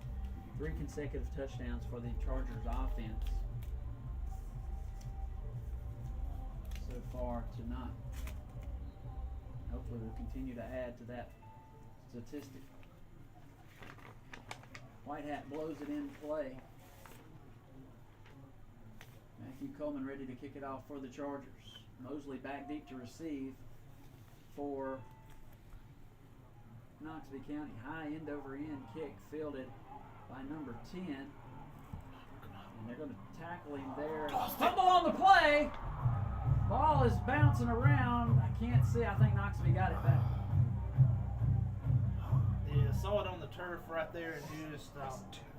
3 consecutive touchdowns for the Chargers offense so far tonight. Hopefully we'll continue to add to that statistic. Whitehat blows it in play. Matthew Coleman ready to kick it off for the Chargers. Mosley back deep to receive for Noxubee County. High end over end kick fielded by number 10. And they're going to tackle him there. Fumble on the play. Ball is bouncing around. I can't see. I think Noxubee got it back. Yeah, saw it on the turf right there, and you just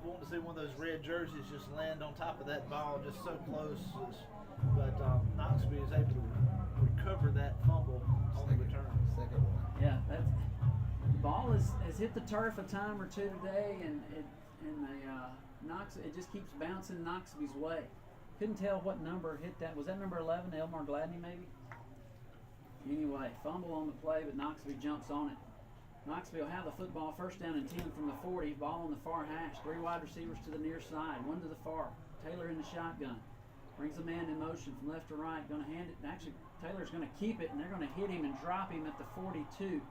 wanting to see one of those red jerseys just land on top of that ball, just so close. But Noxubee is able to recover that fumble on the return. Second one. Yeah, that's, the ball has hit the turf a time or two today, and it just keeps bouncing Noxubee's way. Couldn't tell what number hit that. Was that number 11, Elmar Gladney maybe? Anyway, fumble on the play, but Noxubee jumps on it. Noxubee will have the football, 1st down and 10 from the 40. Ball on the far hash. 3 wide receivers to the near side. 1 to the far. Taylor in the shotgun. Brings a man in motion from left to right. Going to hand it. Actually, Taylor's going to keep it, and they're going to hit him and drop him at the 42.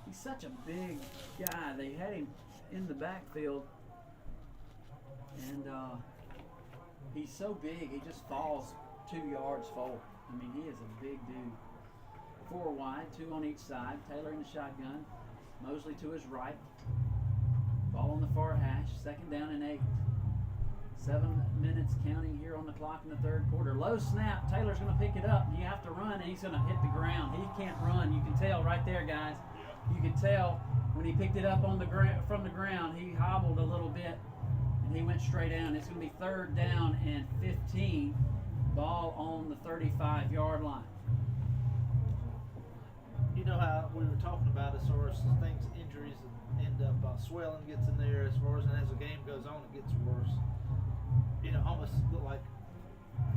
He's such a big guy. They had him in the backfield, and he's so big, he just falls 2 yards forward. I mean, he is a big dude. 4 wide, 2 on each side. Taylor in the shotgun. Mosley to his right. Ball on the far hash. 2nd down and 8. 7 minutes counting here on the clock in the third quarter. Low snap. Taylor's going to pick it up. You have to run, and he's going to hit the ground. He can't run. You can tell right there, guys. You can tell when he picked it up on the from the ground, he hobbled a little bit, and he went straight down. It's going to be 3rd down and 15. Ball on the 35-yard line. You know how we were talking about as far as things, injuries end up swelling gets in there as far as, and as the game goes on, it gets worse. You know, almost look like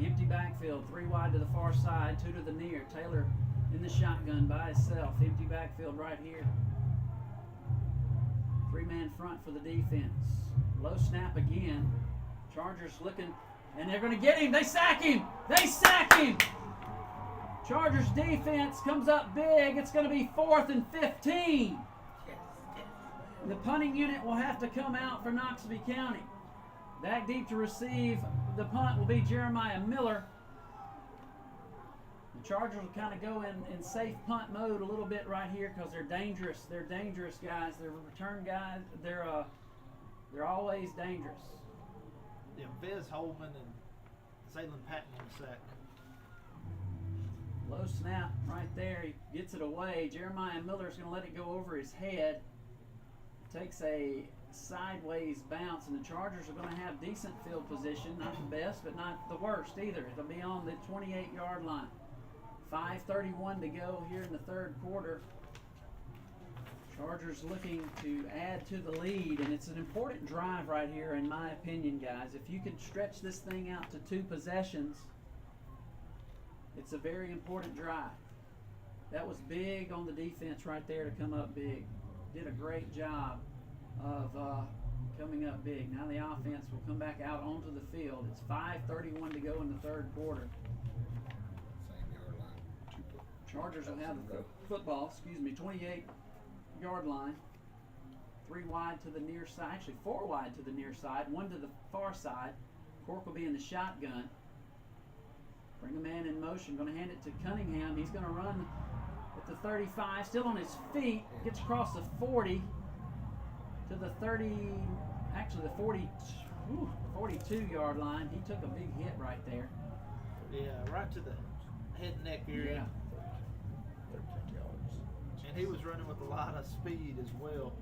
empty backfield, 3 wide to the far side, 2 to the near. Taylor in the shotgun by himself. Empty backfield right here. 3-man front for the defense. Low snap again. Chargers looking, and they're going to get him. They sack him. They sack him. Chargers defense comes up big. It's going to be 4th and 15. The punting unit will have to come out for Noxubee County. Back deep to receive the punt will be Jeremiah Miller. The Chargers will kind of go in safe punt mode a little bit right here because they're dangerous. They're dangerous guys. They're return guys. They're always dangerous. yeah, Vez Holman and Zaylen Patton on the sack. Low snap right there. He gets it away. Jeremiah Miller's going to let it go over his head. Takes a sideways bounce, and the Chargers are going to have decent field position. Not the best, but not the worst either. It'll be on the 28-yard line. 5:31 to go here in the third quarter. Chargers looking to add to the lead, and it's an important drive right here in my opinion, guys. If you can stretch this thing out to 2 possessions, it's a very important drive. That was big on the defense right there to come up big. Did a great job of coming up big. Now the offense will come back out onto the field. It's 5:31 to go in the third quarter. Same yard line. Chargers will have the football, 28-yard line. 3 wide to the near side, actually 4 wide to the near side, 1 to the far side. Cork will be in the shotgun. Bring a man in motion, going to hand it to Cunningham. He's going to run at the 35, still on his feet, gets across the 40 to the 30, actually the 42-yard line. He took a big hit right there. Yeah, right to the head and neck area. Yeah. 13 yards. And he was running with a lot of speed as well.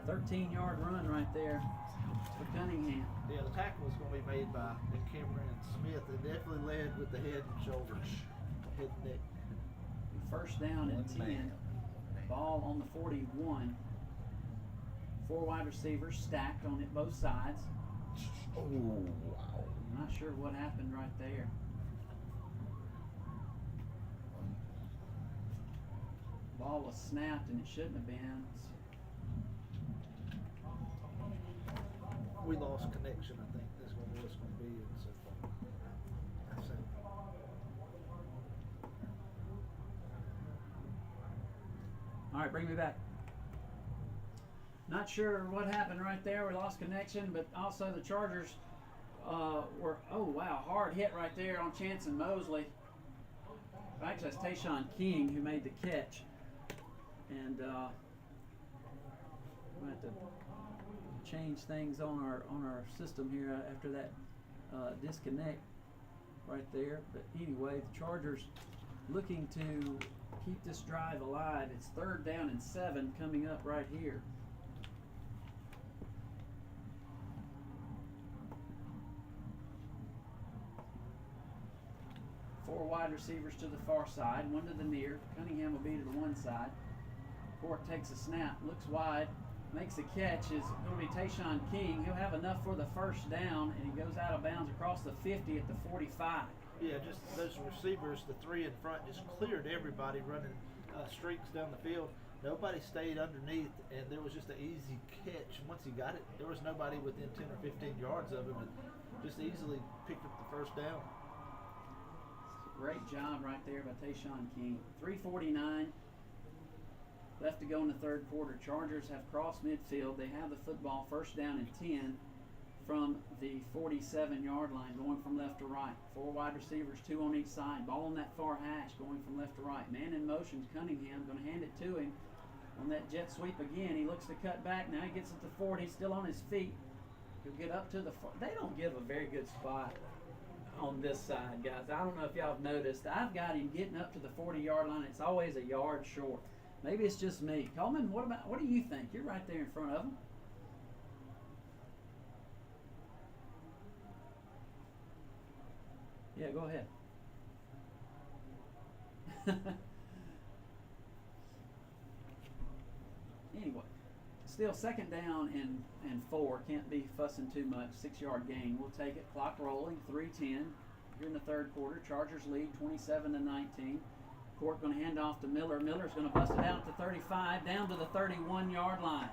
13-yard run right there for Cunningham. Yeah, the tackle was going to be made by Cameron Smith. It definitely led with the head and shoulders, head and neck. First down and 10. Ball on the 41. 4 wide receivers stacked on it both sides. Oh, wow. I'm not sure what happened right there. Ball was snapped and it shouldn't have been. We lost connection, I think. That's what it's going to be. And so that's it. All right, bring me back. Not sure what happened right there. We lost connection, but also the Chargers were, oh wow, hard hit right there on Chance and Mosley. Actually, that's Tayshawn King who made the catch. And we'll have to change things on our system here after that disconnect right there. But anyway, the Chargers looking to keep this drive alive. It's 3rd down and 7 coming up right here. Four wide receivers to the far side, 1 to the near. Cunningham will be to the one side. Cork takes a snap, looks wide, makes a catch. Is going to be Tayshawn King. He'll have enough for the first down, and he goes out of bounds across the 50 at the 45. Yeah, just those receivers, the 3 in front, just cleared everybody running streaks down the field. Nobody stayed underneath, and there was just an easy catch. Once he got it, there was nobody within 10 or 15 yards of him, and just easily picked up the first down. Great job right there by Tayshawn King. 3:49 left to go in the 3rd quarter. Chargers have crossed midfield. They have the football, 1st down and 10 from the 47-yard line, going from left to right. 4 wide receivers, 2 on each side. Ball on that far hash, going from left to right. Man in motion, Cunningham going to hand it to him on that jet sweep again. He looks to cut back. Now he gets it to 40, still on his feet. He'll get up to the. They don't give a very good spot on this side, guys. I don't know if y'all have noticed. I've got him getting up to the 40-yard line. It's always a yard short. Maybe it's just me. Coleman, what do you think? You're right there in front of him. Yeah, go ahead. Anyway, still 2nd down and 4. Can't be fussing too much. 6-yard gain. We'll take it. Clock rolling. 3:10 here in the 3rd quarter. Chargers lead 27-19. Cork going to hand off to Miller. Miller's going to bust it out at the 35, down to the 31-yard line.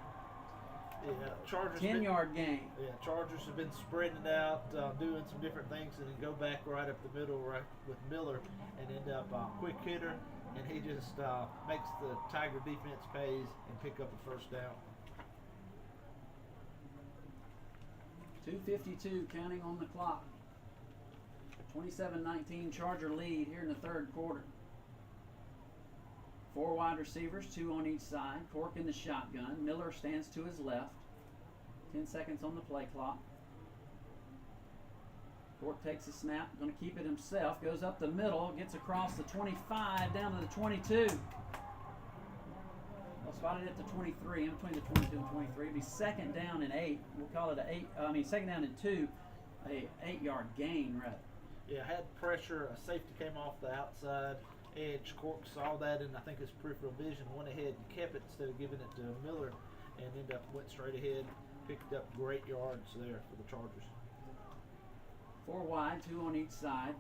Yeah, Chargers. 10-yard gain. Yeah, Chargers have been spreading it out, doing some different things, and then go back right up the middle, right with Miller, and end up quick hitter, and he just makes the Tiger defense pays and pick up a first down. 2:52 counting on the clock. 27-19 Charger lead here in the 3rd quarter. 4 wide receivers, 2 on each side. Cork in the shotgun. Miller stands to his left. 10 seconds on the play clock. Cork takes a snap, going to keep it himself. Goes up the middle, gets across the 25, down to the 22. Well, spotted at the 23, in between the 22 and 23. It'll be 2nd down and 8. We'll call it 2nd down and 2, a 8-yard gain, rather. Yeah, had pressure. A safety came off the outside edge. Cork saw that, and I think his peripheral vision went ahead and kept it instead of giving it to Miller, and went straight ahead, picked up great yards there for the Chargers. 4 wide, 2 on each side.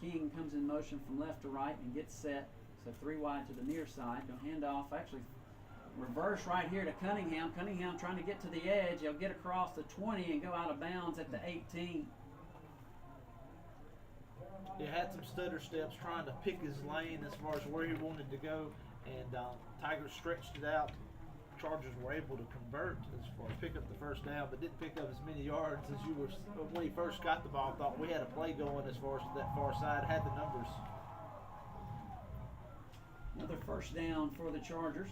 King comes in motion from left to right and gets set. So 3 wide to the near side. Going to hand off, actually reverse right here to Cunningham. Cunningham trying to get to the edge. He'll get across the 20 and go out of bounds at the 18. he had some stutter steps trying to pick his lane as far as where he wanted to go, and Tigers stretched it out. Chargers were able to convert as far as pick up the first down, but didn't pick up as many yards as you were when he first got the ball. Thought we had a play going as far as that far side, had the numbers. Another first down for the Chargers.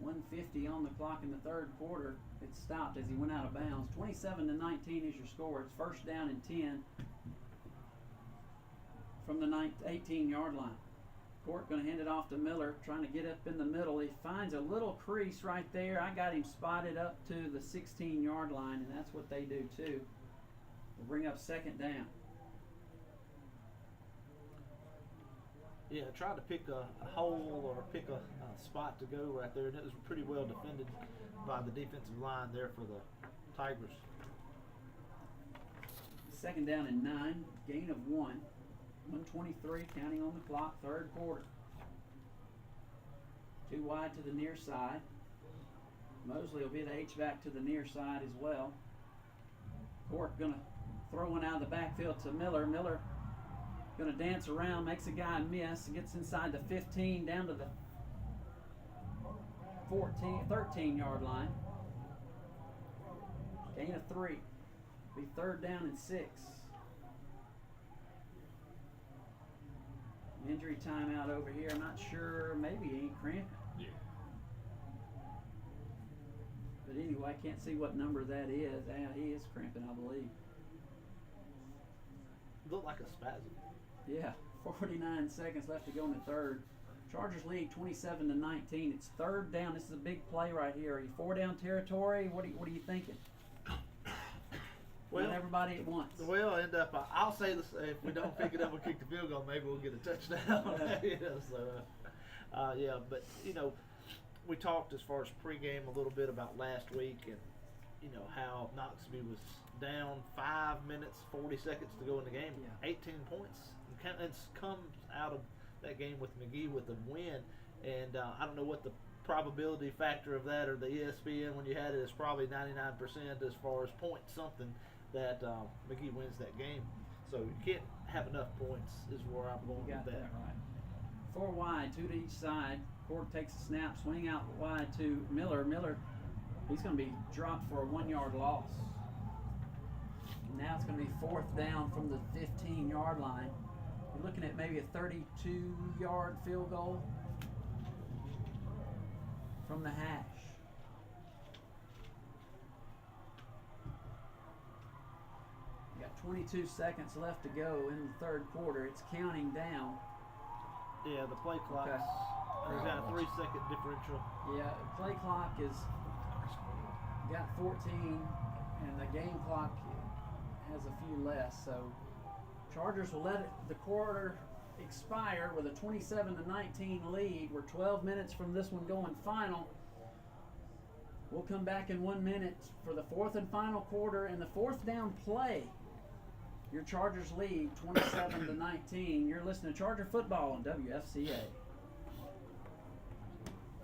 1:50 on the clock in the third quarter. It stopped as he went out of bounds. 27-19 is your score. It's first down and 10 from the 18-yard line. Court going to hand it off to Miller, trying to get up in the middle. He finds a little crease right there. I got him spotted up to the 16-yard line, and that's what they do too. We'll bring up second down. Yeah, tried to pick a hole or pick a spot to go right there, and it was pretty well defended by the defensive line there for the Tigers. Second down and 9, gain of 1. 1:23 counting on the clock, third quarter. Too wide to the near side. Mosley will be the H-back to the near side as well. Court going to throw one out of the backfield to Miller. Miller going to dance around, makes a guy miss, gets inside the 15, down to the 13-yard line. Gain of 3. Be third down and 6. Injury timeout over here. I'm not sure. Maybe he ain't cramping. Yeah. But anyway, I can't see what number that is. Yeah, he is cramping, I believe. Looked like a spasm. Yeah, 49 seconds left to go in the third. Chargers lead 27-19. It's third down. This is a big play right here. Are you 4-down territory? What are you thinking? Well, not everybody at once. Well, end up. I'll say this: if we don't pick it up and kick the field goal, maybe we'll get a touchdown. Yeah. But we talked as far as pregame a little bit about last week, and how Noxubee was down 5 minutes 40 seconds to go in the game, Yeah. 18 points. It's come out of that game with McGee with a win, and I don't know what the probability factor of that or the ESPN when you had it is probably 99% as far as point something that McGee wins that game. So you can't have enough points is where I'm going You got with that right. 4 wide, 2 to each side. Court takes a snap, swing out wide to Miller. Miller, he's going to be dropped for a 1-yard loss. Now it's going to be fourth down from the 15-yard line. You're looking at maybe a 32-yard field goal from the hash. You got 22 seconds left to go in the third quarter. It's counting down. Yeah, the play clock. Okay. We've got a 3-second differential. Yeah, play clock is got 14, and the game clock has a few less. So Chargers will let the quarter expire with a 27-19 lead. We're 12 minutes from this one going final. We'll come back in 1 minute for the fourth and final quarter and the fourth down play. Your Chargers lead 27-19. You're listening to Charger Football on WFCA.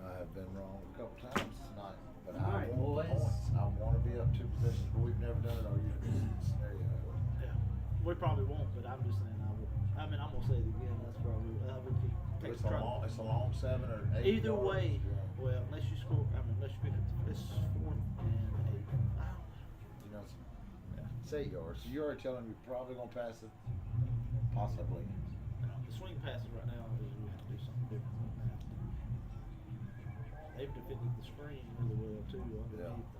I have been wrong a couple times tonight, but All I right, want the boys. points. I want to be up 2 possessions, but we've never done it all year. This is the scenario. Yeah, we probably won't, but I'm just saying I will. I mean, I'm gonna say it again. That's probably we can take It's the a try. long, 7 or 8. Either yards. way, Yeah. well, unless you score. I mean, unless you pick it. It's 4th and 8. You know, it's 8 yards. So you're already telling me you're probably gonna pass it, possibly. The swing passes right now is we have to do something different. They've defended the screen really well too underneath.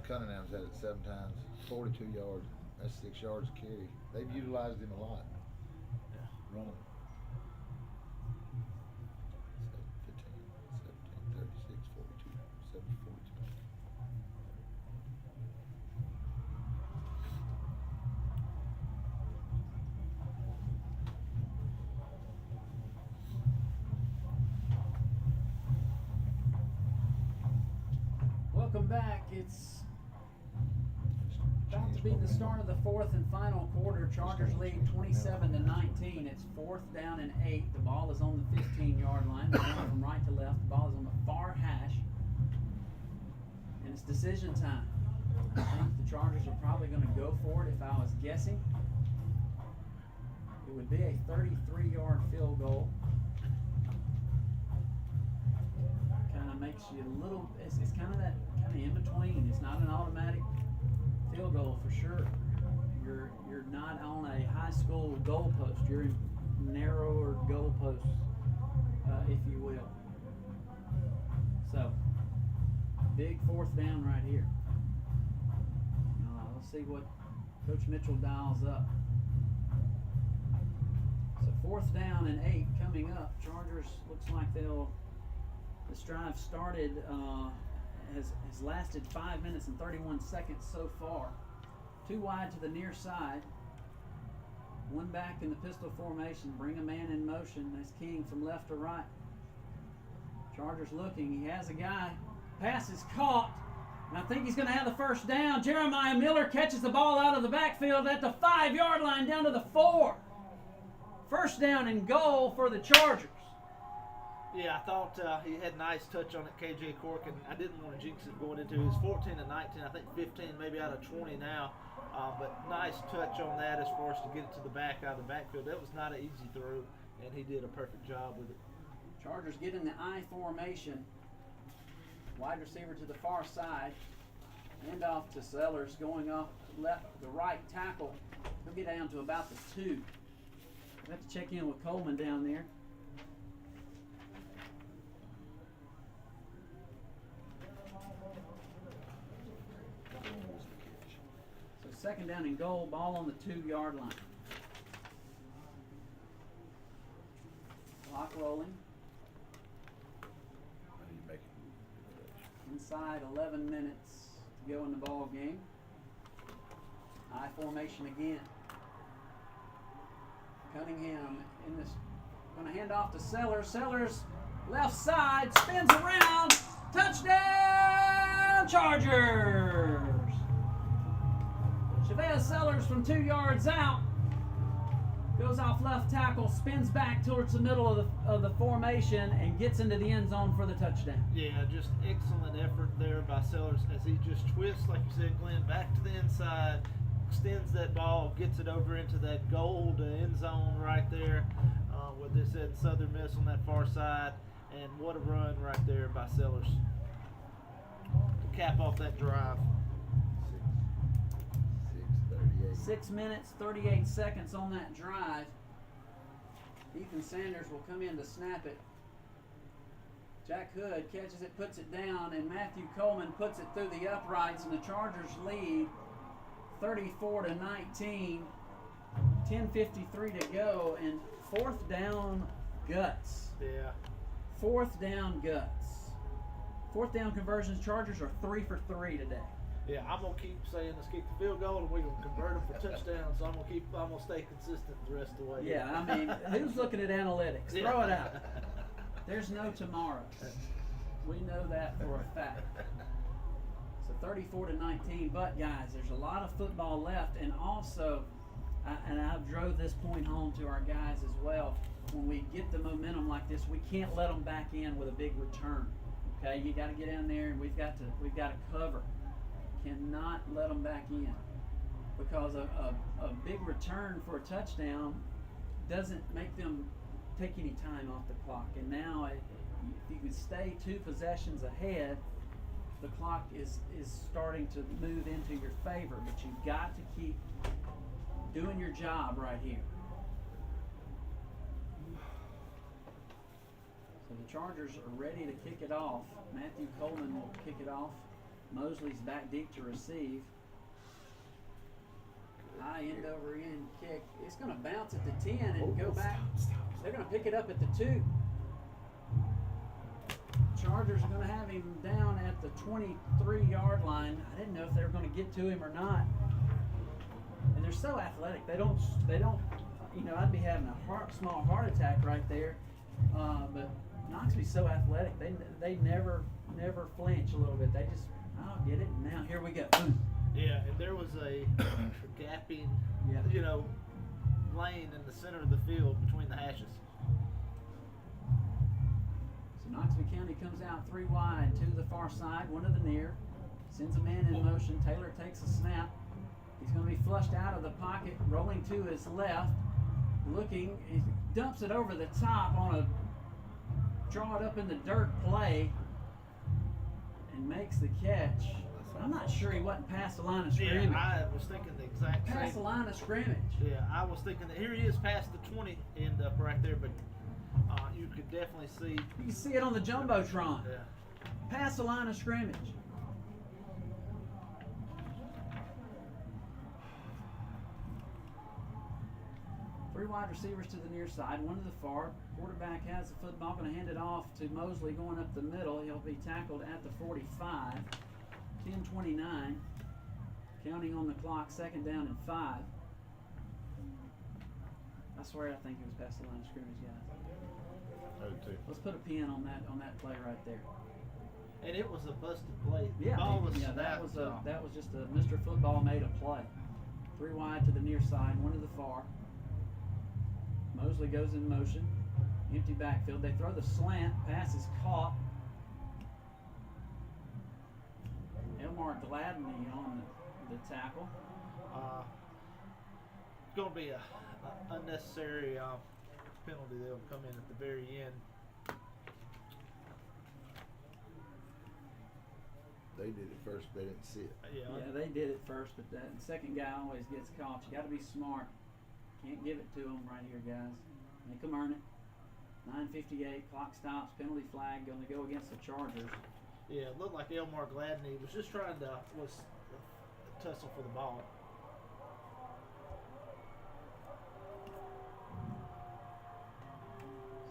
Cunningham's had it 7 times, 42 yards. That's 6 yards a carry. They've utilized him a lot. Yeah. Running. 15, 17, 36, 42, 7, 42. Welcome back. It's about to be the start of the fourth and final quarter. Chargers lead 27-19. It's 4th down and 8. The ball is on the 15-yard line. We're going from right to left. The ball is on the far hash. It's decision time. I think the Chargers are probably going to go for it if I was guessing. It would be a 33-yard field goal. Kind of makes you a little, it's kind of in between. It's not an automatic field goal for sure. You're not on a high school goalpost. You're in narrower goalposts, if you will. So, big fourth down right here. Let's see what Coach Mitchell dials up. So 4th down and 8 coming up. Chargers looks like this drive started, has lasted 5 minutes and 31 seconds so far. 2 wide to the near side. 1 back in the pistol formation. Bring a man in motion. That's King from left to right. Chargers looking. He has a guy. Pass is caught. And I think he's going to have the first down. Jeremiah Miller catches the ball out of the backfield at the 5-yard line down to the 4. First down and goal for the Chargers. Yeah, I thought he had a nice touch on it, KJ Cork, and I didn't want to jinx it going into his 14 and 19. I think 15, maybe out of 20 now. But nice touch on that as far as to get it to the back out of the backfield. That was not an easy throw, and he did a perfect job with it. Chargers get in the I formation. Wide receiver to the far side. Hand off to Sellers going off the right tackle. He'll get down to about the 2. We'll have to check in with Coleman down there. So 2nd down and goal, ball on the 2-yard line. Clock rolling. Inside 11 minutes to go in the ball game. I formation again. Cunningham in this, going to hand off to Sellers. Sellers left side, spins around, touchdown Chargers! Chavez Sellers from 2 yards out. Goes off left tackle, spins back towards the middle of the formation, and gets into the end zone for the touchdown. Yeah, just excellent effort there by Sellers as he just twists, like you said, Glenn, back to the inside, extends that ball, gets it over into that gold end zone right there, where they said Southern Miss on that far side, and what a run right there by Sellers to cap off that drive. 6 minutes, 38 seconds on that drive. Ethan Sanders will come in to snap it. Jack Hood catches it, puts it down, and Matthew Coleman puts it through the uprights, and the Chargers lead 34-19. 10:53 to go, and 4th down guts. Yeah. 4th down guts. 4th down conversions, Chargers are 3 for 3 today. Yeah, I'm gonna keep saying let's kick the field goal and we're gonna convert them for touchdowns. So I'm gonna stay consistent the rest of the way. Yeah, I mean, who's looking at analytics? Throw it out. There's no tomorrow. We know that for a fact. So 34-19. But guys, there's a lot of football left, and also, and I've drove this point home to our guys as well. When we get the momentum like this, we can't let them back in with a big return. Okay, you got to get in there, and we've got to cover. Cannot let them back in, because a big return for a touchdown doesn't make them take any time off the clock. And now, if you can stay 2 possessions ahead, the clock is starting to move into your favor. But you've got to keep doing your job right here. So the Chargers are ready to kick it off. Matthew Coleman will kick it off. Mosley's back deep to receive. High end over end kick. It's going to bounce at the 10 and go back. They're going to pick it up at the 2. Chargers are going to have him down at the 23-yard line. I didn't know if they were going to get to him or not. And they're so athletic. They don't. You know, I'd be having a small heart attack right there. But Noxubee's so athletic. They never flinch a little bit. They just, I'll get it. And now here we go. Boom. Yeah, and there was a gapping, lane in the center of the field between the hashes. So Noxubee County comes out 3 wide, 2 to the far side, 1 to the near. Sends a man in motion. Taylor takes a snap. He's going to be flushed out of the pocket, rolling to his left. Looking, he dumps it over the top on a draw it up in the dirt play and makes the catch. I'm not sure he wasn't past the line of scrimmage. Yeah, I was thinking the exact same. Past the line of scrimmage. Yeah, I was thinking that here he is past the 20 end up right there, but you could definitely see. You can see it on the Jumbotron. Yeah. Past the line of scrimmage. Three wide receivers to the near side, one to the far. Quarterback has the football, going to hand it off to Mosley going up the middle. He'll be tackled at the 45. 10:29. Counting on the clock, 2nd down and 5. I swear I think he was past the line of scrimmage, guys. I do too. Let's put a pin on that play right there. And it was a busted play. Yeah, The ball was that snapped, was just a Mr. Football made a play. 3 wide to the near side, 1 to the far. Mosley goes in motion. Empty backfield. They throw the slant. Pass is caught. Elmar Gladney on the tackle. It's going to be a unnecessary penalty that will come in at the very end. They did it first, they didn't see it. Yeah, they did it first, but that second guy always gets caught. You got to be smart. Can't give it to them right here, guys. Make them earn it. 9:58, clock stops, penalty flag, going to go against the Chargers. Yeah, it looked like Elmar Gladney was just trying to tussle for the ball.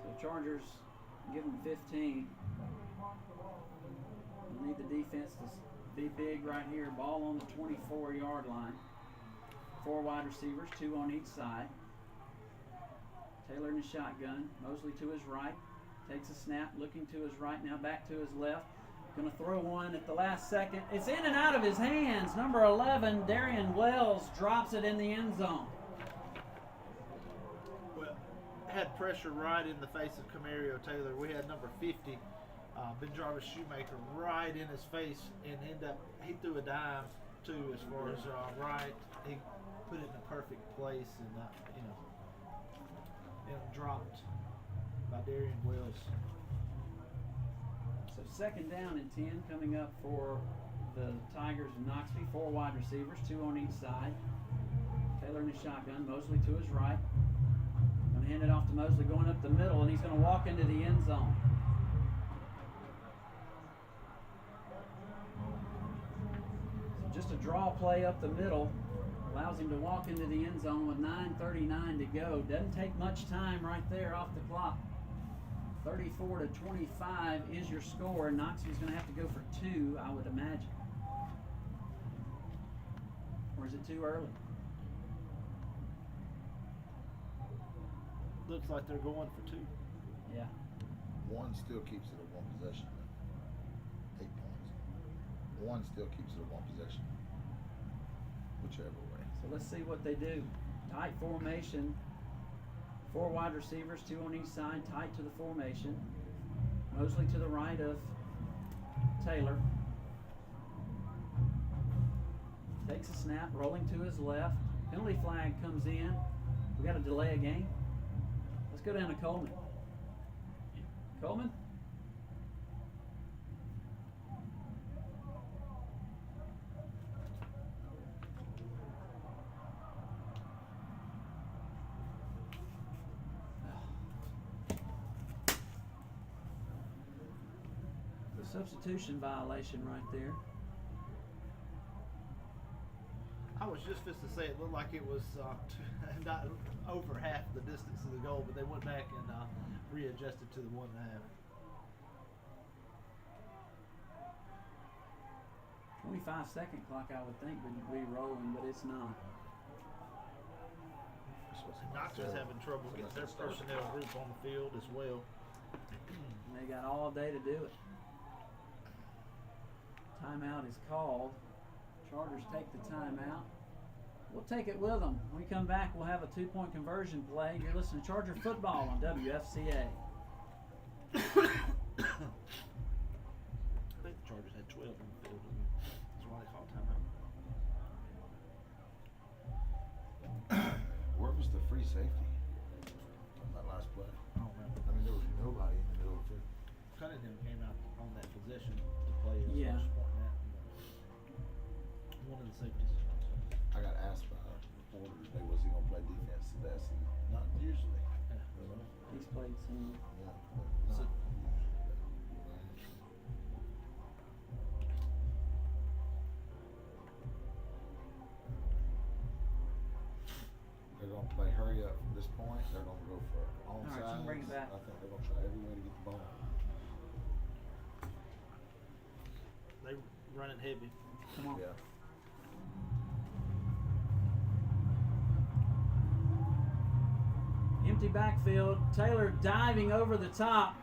So Chargers give them 15. You need the defense to be big right here. Ball on the 24-yard line. 4 wide receivers, 2 on each side. Taylor in the shotgun. Mosley to his right. Takes a snap, looking to his right, now back to his left. Going to throw one at the last second. It's in and out of his hands. Number 11, Darian Wells, drops it in the end zone. Well, had pressure right in the face of Camario Taylor. We had number 50, Ben Jarvis Shoemaker, right in his face, and he threw a dime too as far as right. He put it in a perfect place, and dropped by Darian Wells. So 2nd down and 10 coming up for the Tigers and Noxubee. 4 wide receivers, 2 on each side. Taylor in the shotgun, Mosley to his right. Going to hand it off to Mosley going up the middle, and he's going to walk into the end zone. So just a draw play up the middle. Allows him to walk into the end zone with 9:39 to go. Doesn't take much time right there off the clock. 34-25 is your score. Noxubee's going to have to go for 2, I would imagine. Or is it too early? Looks like they're going for 2. Yeah. 1 still keeps it at 1 possession. 8 points. 1 still keeps it at 1 possession. Whichever way. So let's see what they do. Tight formation. 4 wide receivers, 2 on each side, tight to the formation. Mosley to the right of Taylor. Takes a snap, rolling to his left. Penalty flag comes in. We got to delay a game. Let's go down to Coleman. Coleman? Substitution violation right there. I was just to say it looked like it was not over half the distance of the goal, but they went back and readjusted to the 1.5. "25-second clock, I would think, would be rolling, but it's not. Knox is having trouble getting their personnel group on the field as well. And they got all day to do it. Timeout is called. Chargers take the timeout. We'll take it with them. When we come back, we'll have a 2-point conversion play. You're listening to Charger Football on WFCA. I think the Chargers had 12 on the field. possession to play is Yeah. what she's pointing at. One of the safeties. I got asked by a reporter today, was he gonna play defense today? I said, not usually. Yeah. You know? He's played some. Yeah, but not So- usually. They're gonna play hurry up from this point. They're gonna go for right, so onside. bring it back. I think they're gonna try every way to get the ball. They running heavy. Come on. Yeah. Empty backfield. Taylor diving over the top,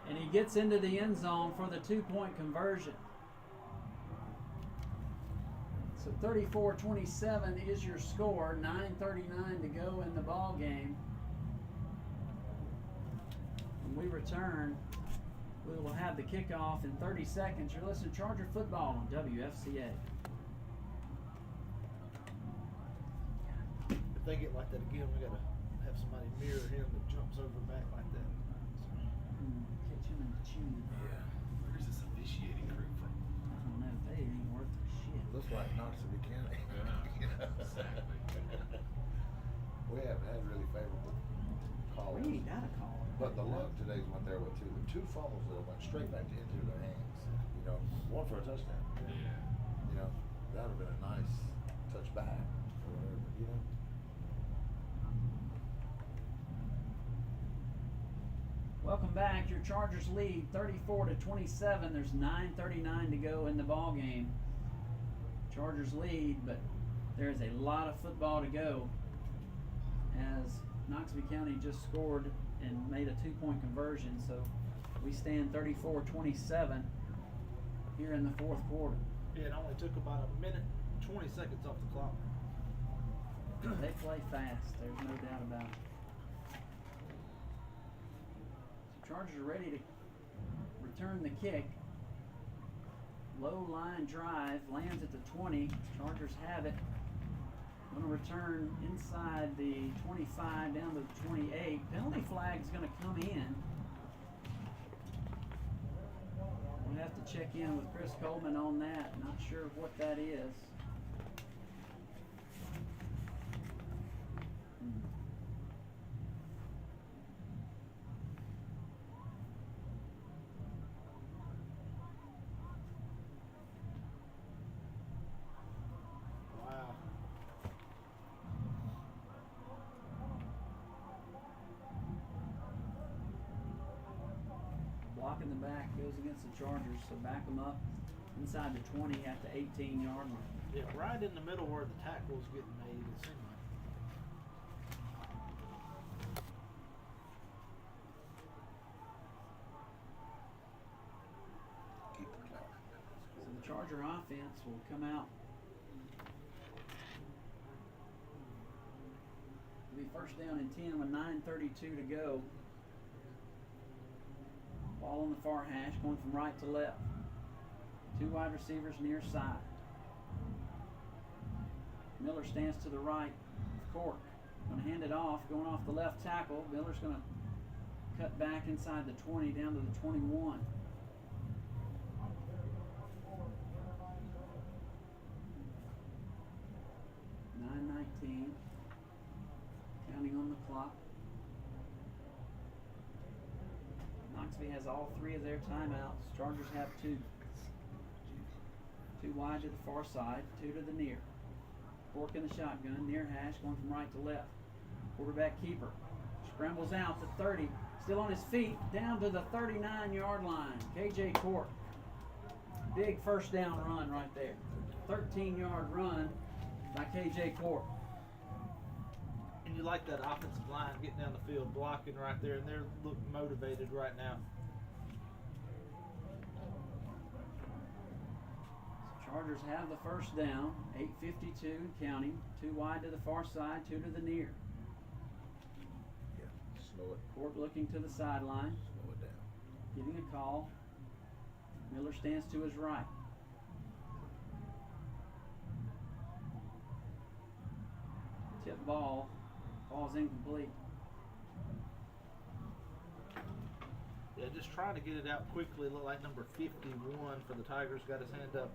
and he gets into the end zone for the 2-point conversion. So 34-27 is your score. 9:39 to go in the ball game. When we return, we will have the kickoff in 30 seconds. You're listening to Charger Football on WFCA. If they get like that again, we gotta have somebody mirror him that jumps over back like that. Catch him in the chin. Yeah. Where's this officiating crew from? I don't know. They ain't worth a shit. Looks like Noxubee County. Yeah, You know? exactly. We haven't had really favorable calls. We ain't got a call. But the luck today's went their way too. The 2 fumbles that went straight back into their hands. You know, one for a touchdown. Yeah. You know, that would have been a nice touchback or whatever. You know. Welcome back. Your Chargers lead 34-27. There's 9:39 to go in the ball game. Chargers lead, but there's a lot of football to go as Noxubee County just scored and made a 2-point conversion. So we stand 34-27 here in the 4th quarter. Yeah, it only took about a minute, 20 seconds off the clock. They play fast. There's no doubt about it. Chargers are ready to return the kick. Low line drive lands at the 20. Chargers have it. Going to return inside the 25 down to the 28. Penalty flag is going to come in. We'll have to check in with Chris Coleman on that. Not sure what that is. Wow. Block in the back goes against the Chargers, so back them up inside the 20 at the 18-yard line. Yeah, right in the middle where the tackle's getting made, it seemed like. Keep the clock. So the Charger offense will come out. It'll be first down and 10 with 9:32 to go. Ball on the far hash, going from right to left. 2 wide receivers near side. Miller stands to the right of Cork. Going to hand it off, going off the left tackle. Miller's going to cut back inside the 20 down to the 21. .9:19. Counting on the clock. Noxubee has all 3 of their timeouts. Chargers have 2. 2 wide to the far side, 2 to the near. Fork in the shotgun, near hash, going from right to left. Quarterback keeper scrambles out to 30, still on his feet, down to the 39-yard line. KJ Cork. Big first down run right there. 13-yard run by KJ Cork. And you like that offensive line getting down the field, blocking right there, and they're looking motivated right now. Chargers have the first down, 8:52 and counting. 2 wide to the far side, 2 to the near. Yeah. Slow it. Cork looking to the sideline, Slow it down. getting a call. Miller stands to his right. Tip ball, falls incomplete. Yeah, Yeah, just trying to get it out quickly. Look like number 51 for the Tigers got his hand up.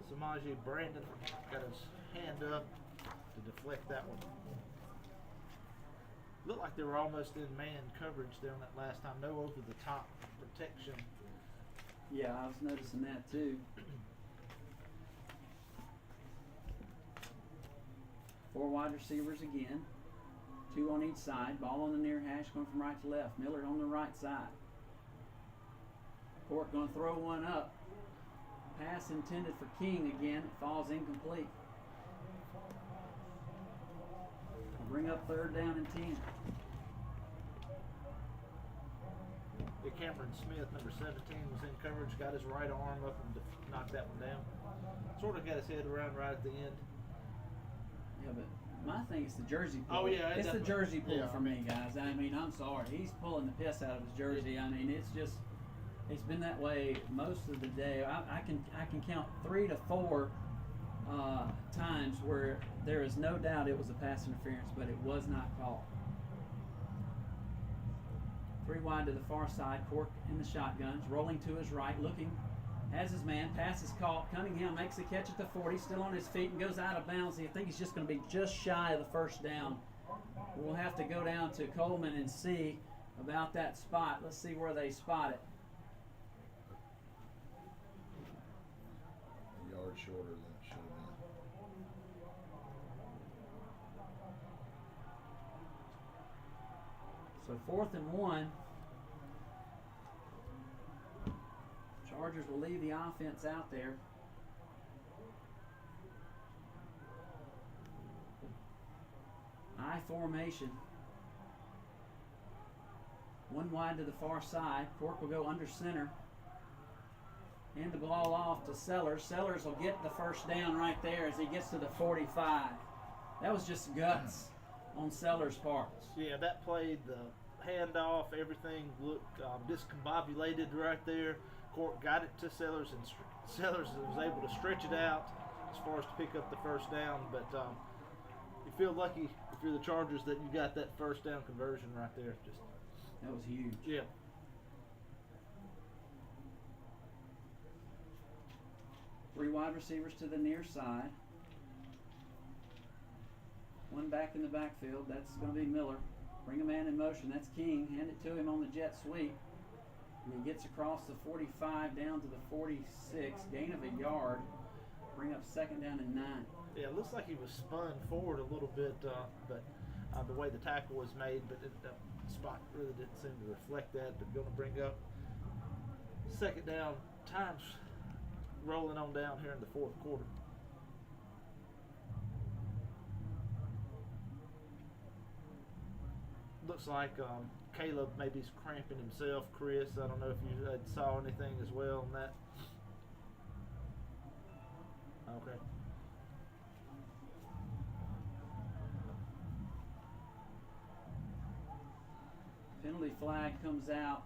Samaje Brandon got his hand up to deflect that one. Looked like they were almost in man coverage there on that last time. No over the top protection. Yeah, I was noticing that too. 4 wide receivers again. 2 on each side. Ball on the near hash going from right to left. Miller on the right side. Court going to throw one up. Pass intended for King again. It falls incomplete. Bring up 3rd down and 10. Yeah, Cameron Smith, number 17, was in coverage. Got his right arm up and knocked that one down. Sort of got his head around right at the end. Yeah, but my thing is the jersey pull. Oh, yeah, it's the jersey pull yeah, for me, guys. I mean, I'm sorry. He's pulling the piss out of his jersey. I mean, it's been that way most of the day. I can count 3 to 4 times where there is no doubt it was a pass interference, but it was not called. 3 wide to the far side. Cork in the shotguns, rolling to his right, looking, has his man. Pass is caught. Cunningham makes the catch at the 40, still on his feet and goes out of bounds. I think he's just going to be just shy of the 1st down. We'll have to go down to Coleman and see about that spot. Let's see where they spot it. A yard shorter than it should have been. So 4th and 1. Chargers will leave the offense out there. I formation. 1 wide to the far side. Cork will go under center. Hand the ball off to Sellers. Sellers will get the 1st down right there as he gets to the 45. That was just guts on Sellers' part. Yeah, that played the handoff. Everything looked discombobulated right there. Court got it to Sellers, and Sellers was able to stretch it out as far as to pick up the 1st down. But you feel lucky if you're the Chargers that you got that 1st down conversion right there. Just That was huge. yeah. Three wide receivers to the near side. 1 back in the backfield. That's going to be Miller. Bring a man in motion. That's King. Hand it to him on the jet sweep. And he gets across the 45 down to the 46. Gain of a yard. Bring up 2nd down and 9. Yeah, it looks like he was spun forward a little bit, but the way the tackle was made, but the spot really didn't seem to reflect that. But going to bring up 2nd down. Time's rolling on down here in the 4th quarter. Looks like Caleb maybe is cramping himself, Chris. I don't know if you saw anything as well on that. Okay. Penalty flag comes out.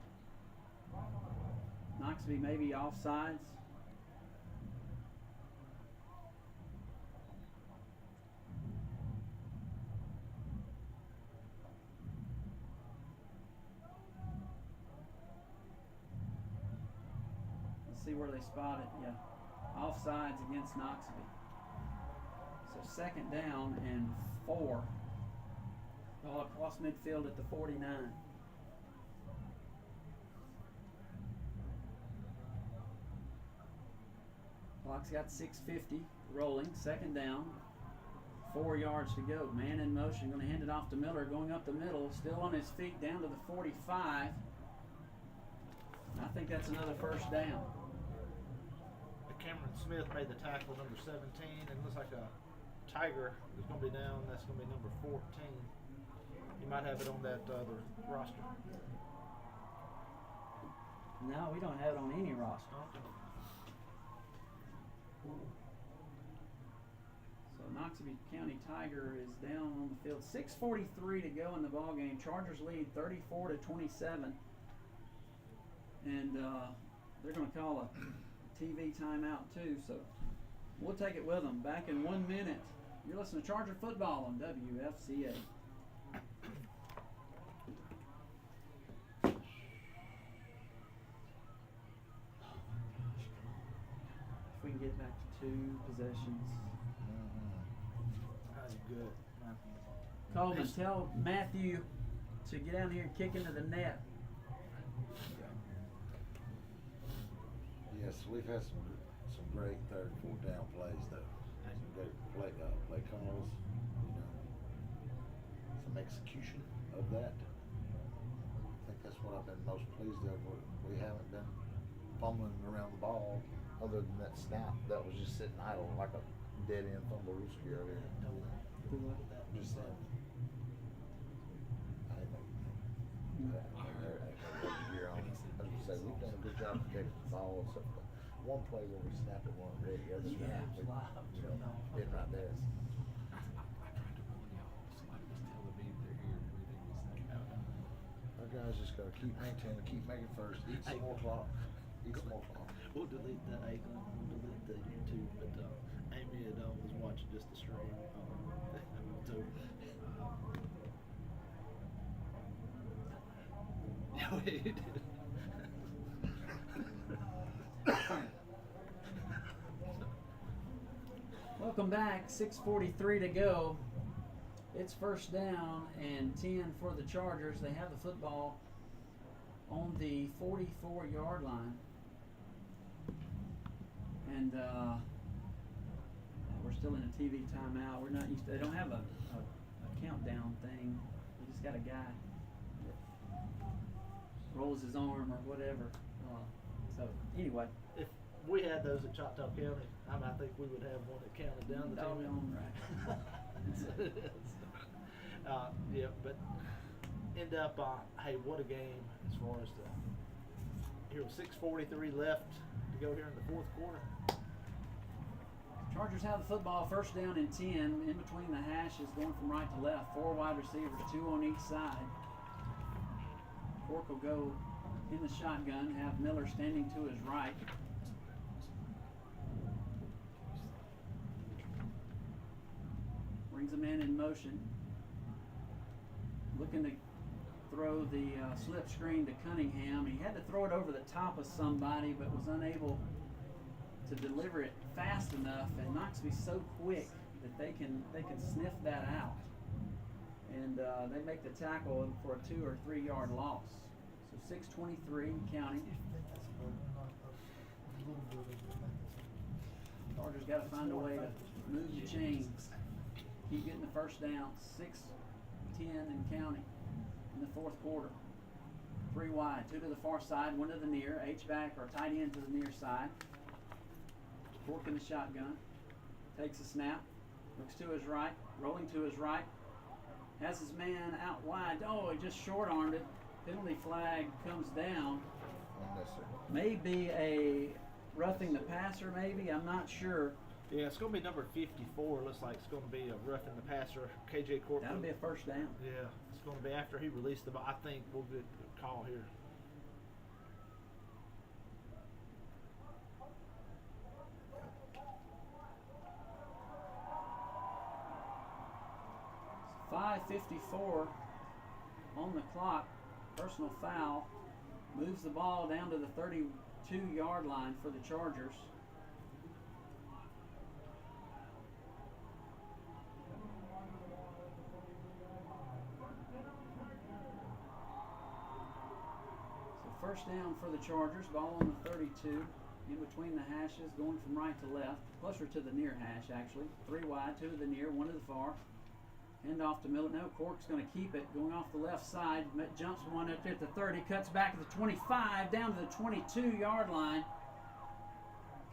Noxubee maybe offsides. See where they spot it. Yeah, offsides against Noxubee. So 2nd down and 4. All across midfield at the 49. Clock's got 6:50 rolling. 2nd down. 4 yards to go. Man in motion. Going to hand it off to Miller. Going up the middle. Still on his feet down to the 45. I think that's another 1st down. Cameron Smith made the tackle, number 17, and looks like a Tiger is going to be down. That's going to be number 14. You might have it on that other roster. No, we don't have it on any roster. So Noxubee County Tiger is down on the field. 6:43 to go in the ball game. Chargers lead 34-27, and they're going to call a TV timeout too. So we'll take it with them. Back in 1 minute. You're listening to Charger Football on WFCA. back to 2 possessions. That's good. Coleman, tell Matthew to get down here and kick into the net. Yes, we've had some great third and fourth down plays though. Some great play calls, some execution of that. I think that's what I've been most pleased of. We haven't been fumbling around the ball other than that snap that was just sitting idle like a dead end fumble rooski earlier. Just saying. I was gonna say we've done a good job of taking the ball. Except for one play where we snapped it one red, the other snap, been right there. I tried to warn y'all. Somebody was telling me they're hearing everything we say. Our guys just gotta keep maintaining, keep making first, eat some more clock. Eat some more clock. We'll delete that icon. We'll delete the YouTube. But Amy and was watching just the stream. So. Yeah, we did. Welcome back. 6:43 to go. It's first down and 10 for the Chargers. They have the football on the 44-yard line. And we're still in a TV timeout. We're not used to, they don't have a countdown thing. We just got a guy that rolls his arm or whatever. So anyway. If we had those at Choctaw County, I think we would have one that counted down the Doggone right. Yeah, but end up, hey, what a game as far as here was 6:43 left to go here in the fourth quarter. Chargers have the football, first down and 10, in between the hashes, going from right to left. 4 wide receivers, 2 on each side. Cork will go in the shotgun, have Miller standing to his right. Brings a man in motion. Looking to throw the slip screen to Cunningham. He had to throw it over the top of somebody, but was unable to deliver it fast enough. And Noxubee so quick that they can sniff that out, and they make the tackle for a 2 or 3 yard loss. So 6:23 counting. Chargers got to find a way to move the chains. Keep getting the first down. 6:10 and counting in the fourth quarter. 3 wide, 2 to the far side, 1 to the near. H-back or tight end to the near side. Cork in the shotgun. Takes a snap. Looks to his right. Rolling to his right. Has his man out wide. Oh, he just short-armed it. Penalty flag comes down. Maybe a roughing the passer, maybe. I'm not sure. Yeah, it's going to be number 54. Looks like it's going to be a roughing the passer. KJ Cork. That'll be a first down. Yeah, it's going to be after he released the ball. I think we'll get a call here. .554 on the clock. Personal foul. Moves the ball down to the 32-yard line for the Chargers. So first down for the Chargers. Ball on the 32. In between the hashes, going from right to left. Closer to the near hash, actually. 3 wide, 2 to the near, 1 to the far. Hand off to Miller. No, Cork's going to keep it. Going off the left side. Jumps one up at the 30. Cuts back to the 25. Down to the 22-yard line.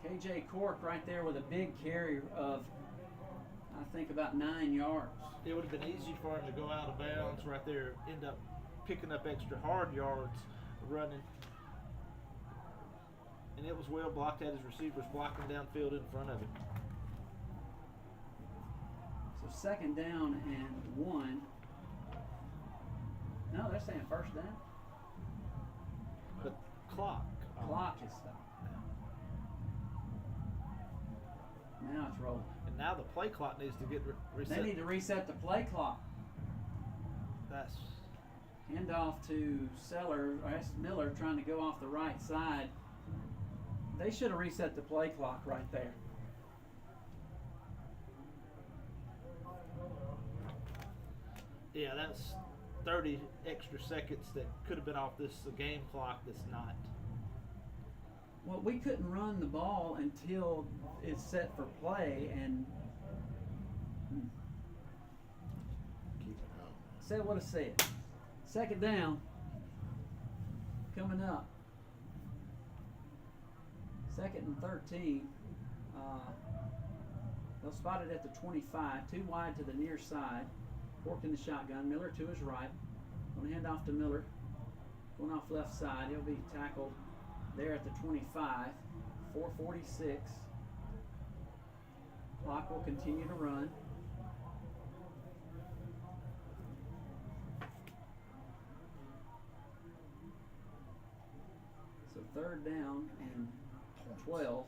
KJ Cork right there with a big carry of, I think, about 9 yards. It would have been easy for him to go out of bounds right there. End up picking up extra hard yards running. And it was well blocked. Had his receivers blocking downfield in front of him. So second down and 1. No, they're saying first down. But clock. Clock is stopped. Now it's rolling. And now the play clock needs to get reset. They need to reset the play clock. That's Hand off to Miller trying to go off the right side. They should have reset the play clock right there. Yeah, that's 30 extra seconds that could have been off this game clock that's not. Well, we couldn't run the ball until it's set for play, and Keep it home. said what I said. Second down, coming up. 2nd and 13. They'll spot it at the 25, too wide to the near side. Fork in the shotgun. Miller to his right. Going to hand off to Miller. Going off left side. He'll be tackled there at the 25. 4:46. Clock will continue to run. So 3rd down and 12.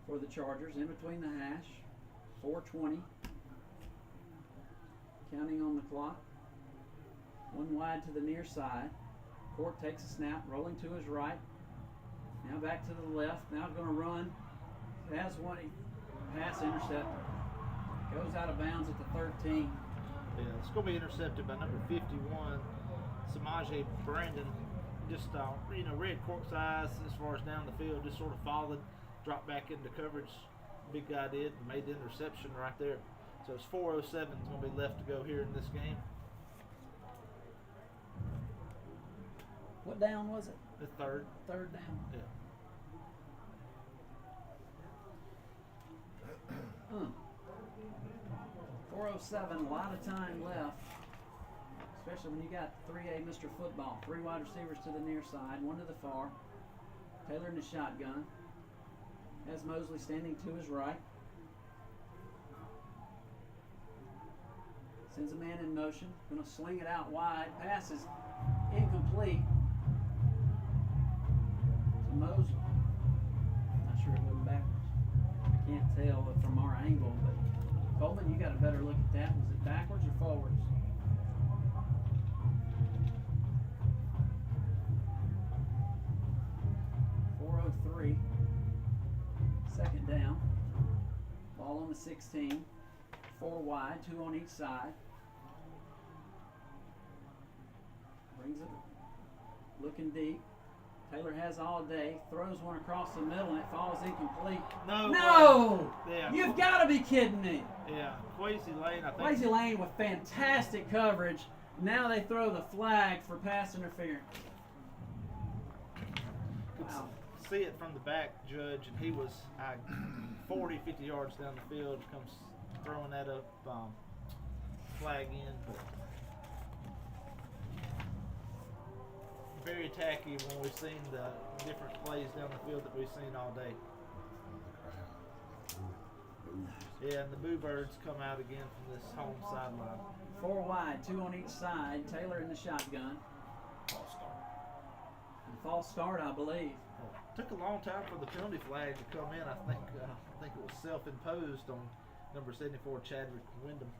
For the Chargers, in between the hash. 4:20. Counting on the clock. One wide to the near side. Court takes a snap, rolling to his right. Now back to the left. Now going to run. Has one. Pass intercept. Goes out of bounds at the 13. Yeah, it's going to be intercepted by number 51, Samaje Brandon. Just read Cork's eyes as far as down the field. Just sort of followed, dropped back into coverage. Big guy did and made the interception right there. So it's 4:07 going to be left to go here in this game. What down was it? The third. 3rd down. Yeah. 4:07, a lot of time left. Especially when you got 3A Mr. Football. 3 wide receivers to the near side, 1 to the far. Taylor in the shotgun. Has Mosley standing to his right. Sends a man in motion. Going to sling it out wide. Pass is incomplete to Mosley. Not sure it went backwards. I can't tell from our angle, but Coleman, you got a better look at that. Was it backwards or forwards? .403. 2nd down. Ball on the 16. 4 wide, 2 on each side. Brings it, looking deep. Taylor has all day, throws one across the middle, and it falls incomplete. No! Yeah. You've got to be kidding me. Yeah, Quasi Lane, I think. Quasi Lane with fantastic coverage. Now they throw the flag for pass interference. Wow. See it from the back, Judge, and he was 40, 50 yards down the field, comes throwing that up, flag in, but very tacky when we've seen the different plays down the field that we've seen all day. Yeah, and the Boo Birds come out again from this home sideline. 4 wide, 2 on each side. Taylor in the shotgun. False start, I believe. Took a long time for the penalty flag to come in. I think it was self-imposed on number 74, Chadwick Wyndham.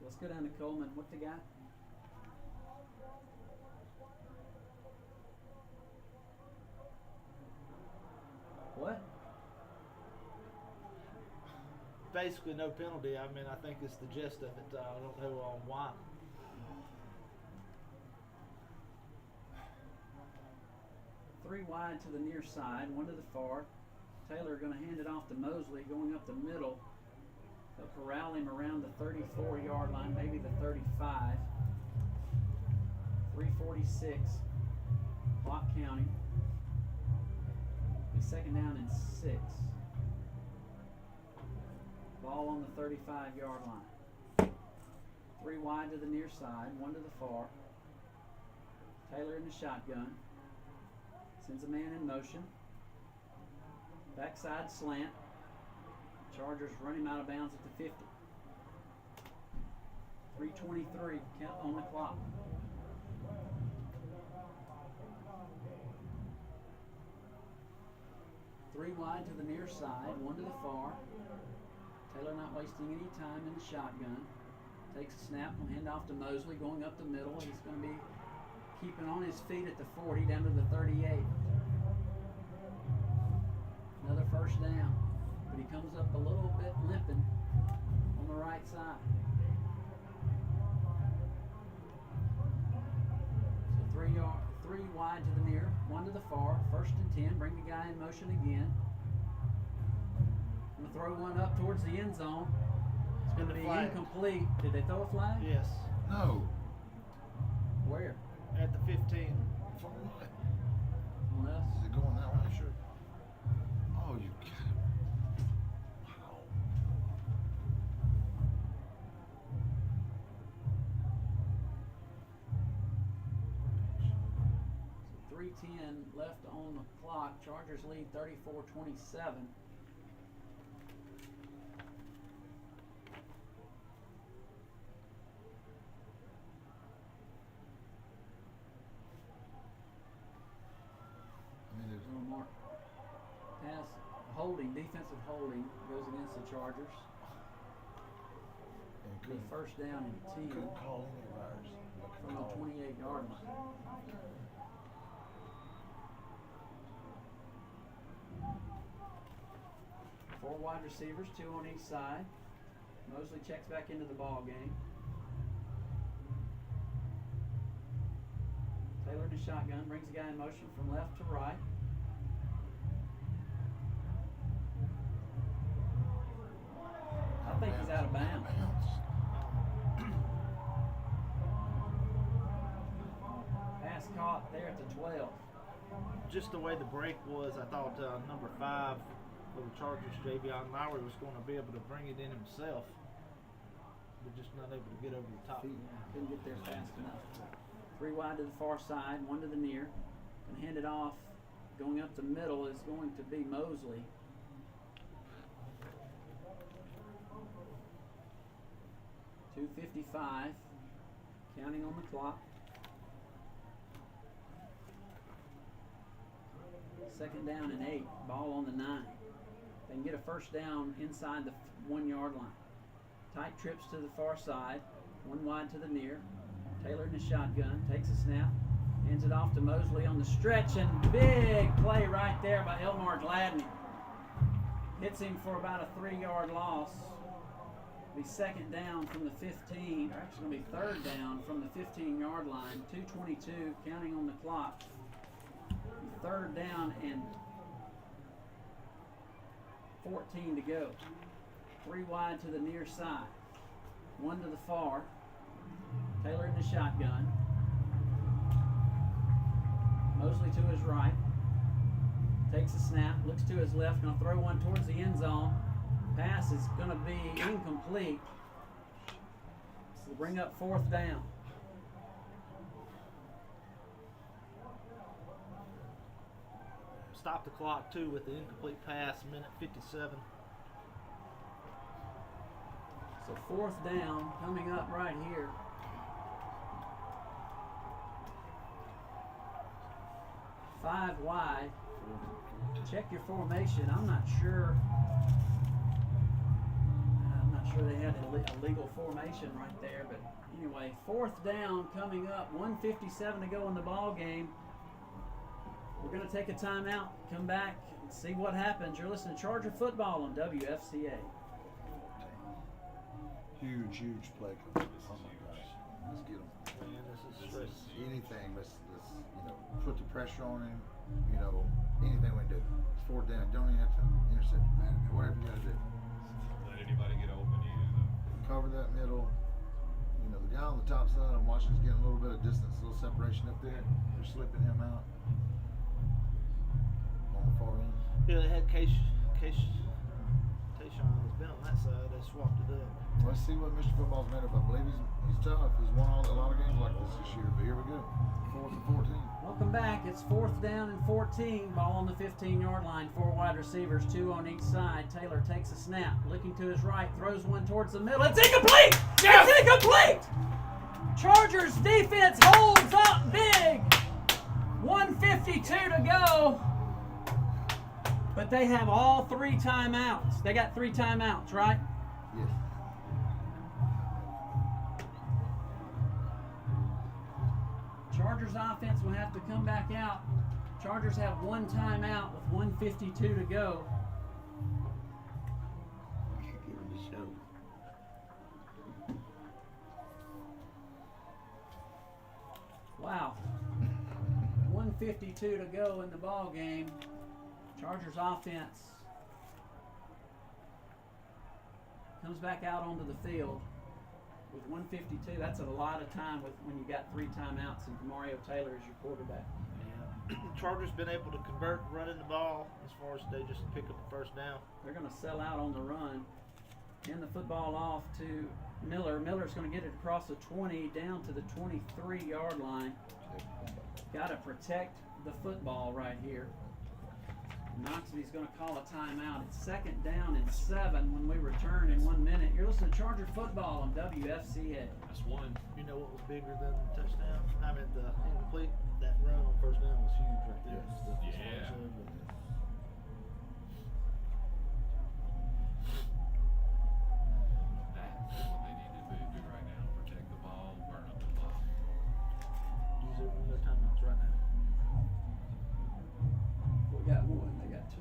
Let's go down to Coleman. What they got? What? Basically no penalty. I mean, I think it's the gist of it. I don't know why. Three wide to the near side, 1 to the far. Taylor going to hand it off to Mosley, going up the middle. They'll corral him around the 34-yard line, maybe the 35. 3:46. Clock counting. Be 2nd down and 6. Ball on the 35-yard line. 3 wide to the near side, 1 to the far. Taylor in the shotgun. Sends a man in motion. Backside slant. Chargers run him out of bounds at the 50. 3:23 count on the clock. Three wide to the near side, 1 to the far. Taylor not wasting any time in the shotgun. Takes a snap, will hand off to Mosley, going up the middle. He's going to be keeping on his feet at the 40, down to the 38. Another first down, but he comes up a little bit limping on the right side. So 3 wide to the near, 1 to the far, 1st and 10. Bring the guy in motion again. I'm gonna throw one up towards the end zone. It's gonna be incomplete. Did they throw a flag? Yes. No. Where? At the 15. For what? On us? Is it going that way? Sure. Oh, you got it. Wow. So 3:10 left on the clock. Chargers lead 34-27. Little more pass holding, defensive holding goes against the Chargers. And Be first down and 10 couldn't call any of ours. from the 28-yard line. Four wide receivers, 2 on each side. Mosley checks back into the ball game. Taylor in the shotgun, brings the guy in motion from left to right. I think he's out of bounds. Pass caught there at the 12. Just the way the break was, I thought number 5 for the Chargers, Javion Lowry, was going to be able to bring it in himself, but just not able to get over the top. Couldn't get there fast enough. 3 wide to the far side, 1 to the near. Gonna hand it off. Going up the middle is going to be Mosley. .255, counting on the clock. 2nd down and 8, ball on the 9. They can get a first down inside the 1-yard line. Tight trips to the far side, 1 wide to the near. Taylor in the shotgun, takes a snap, hands it off to Mosley on the stretch, and big play right there by Elmar Gladney. Hits him for about a 3-yard loss. Be 2nd down from the 15, or actually going to be 3rd down from the 15-yard line. 2:22 counting on the clock. 3rd down and 14 to go. 3 wide to the near side, 1 to the far. Taylor in the shotgun. Mosley to his right. Takes a snap, looks to his left, going to throw one towards the end zone. Pass is going to be incomplete. So bring up 4th down. Stop the clock too with the incomplete pass, minute 57. So 4th down coming up right here. Five wide. Check your formation. I'm not sure they had a legal formation right there, but anyway, 4th down coming up. 1:57 to go in the ball game. We're going to take a timeout, come back, and see what happens. You're listening to Charger Football on WFCA. Huge play. Oh my gosh. Let's get him. Man, this is stress. Anything. Let's put the pressure on him. Anything we can do. It's 4th down. Don't even have to intercept. Whatever you got to do. Let anybody get open either. Cover that middle. The guy on the top side, I'm watching, is getting a little bit of distance, a little separation up there. They're slipping him out. On the far end. Yeah, they had Tayshawn has been on that side. They swapped it up. Let's see what Mr. Football's made of. I believe he's tough. He's won a lot of games like this year. But here we go. 4th and 14. Welcome back. It's 4th down and 14. Ball on the 15-yard line. 4 wide receivers, 2 on each side. Taylor takes a snap. Looking to his right. Throws one towards the middle. It's incomplete! Yes! It's incomplete! Chargers defense holds up big. 1:52 to go. But they have all 3 timeouts. They got 3 timeouts, right? Yes. Chargers offense will have to come back out. Chargers have one timeout with 1:52 to go. Give him the show. Wow. 1:52 to go in the ball game. Chargers offense comes back out onto the field with 1:52. That's a lot of time when you got 3 timeouts and Mario Taylor is your quarterback. Yeah. Chargers been able to convert running the ball as far as they just pick up the first down. They're going to sell out on the run. Hand the football off to Miller. Miller's going to get it across the 20 down to the 23-yard line. Got to protect the football right here. Noxubee's going to call a timeout. It's 2nd down and 7 when we return in 1 minute. You're listening to Charger Football on WFCA. That's one. You know what was bigger than the touchdown? I mean, the incomplete. That run on first down was huge right there. Yes. Yeah. That's what they need to do right now. Protect the ball, burn up the clock. Use it when their timeouts right now. We got 1. They got 2.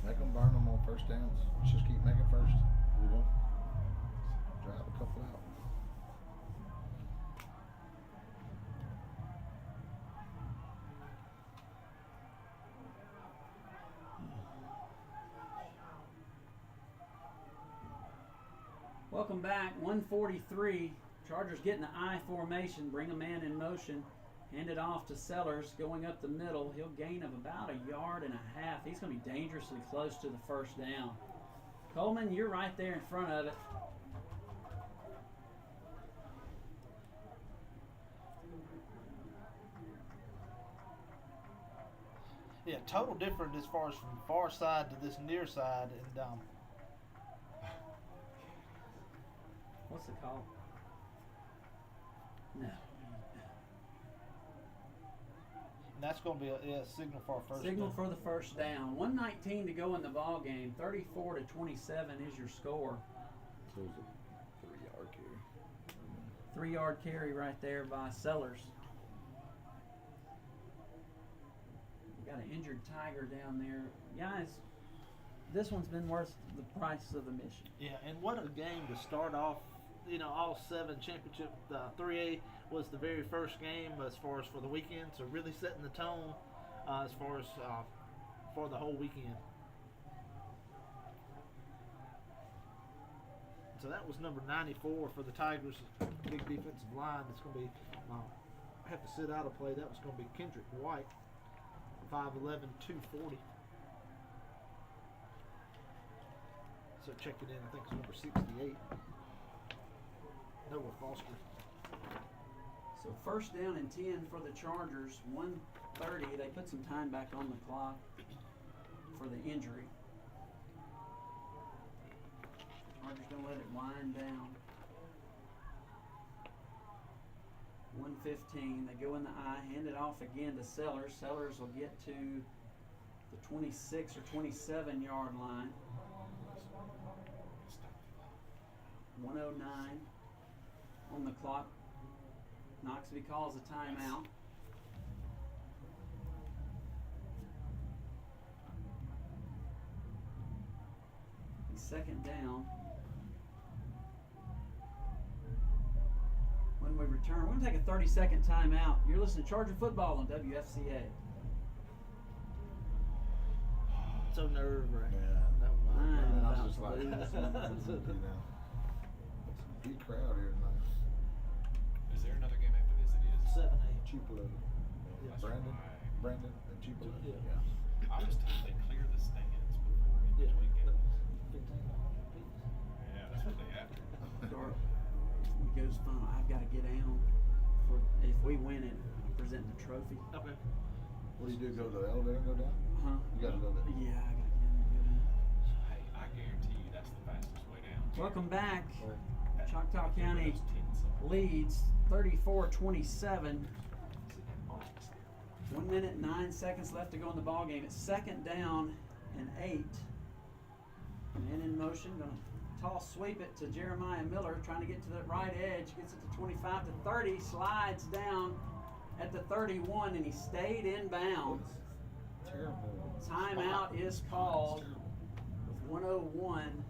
Make them burn them on first downs. Let's just keep making first. You know? Drive a couple out. Welcome back. 1:43. Chargers getting the I formation. Bring a man in motion. Hand it off to Sellers going up the middle. He'll gain of about 1.5 yards. He's going to be dangerously close to the first down. Coleman, you're right there in front of it. Yeah, total different as far as from far side to this near side, and What's it called? No. that's going to be a signal for our first Signal down. for the first down. 1:19 to go in the ball game. 34-27 is your score. So it's a 3-yard carry. 3-yard carry right there by Sellers. We got an injured Tiger down there. Guys, this one's been worth the price of admission. Yeah, and what a game to start off. You know, all 7 championship. 3A was the very first game as far as for the weekend, so really setting the tone as far as for the whole weekend. So that was number 94 for the Tigers, big defensive line. It's going to be, have to sit out a play. That was going to be Kendrick White, 5'11", 240. So check it in. I think it's number 68. Noah Foster. So first down and 10 for the Chargers. 1:30. They put some time back on the clock for the injury. Chargers don't let it wind down. 1:15. They go in the I. Hand it off again to Sellers. Sellers will get to the 26 or 27-yard line. 1:09 on the clock. Noxubee calls a timeout. He's 2nd down. When we return, we're going to take a 30-second timeout. You're listening to Charger Football on WFCA. So nerve-wracking. Yeah. I'm I about was just to like, lose. you know, it's a big crowd here tonight. Is there another game after this? It is. 7-8. Tupelo. Yes. Brandon and Tupelo. Yeah. I was told they clear the stands before in Yeah. between games. 15. Yeah, that's what they have to. He goes, fine, I've got to get down. For if we win it, I'm presenting the trophy. Okay. What do you do? Go to the elevator and go down? Huh? You got to go there. Yeah, I got to get in and go down. Hey, I guarantee you that's the fastest Welcome back. Choctaw County leads 34-27. 1 minute and 9 seconds left to go in the ball game. It's 2nd down and 8. Man in motion, gonna toss sweep it to Jeremiah Miller, trying to get to the right edge. Gets it to 25 to 30, slides down at the 31, and he stayed in bounds. Terrible. Timeout is called with 1:01.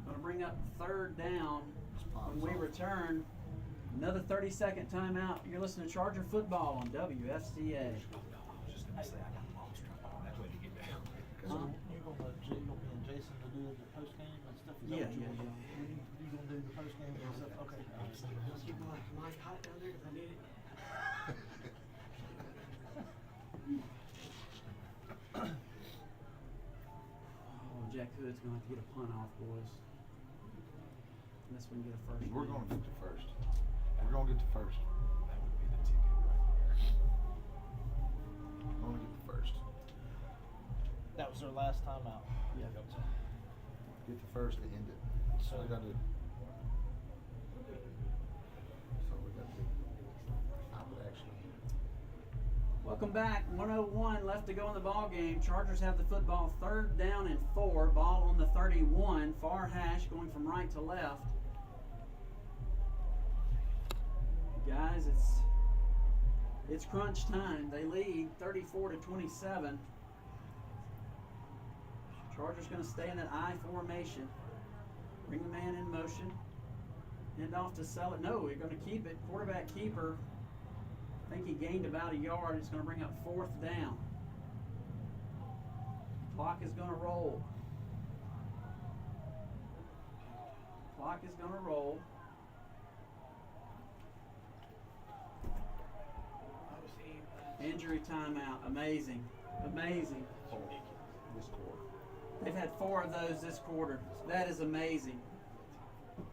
Going to bring up 3rd down when we return. Another 30-second timeout. You're listening to Charger Football on WFCA. So you're gonna be in Jason to do the post game and stuff. Is that Yeah, what you yeah, want? yeah. You gonna do the post game and stuff? Okay. Keep my mic hot down there because I need it. Oh, Jack Hood's going to have to get a punt off, boys. Unless we can get a first. We're down. going to get the first. We're going to get the first. That would be the ticket right there. We're going to get the first. That was their last time out. Yeah. Get the first to end it. So we got to. So we got to. I would actually. Welcome back. 1:01 left to go in the ball game. Chargers have the football, 3rd down and 4. Ball on the 31. Far hash going from right to left. Guys, it's crunch time. They lead 34-27. Chargers going to stay in that I formation. Bring the man in motion. Hand off to sell it. No, you're going to keep it. Quarterback keeper. I think he gained about a yard. It's going to bring up 4th down. Clock is going to roll. Clock is going to roll. Injury timeout. Amazing. Amazing. This quarter. They've had 4 of those this quarter. That is amazing.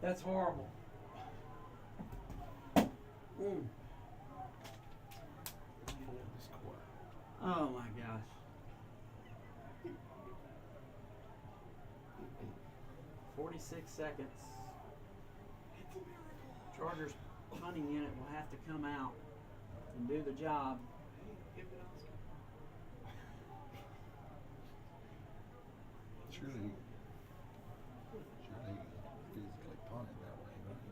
That's horrible. Oh my gosh. "46 seconds. Chargers punting unit will have to come out and do the job. Surely he physically punted that way, right?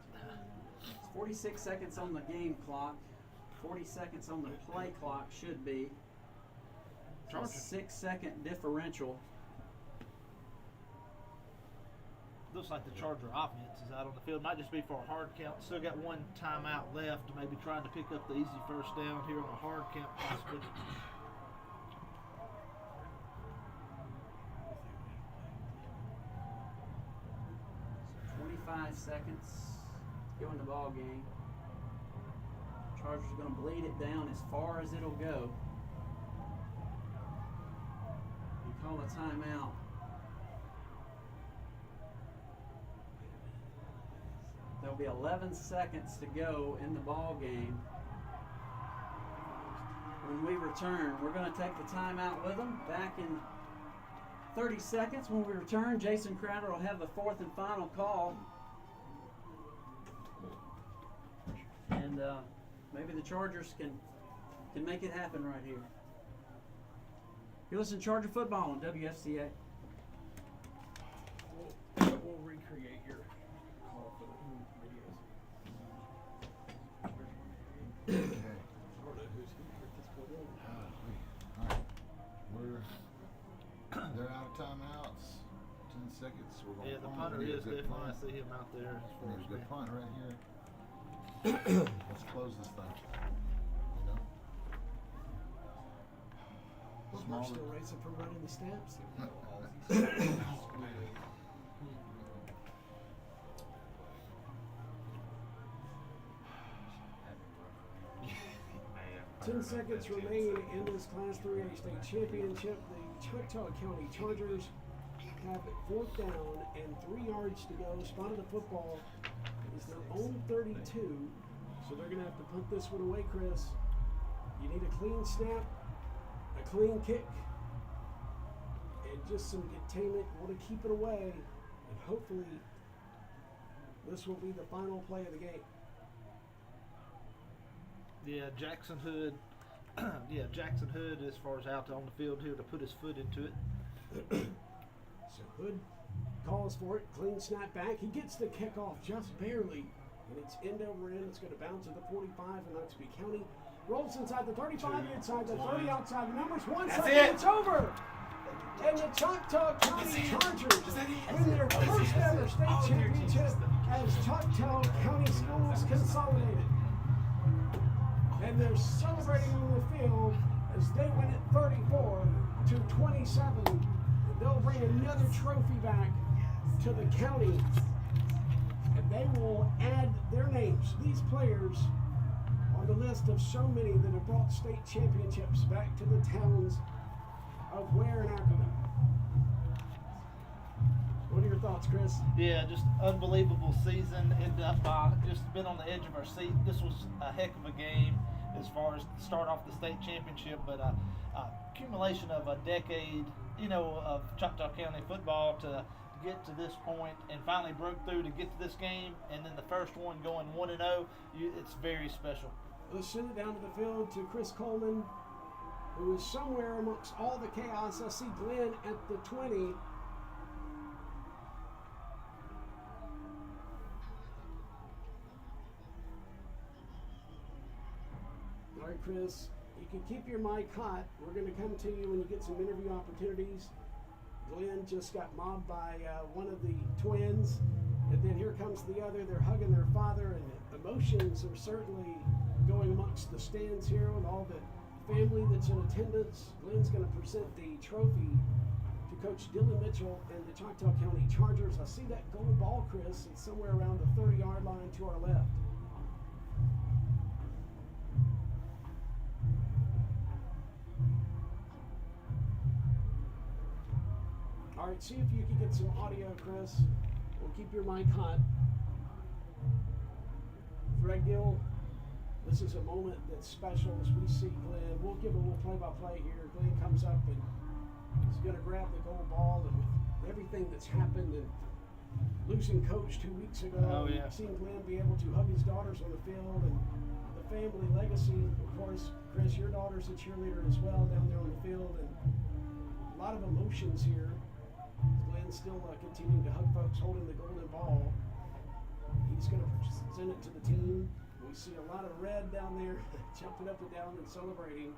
It's 46 seconds on the game clock. 40 seconds on the play clock should be. It's a Chargers. 6-second differential. Looks like the Charger offense is out on the field. Might just be for a hard count. Still got 1 timeout left. Maybe trying to pick up the easy first down here on a hard count possibly. 25 seconds to go in the ball game. Chargers are going to bleed it down as far as it'll go. You call a timeout. There'll be 11 seconds to go in the ball game. When we return, we're going to take the timeout with them. Back in 30 seconds when we return, Jason Crowder will have the 4th and final call. And maybe the Chargers can make it happen right here. You're listening to Charger Football on WFCA. We'll recreate your call for the videos. Okay. They're out of timeouts. 10 seconds. We're going Yeah, the punter is definitely. I see him out there. There's a good punt right here. Let's close this thing. You know? We're still racing for running the steps. Man. 10 seconds remain in this Class 3A state championship. The Choctaw County Chargers have 4th down and 3 yards to go. Spot of the football is their own 32, so they're going to have to put this one away, Chris. You need a clean snap, a clean kick, and just some containment. Want to keep it away. And hopefully this will be the final play of the game. Yeah, Jackson Hood. Jackson Hood, as far as out on the field here, to put his foot into it. So Hood calls for it, clean snap back. He gets the kickoff just barely, and it's end over end. It's going to bounce to the 45 in Noxubee County. Rolls inside the 35, inside the 30, outside the numbers. 1 second, it's over. And the Choctaw County Chargers win their first ever state championship as Choctaw County Schools consolidated. And they're celebrating on the field as they win it 34-27. And they'll bring another trophy back to the county. And they will add their names, these players, on the list of so many that have brought state championships back to the towns of Ware and Ackerman. What are your thoughts, Chris? Yeah, just unbelievable season. Ended up just been on the edge of our seat. This was a heck of a game as far as to start off the state championship, but accumulation of a decade, of Choctaw County football to get to this point and finally broke through to get to this game, and then the first one going 1-0. It's very special. Let's send it down to the field to Chris Coleman, who is somewhere amongst all the chaos. I see Glenn at the 20. All right, Chris, you can keep your mic hot. We're going to come to you when you get some interview opportunities. Glenn just got mobbed by one of the twins, and then here comes the other. They're hugging their father, and emotions are certainly going amongst the stands here with all the family that's in attendance. Glenn's going to present the trophy to Coach Dylan Mitchell and the Choctaw County Chargers. I see that gold ball, Chris. It's somewhere around the 30-yard line to our left. All right, see if you can get some audio, Chris. We'll keep your mic hot. Threadgill, this is a moment that's special as we see Glenn. We'll give a little play-by-play here. Glenn comes up and he's going to grab the gold ball, and with everything that's happened and losing coach 2 weeks ago, seeing Glenn be able to hug his daughters on the field and the family legacy. Of course, Chris, your daughter's a cheerleader as well down there on the field, and a lot of emotions here. Glenn's still continuing to hug folks holding the golden ball. He's going to present it to the team. We see a lot of red down there, jumping up and down and celebrating.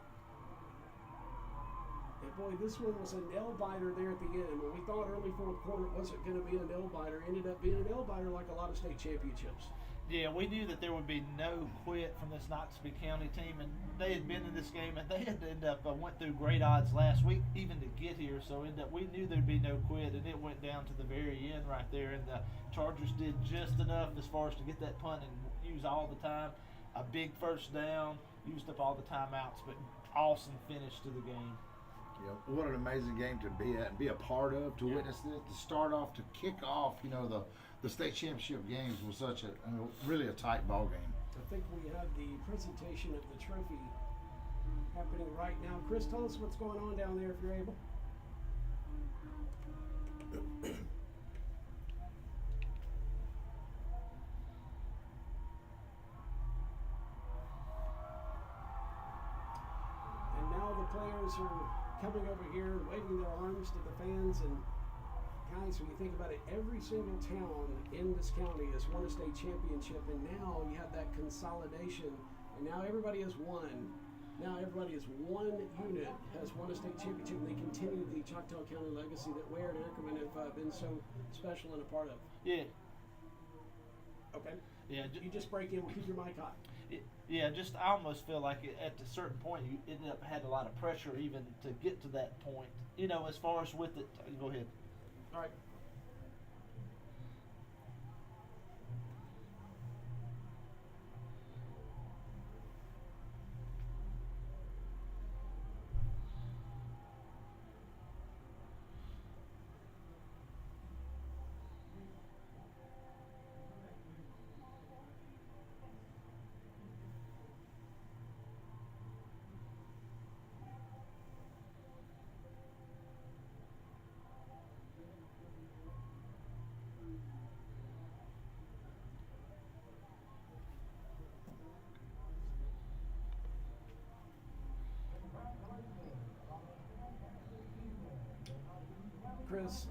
And boy, this one was a nail biter there at the end. When we thought early fourth quarter it wasn't going to be a nail biter, ended up being a nail biter like a lot of state championships. Yeah, we knew that there would be no quit from this Noxubee County team, and they had been in this game, and they had ended up went through great odds last week even to get here. So we knew there'd be no quit, and it went down to the very end right there. And the Chargers did just enough as far as to get that punt and use all the time. A big first down, used up all the timeouts, but awesome finish to the game. Yeah, what an amazing game to be at and be a part of, to witness it, to start off, to kick off, the state championship games was such really a tight ball game. I think we have the presentation of the trophy happening right now. Chris, tell us what's going on down there if you're able. And now the players are coming over here, waving their arms to the fans. And guys, when you think about it, every single town in this county has won a state championship, and now you have that consolidation, and now everybody is one. Now everybody is one unit, has won a state championship, and they continue the Choctaw County legacy that Ware and Ackerman have been so special and a part of. Yeah. Okay. Yeah. You just break in. We'll keep your mic hot. I almost feel like at a certain point you ended up had a lot of pressure even to get to that point. As far as with it. Go ahead. All right. Chris,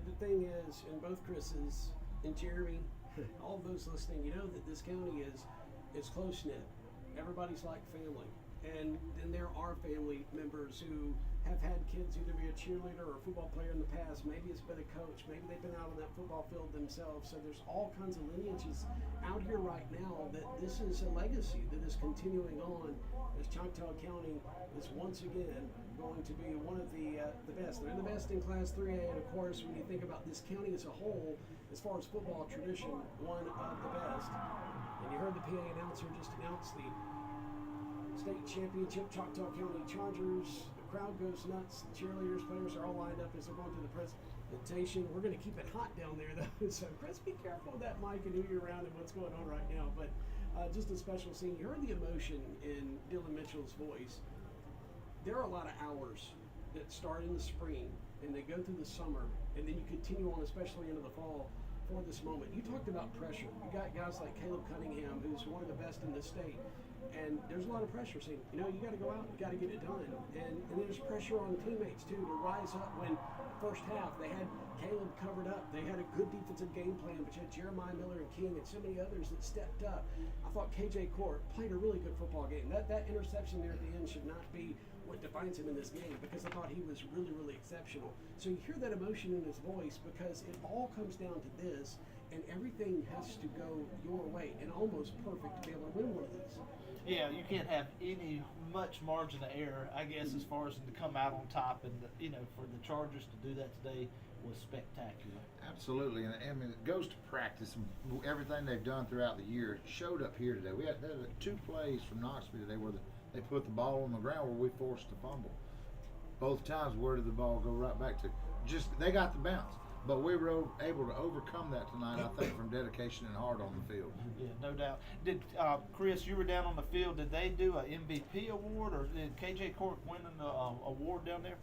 the thing is, and both Chris's and Jeremy, all of those listening, you know that this county is close knit. Everybody's like family, and then there are family members who have had kids either be a cheerleader or a football player in the past. Maybe it's been a coach. Maybe they've been out on that football field themselves. So there's all kinds of lineages out here right now that this is a legacy that is continuing on as Choctaw County is once again going to be one of the best. They're the best in Class 3A, and of course, when you think about this county as a whole, as far as football tradition, one of the best. And you heard the PA announcer just announce the state championship. Choctaw County Chargers. Crowd goes nuts. The cheerleaders, players are all lined up as they're going through the presentation. We're going to keep it hot down there, though. So, Chris, be careful with that mic and who you're around and what's going on right now. But just a special scene. You heard the emotion in Dylan Mitchell's voice. There are a lot of hours that start in the spring and they go through the summer, and then you continue on, especially into the fall, for this moment. You talked about pressure. You got guys like Caleb Cunningham, who's one of the best in the state. And there's a lot of pressure saying, you know, you got to go out, you got to get it done. And there's pressure on teammates, too, to rise up when first half they had Caleb covered up. They had a good defensive game plan, but you had Jeremiah Miller and King and so many others that stepped up. I thought KJ Court played a really good football game. That interception there at the end should not be what defines him in this game, because I thought he was really, really exceptional. So you hear that emotion in his voice because it all comes down to this, and everything has to go your way and almost perfect to be able to win one of these. Yeah, you can't have any much margin of error, I guess, as far as to come out on top. And, you know, for the Chargers to do that today was spectacular. Absolutely, and I mean, it goes to practice. And everything they've done throughout the year showed up here today. We had 2 plays from Noxubee today where they put the ball on the ground where we forced a fumble. Both times, where did the ball go right back to? Just they got the bounce. But we were able to overcome that tonight, I think, from dedication and heart on the field. Yeah, no doubt. Did Chris, you were down on the field, did they do an MVP award, or did KJ Court win an award down there?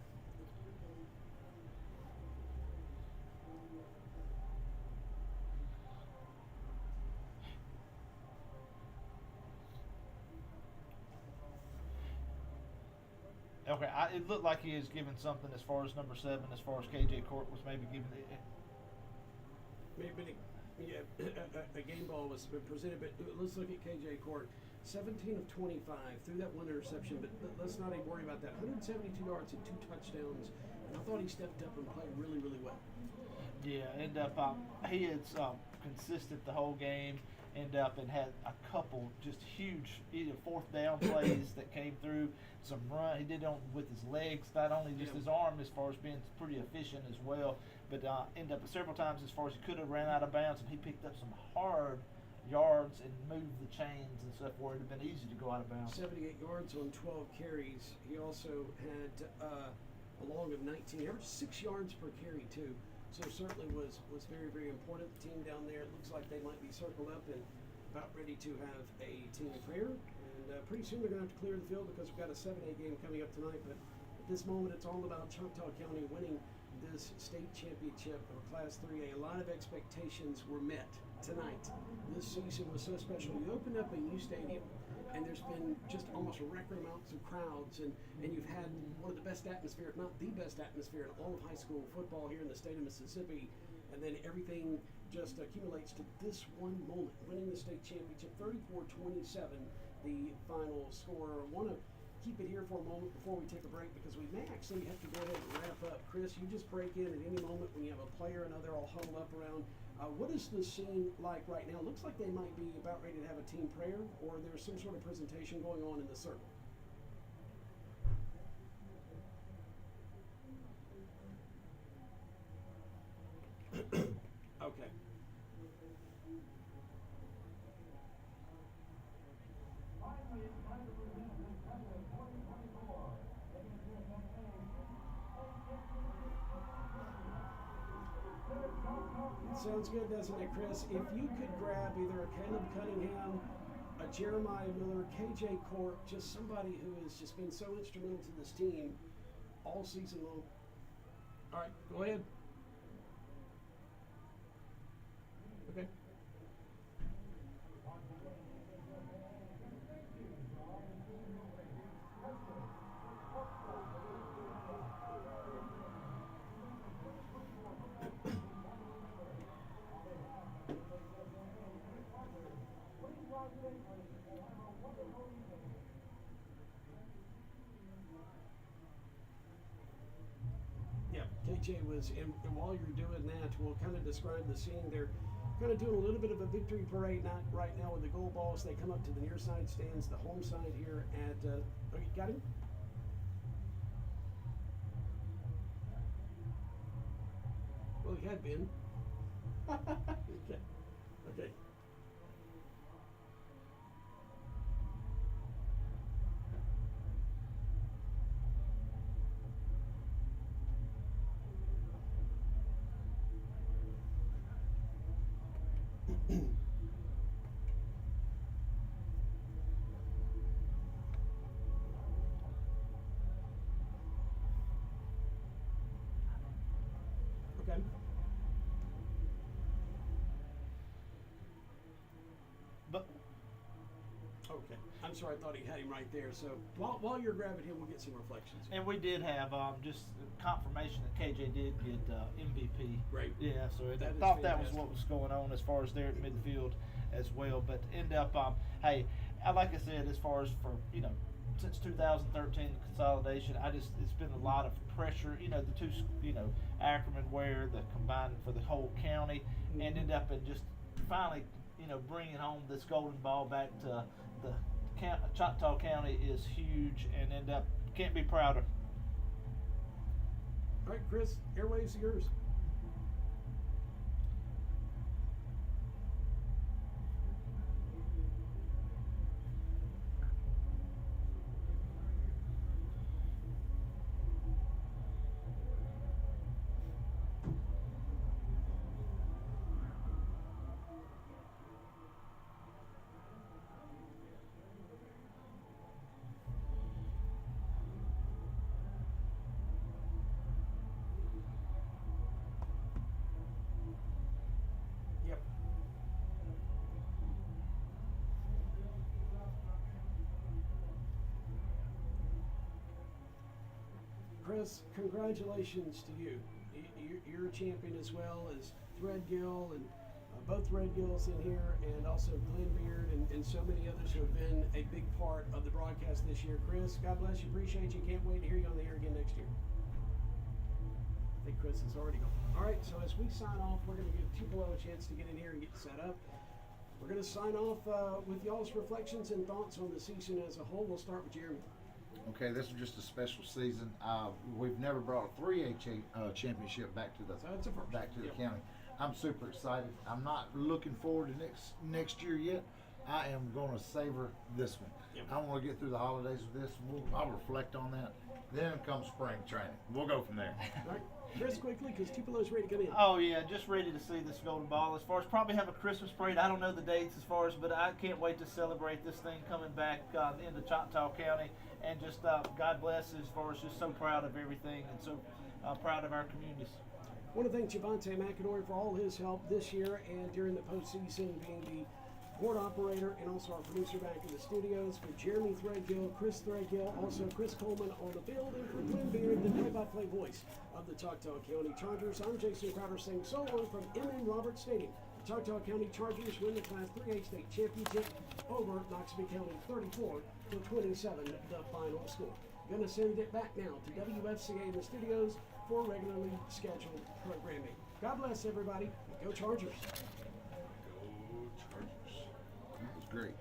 Okay, it looked like he was given something as far as number 7, as far as KJ Court was maybe giving it. Maybe a game ball was presented, but let's look at KJ Court. 17 of 25, threw that one interception, but let's not even worry about that. 172 yards and 2 touchdowns, and I thought he stepped up and played really, really well. Yeah, he is consistent the whole game. End up and had a couple just huge either 4th down plays that came through, some run he did on with his legs, not only just his arm, as far as being pretty efficient as well, but ended up several times as far as he could have ran out of bounds, and he picked up some hard yards and moved the chains and stuff where it would have been easy to go out of bounds. 78 yards on 12 carries. He also had a long of 19, averaged 6 yards per carry too. So certainly was very, very important. The team down there, it looks like they might be circled up and about ready to have a team prayer. And pretty soon they're going to have to clear the field because we've got a 7A game coming up tonight. But at this moment, it's all about Choctaw County winning this state championship of Class 3A. A lot of expectations were met tonight. This season was so special. You opened up a new stadium, and there's been just almost record amounts of crowds, and you've had one of the best atmosphere, if not the best atmosphere in all of high school football here in the state of Mississippi, and then everything just accumulates to this one moment, winning the state championship, 34-27, the final score. I want to keep it here for a moment before we take a break, because we may actually have to go ahead and wrap up. Chris, you just break in at any moment when you have a player and another all huddled up around. What is the scene like right now? Looks like they might be about ready to have a team prayer, or there's some sort of presentation going on in the circle. Okay. Sounds good, doesn't it, Chris? If you could grab either a Caleb Cunningham, a Jeremiah Miller, KJ Court, just somebody who has just been so instrumental to this team all season long. All right, go ahead. Okay. KJ was, and while you're doing that, we'll kind of describe the scene. They're kind of doing a little bit of a victory parade, not right now with the goal balls. They come up to the near side stands, the home side here at, oh, you got him? Well, he had been. Okay. Okay. Okay. But Okay. I'm sorry, I thought he had him right there. So while you're grabbing him, we'll get some reflections. and we did have just confirmation that KJ did get MVP. Great. Yeah, so That I is thought that was fantastic. what was going on as far as there at midfield as well. But end up, hey, like I said, as far as for since 2013 the consolidation, it's been a lot of pressure. The two, Ackerman Ware, the combined for the whole county, and end up in just finally, bringing home this golden ball back to the Choctaw County is huge, and end up can't be prouder. All right, Chris, airwaves are yours. Yep. Chris, congratulations to you. You're a champion as well as Threadgill and both Threadgills in here, and also Glenn Beard and so many others who have been a big part of the broadcast this year. Chris, God bless you. Appreciate you. Can't wait to hear you on the air again next year. I think Chris is already gone. All right, so as we sign off, we're going to give Tupelo a chance to get in here and get set up. We're going to sign off with y'all's reflections and thoughts on the season as a whole. We'll start with Jeremy. Okay, this is just a special season. We've never brought a 3A championship back to the So it's a first. the Yep. county. I'm super excited. I'm not looking forward to next year yet. I am going to savor this one. Yep. I want to get through the holidays with this. I'll reflect on that. Then comes spring training. We'll go from there. All right, Chris, quickly, because Tupelo's ready to come in. Oh yeah, just ready to see this golden ball. As far as probably have a Christmas parade, I don't know the dates as far as, but I can't wait to celebrate this thing coming back into Choctaw County, and just God bless as far as just so proud of everything and so proud of our communities. I want to thank Javante McAdory for all his help this year and during the postseason, being the board operator and also our producer back in the studios. For Jeremy Threadgill, Chris Threadgill, also Chris Coleman on the field, and for Glenn Beard, the play-by-play voice of the Choctaw County Chargers. I'm Jason Crowder saying so long from M.N. Roberts Stadium. The Choctaw County Chargers win the Class 3A state championship over Noxubee County 34-27, the final score. Going to send it back now to WFCA in the studios for regularly scheduled programming. God bless everybody. Go Chargers. Go Chargers. That was great.